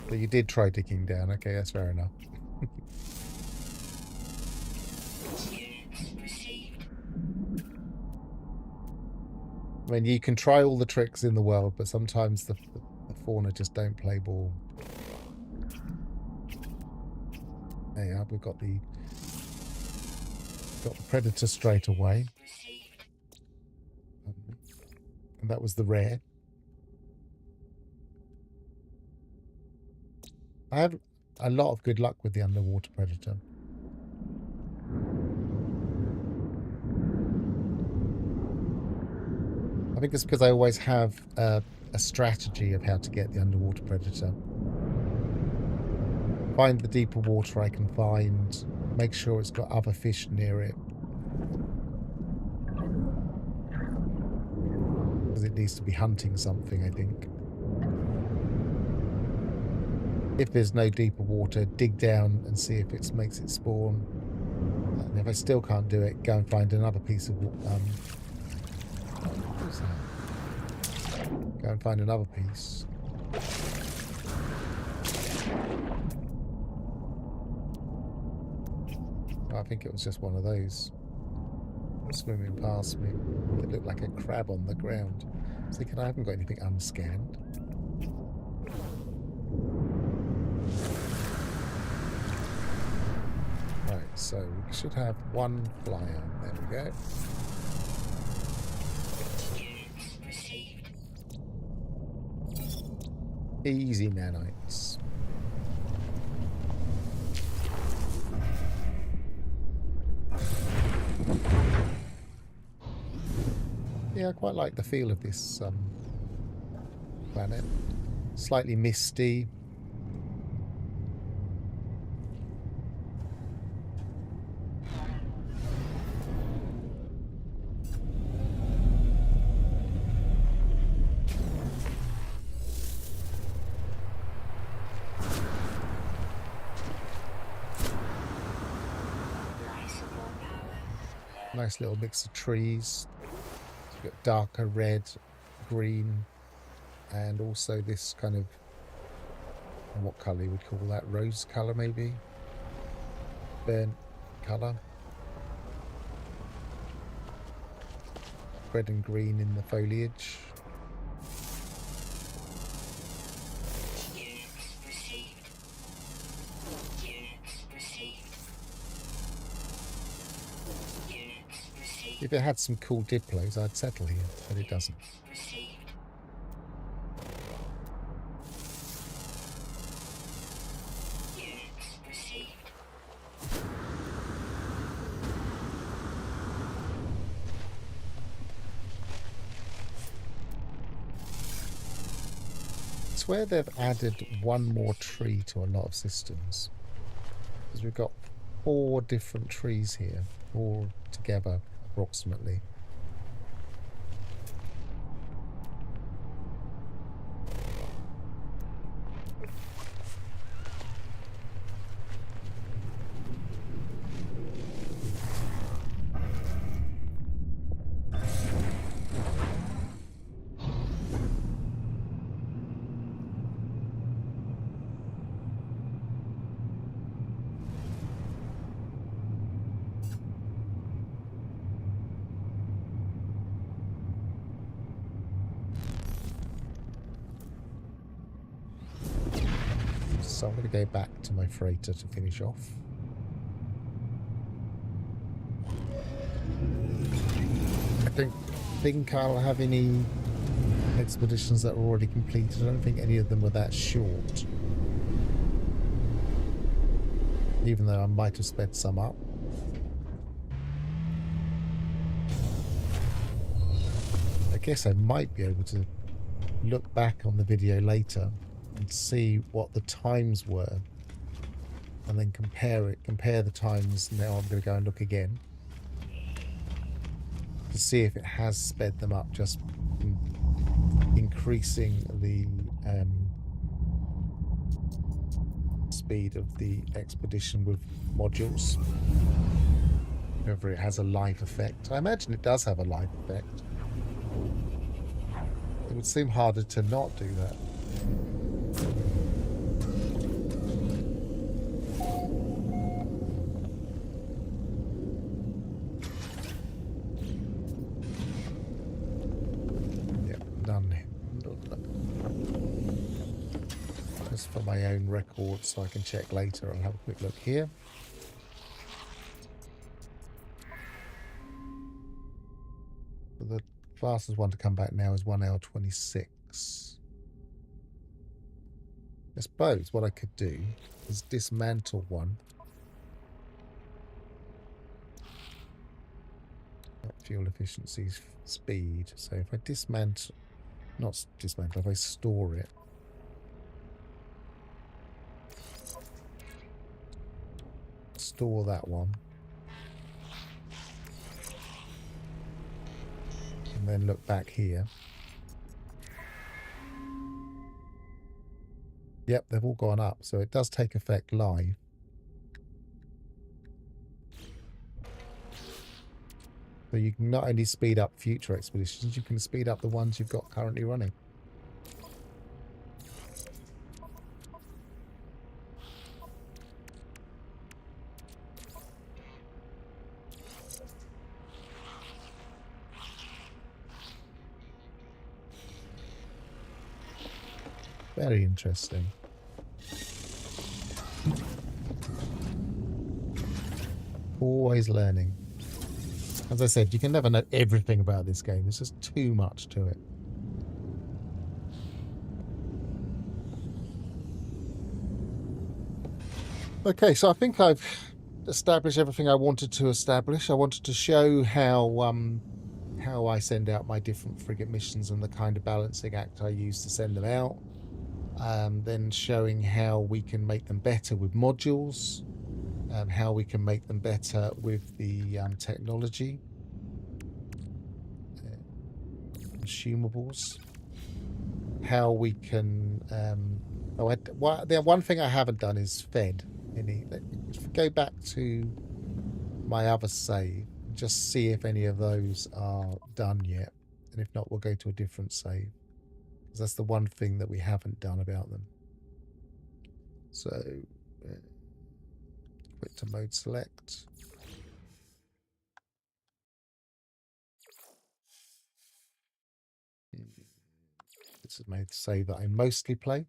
Speaker 1: But you did try digging down. Okay, that's fair enough. I mean, you can try all the tricks in the world, but sometimes the fauna just don't play ball. There you are. We've got the predator straight away, and that was the rare. I had a lot of good luck with the underwater predator. I think it's because I always have a strategy of how to get the underwater predator. Find the deeper water I can find, make sure it's got other fish near it, because it needs to be hunting something, I think. If there's no deeper water, dig down and see if it makes it spawn. And if I still can't do it, go and find another piece of go and find another piece. I think it was just one of those. swimming past me. It looked like a crab on the ground. I was thinking I haven't got anything unscanned. Right, so we should have one flyer. There we go.
Speaker 2: Units received.
Speaker 1: Easy nanites. Yeah, I quite like the feel of this planet. Slightly misty. Nice little mix of trees. You've got darker red, green, and also this kind of, what colour you would call that? Rose colour maybe? Burnt colour. Red and green in the foliage.
Speaker 2: Units received. Units received. Units received.
Speaker 1: If it had some cool diplos, I'd settle here, but it doesn't.
Speaker 2: Received. Units received.
Speaker 1: I swear they've added one more tree to a lot of systems. Because we've got 4 different trees here, all together approximately. So I'm going to go back to my freighter to finish off. I don't think I'll have any expeditions that are already completed. I don't think any of them were that short. Even though I might have sped some up. I guess I might be able to look back on the video later and see what the times were, and then compare the times. Now I'm going to go and look again to see if it has sped them up, just increasing the speed of the expedition with modules, whether it has a live effect. I imagine it does have a live effect. It would seem harder to not do that. Just for my own record, so I can check later. I'll have a quick look here. So the fastest one to come back now is 1 hour 26. I suppose what I could do is dismantle one. Fuel efficiency, speed. So if I dismantle, not dismantle, if I store it. Store that one. And then look back here. Yep, they've all gone up, so it does take effect live. So you can not only speed up future expeditions, you can speed up the ones you've got currently running. Very interesting. Always learning. As I said, you can never know everything about this game. There's just too much to it. Okay, so I think I've established everything I wanted to establish. I wanted to show how I send out my different frigate missions and the kind of balancing act I use to send them out. Then showing how we can make them better with modules, how we can make them better with the technology, consumables, how we can. The one thing I haven't done is fed any. If we go back to my other save, just see if any of those are done yet, and if not, we'll go to a different save. That's the one thing that we haven't done about them. So, quit to mode select. This is made to say that I mostly play.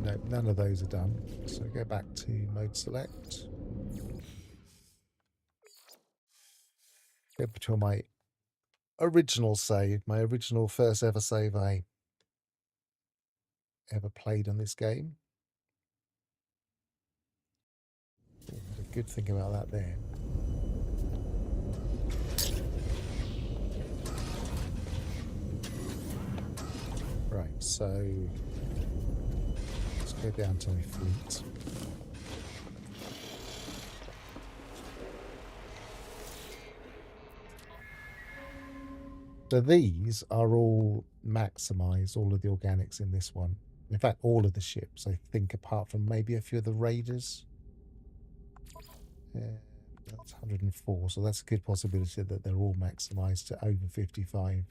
Speaker 1: No, none of those are done. So go back to mode select. Go to my original save, my original first ever save I ever played on this game. There's a good thing about that there. Right, so let's go down to my fleet. So these are all maximised, all of the organics in this one. In fact, all of the ships, I think, apart from maybe a few of the raiders. That's 104, so that's a good possibility that they're all maximised to over 55.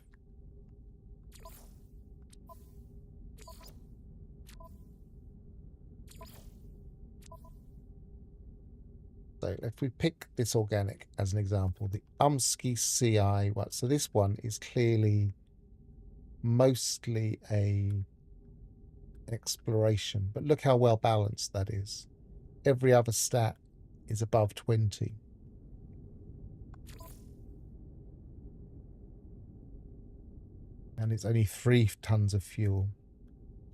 Speaker 1: So if we pick this organic as an example, the Umsky CI, so this one is clearly mostly an exploration, but look how well balanced that is. Every other stat is above 20. And it's only 3 tons of fuel.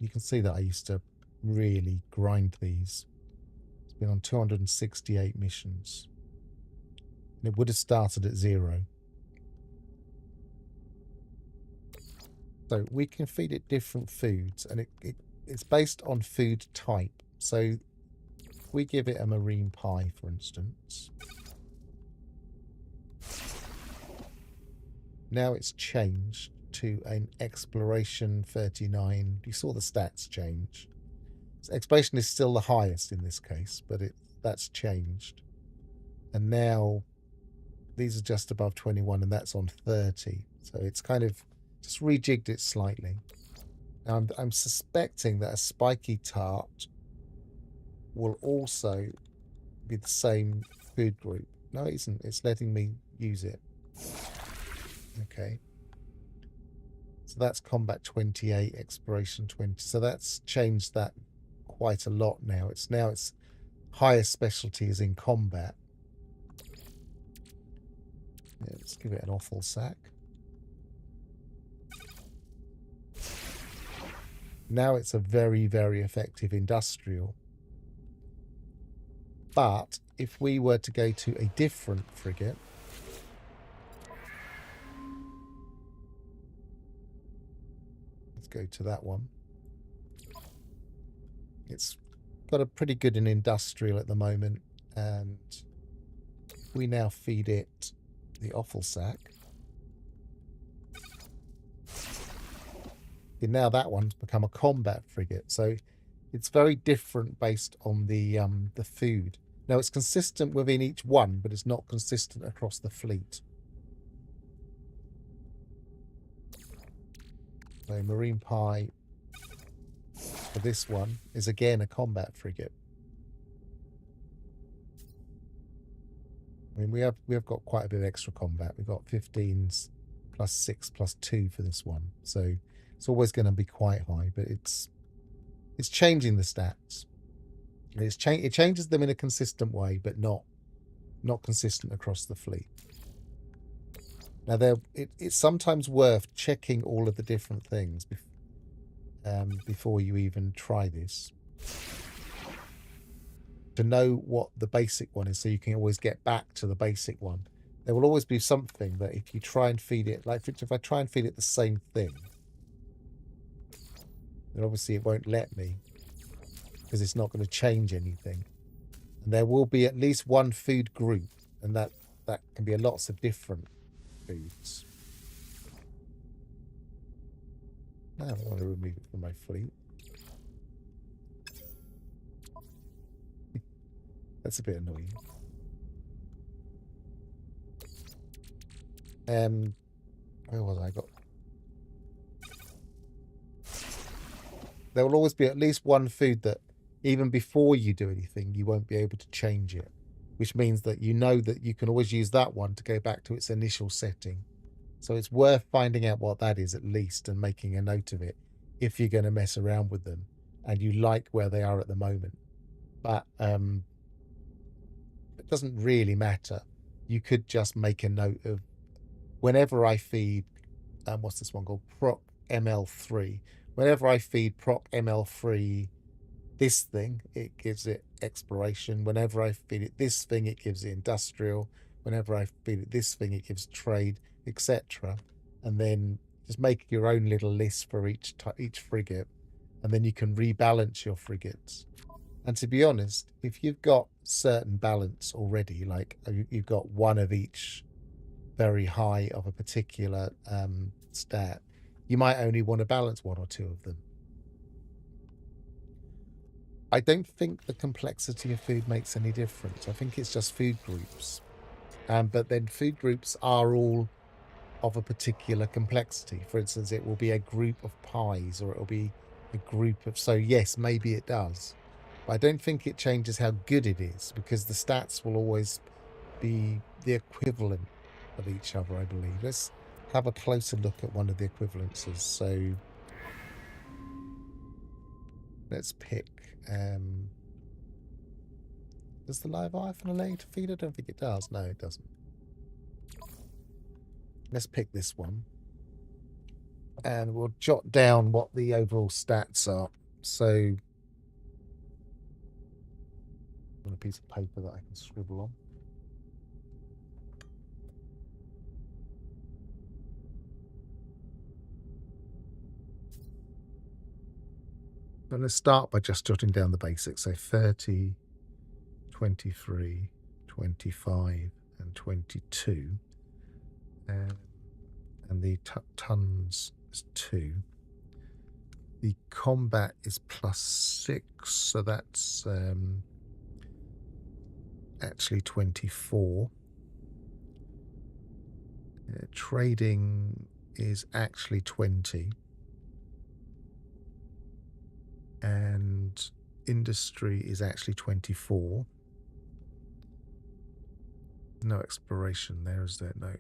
Speaker 1: You can see that I used to really grind these. It's been on 268 missions. And it would have started at 0. So we can feed it different foods, and it's based on food type. So if we give it a marine pie, for instance, now it's changed to an exploration 39. You saw the stats change. So exploration is still the highest in this case, but that's changed. And now these are just above 21, and that's on 30. So it's kind of just rejigged it slightly. Now I'm suspecting that a spiky tart will also be the same food group. No, it isn't. It's letting me use it. Okay. So that's combat 28, exploration 20. So that's changed that quite a lot now. Its highest specialty is in combat. Yeah, let's give it an offal sack. Now it's a very, very effective industrial. But if we were to go to a different frigate, let's go to that one. It's got a pretty good in industrial at the moment, and we now feed it the offal sack. And now that one's become a combat frigate, so it's very different based on the food. Now it's consistent within each one, but it's not consistent across the fleet. So marine pie for this one is again a combat frigate. I mean, we have got quite a bit of extra combat. We've got 15s plus 6 plus 2 for this one, so it's always going to be quite high. But it's changing the stats. It changes them in a consistent way, but not consistent across the fleet. Now, it's sometimes worth checking all of the different things before you even try this, to know what the basic one is, so you can always get back to the basic one. There will always be something that if you try and feed it, like if I try and feed it the same thing, then obviously it won't let me, because it's not going to change anything. And there will be at least one food group, and that can be lots of different foods. Now I want to remove it from my fleet. That's a bit annoying. Where was I? There will always be at least one food that even before you do anything, you won't be able to change it, which means that you know that you can always use that one to go back to its initial setting. So it's worth finding out what that is at least and making a note of it if you're going to mess around with them and you like where they are at the moment. But it doesn't really matter. You could just make a note of whenever I feed, what's this one called? Proc ML3. Whenever I feed Proc ML3 this thing, it gives it exploration. Whenever I feed it this thing, it gives it industrial. Whenever I feed it this thing, it gives trade, etc. And then just make your own little list for each frigate, and then you can rebalance your frigates. And to be honest, if you've got certain balance already, like you've got one of each very high of a particular stat, you might only want to balance one or two of them. I don't think the complexity of food makes any difference. I think it's just food groups. But then food groups are all of a particular complexity. For instance, it will be a group of pies, or it will be a group of... So yes, maybe it does. But I don't think it changes how good it is, because the stats will always be the equivalent of each other, I believe. Let's have a closer look at one of the equivalences. So let's pick... does the Leviathan allow you to feed? I don't think it does. No, it doesn't. Let's pick this one. And we'll jot down what the overall stats are. So, on a piece of paper that I can scribble on. I'm going to start by just jotting down the basics. So 30, 23, 25, and 22. And the tons is 2. The combat is +6, so that's actually 24. Trading is actually 20. And industry is actually 24. No exploration there, is there? No.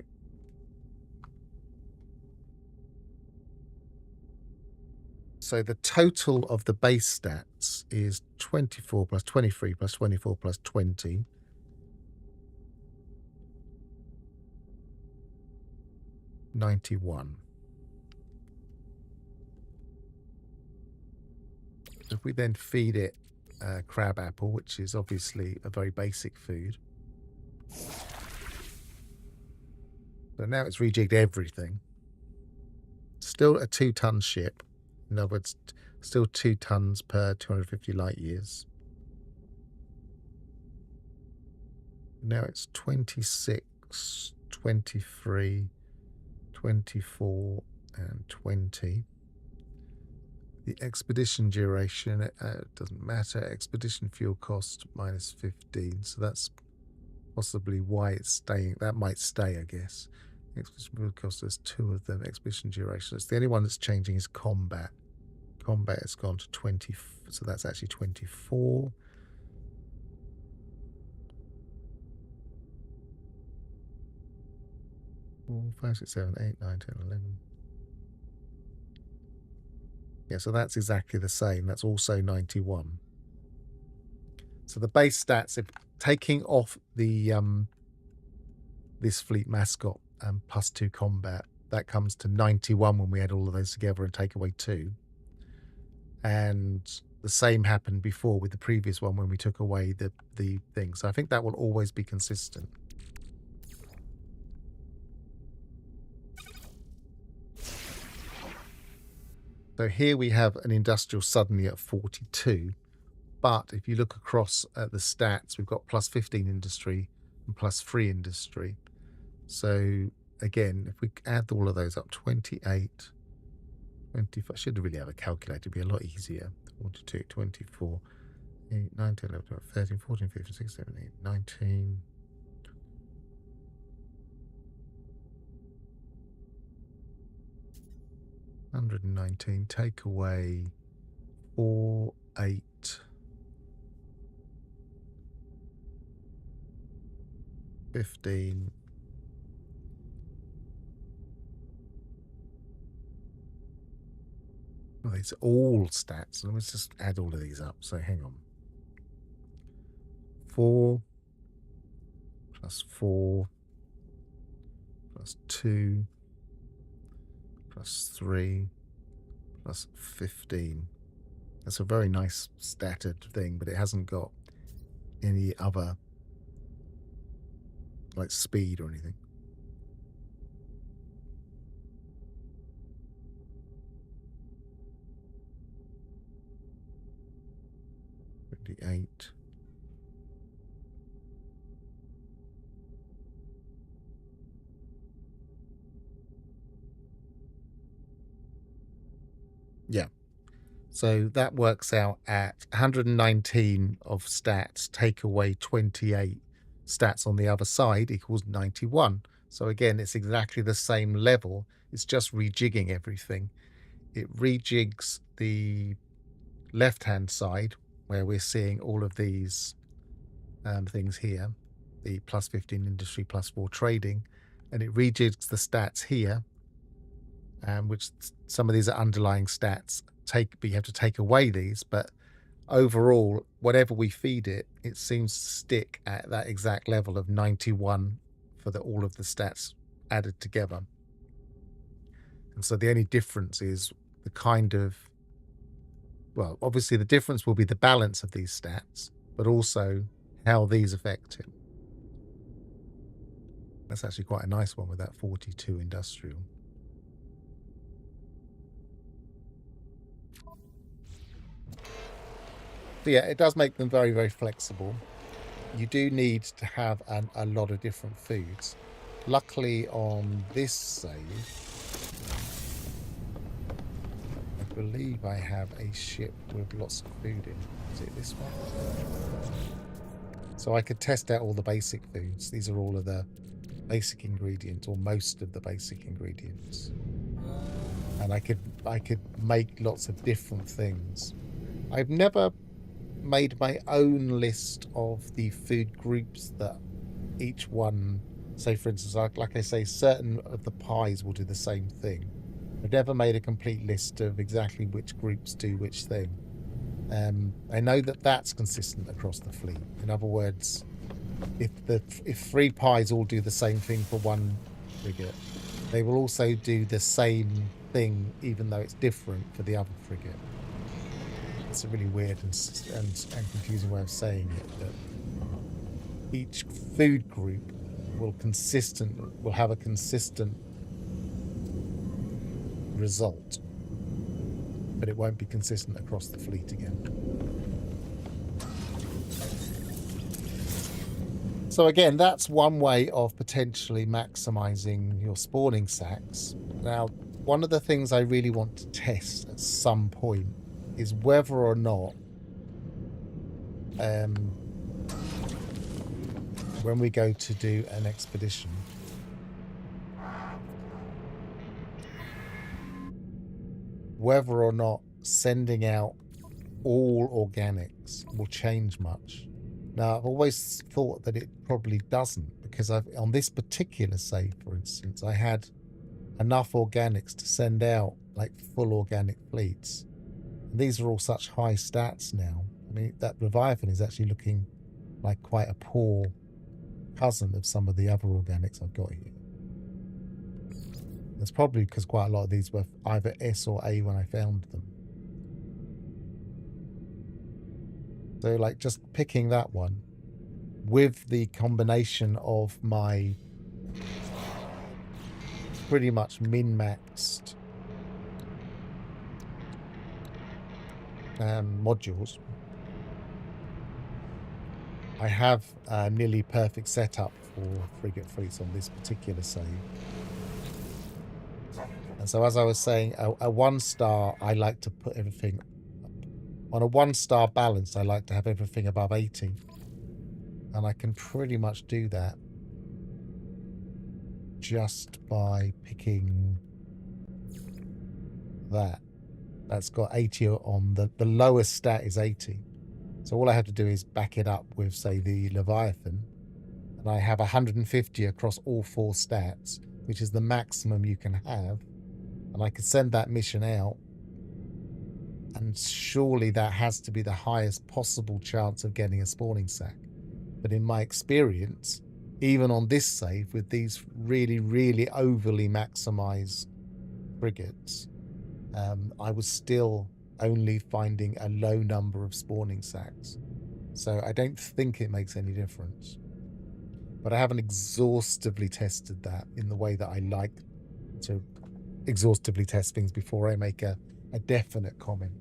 Speaker 1: So the total of the base stats is 24 plus 23 plus 24 plus 20. $91. If we then feed it crab apple, which is obviously a very basic food. So now it's rejigged everything. Still a 2-ton ship. In other words, still 2 tons per 250 light years. Now it's 26, 23, 24, and 20. The expedition duration, it doesn't matter. Expedition fuel cost -15. So that's possibly why it's staying. That might stay, I guess. Expedition fuel cost, there's 2 of them. Expedition duration, it's the only one that's changing is combat. Combat has gone to 20, so that's actually 24. 4, 5, 6, 7, 8, 9, 10, 11. Yeah, so that's exactly the same. That's also 91. So the base stats, if taking off the this fleet mascot and +2 combat, that comes to 91 when we add all of those together and take away 2. And the same happened before with the previous one when we took away the thing. So I think that will always be consistent. So here we have an industrial suddenly at 42. But if you look across at the stats, we've got +15 industry and +3 industry. So again, if we add all of those up, 28, 25, I should really have a calculator, it'd be a lot easier. 42, 24, 8, 9, 10, 11, 12, 13, 14, 15, 16, 17, 18, 19. $119, take away 4, 8, 15. Well, it's all stats. Let's just add all of these up. So hang on. 4 plus 4 plus 2 plus 3 plus 15. That's a very nice statted thing, but it hasn't got any other like speed or anything. $28. Yeah. So that works out at 119 of stats, take away 28 stats on the other side equals 91. So again, it's exactly the same level. It's just rejigging everything. It rejigs the left-hand side where we're seeing all of these things here, the +15 industry, +4 trading, and it rejigs the stats here, which some of these are underlying stats. But you have to take away these, but overall, whatever we feed it, it seems to stick at that exact level of 91 for all of the stats added together. And so the only difference is the kind of, well, obviously the difference will be the balance of these stats, but also how these affect it. That's actually quite a nice one with that 42 industrial. So yeah, it does make them very, very flexible. You do need to have a lot of different foods. Luckily on this save, I believe I have a ship with lots of food in. Is it this one? So I could test out all the basic foods. These are all of the basic ingredients, or most of the basic ingredients. And I could make lots of different things. I've never made my own list of the food groups that each one, say for instance, like I say, certain of the pies will do the same thing. I've never made a complete list of exactly which groups do which thing. I know that that's consistent across the fleet. In other words, if 3 pies all do the same thing for one frigate, they will also do the same thing even though it's different for the other frigate. It's a really weird and confusing way of saying it, but each food group will have a consistent result, but it won't be consistent across the fleet again. So again, that's one way of potentially maximizing your spawning sacs. Now, one of the things I really want to test at some point is whether or not when we go to do an expedition, whether or not sending out all organics will change much. In Now, I've always thought that it probably doesn't, because on this particular save, for instance, I had enough organics to send out like full organic fleets. And these are all such high stats now. I mean, that Leviathan is actually looking like quite a poor cousin of some of the other organics I've got here. That's probably because quite a lot of these were either S or A when I found them. So like just picking that one with the combination of my pretty much min-maxed modules, I have a nearly perfect setup for frigate fleets on this particular save. And so as I was saying, a 1-star, I like to put everything on a 1-star balance. I like to have everything above 80, and I can pretty much do that just by picking that. That's got 80 on the lowest stat is 80. So all I have to do is back it up with, say, the Leviathan, and I have 150 across all 4 stats, which is the maximum you can have. And I could send that mission out, and surely that has to be the highest possible chance of getting a spawning sack. But in my experience, even on this save, with these really, really overly maximized frigates, I was still only finding a low number of spawning sacks. So I don't think it makes any difference. But I haven't exhaustively tested that in the way that I like to exhaustively test things before I make a definite comment.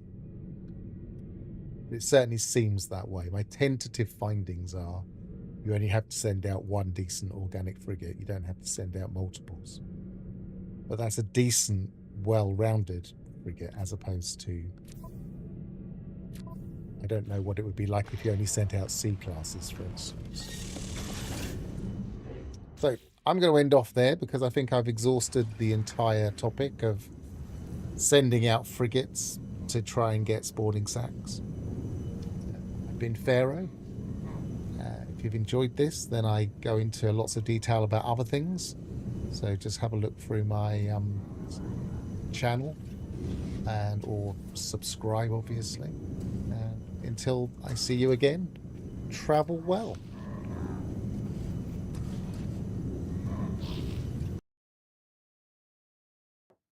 Speaker 1: It certainly seems that way. My tentative findings are you only have to send out 1 decent organic frigate. You don't have to send out multiples. But that's a decent, well-rounded frigate, as opposed to, I don't know what it would be like if you only sent out C classes, for instance. So I'm going to end off there because I think I've exhausted the entire topic of sending out frigates to try and get spawning sacks. I've been Pharaoh. If you've enjoyed this, then I go into lots of detail about other things. So just have a look through my channel or subscribe, obviously. Until I see you again, travel well.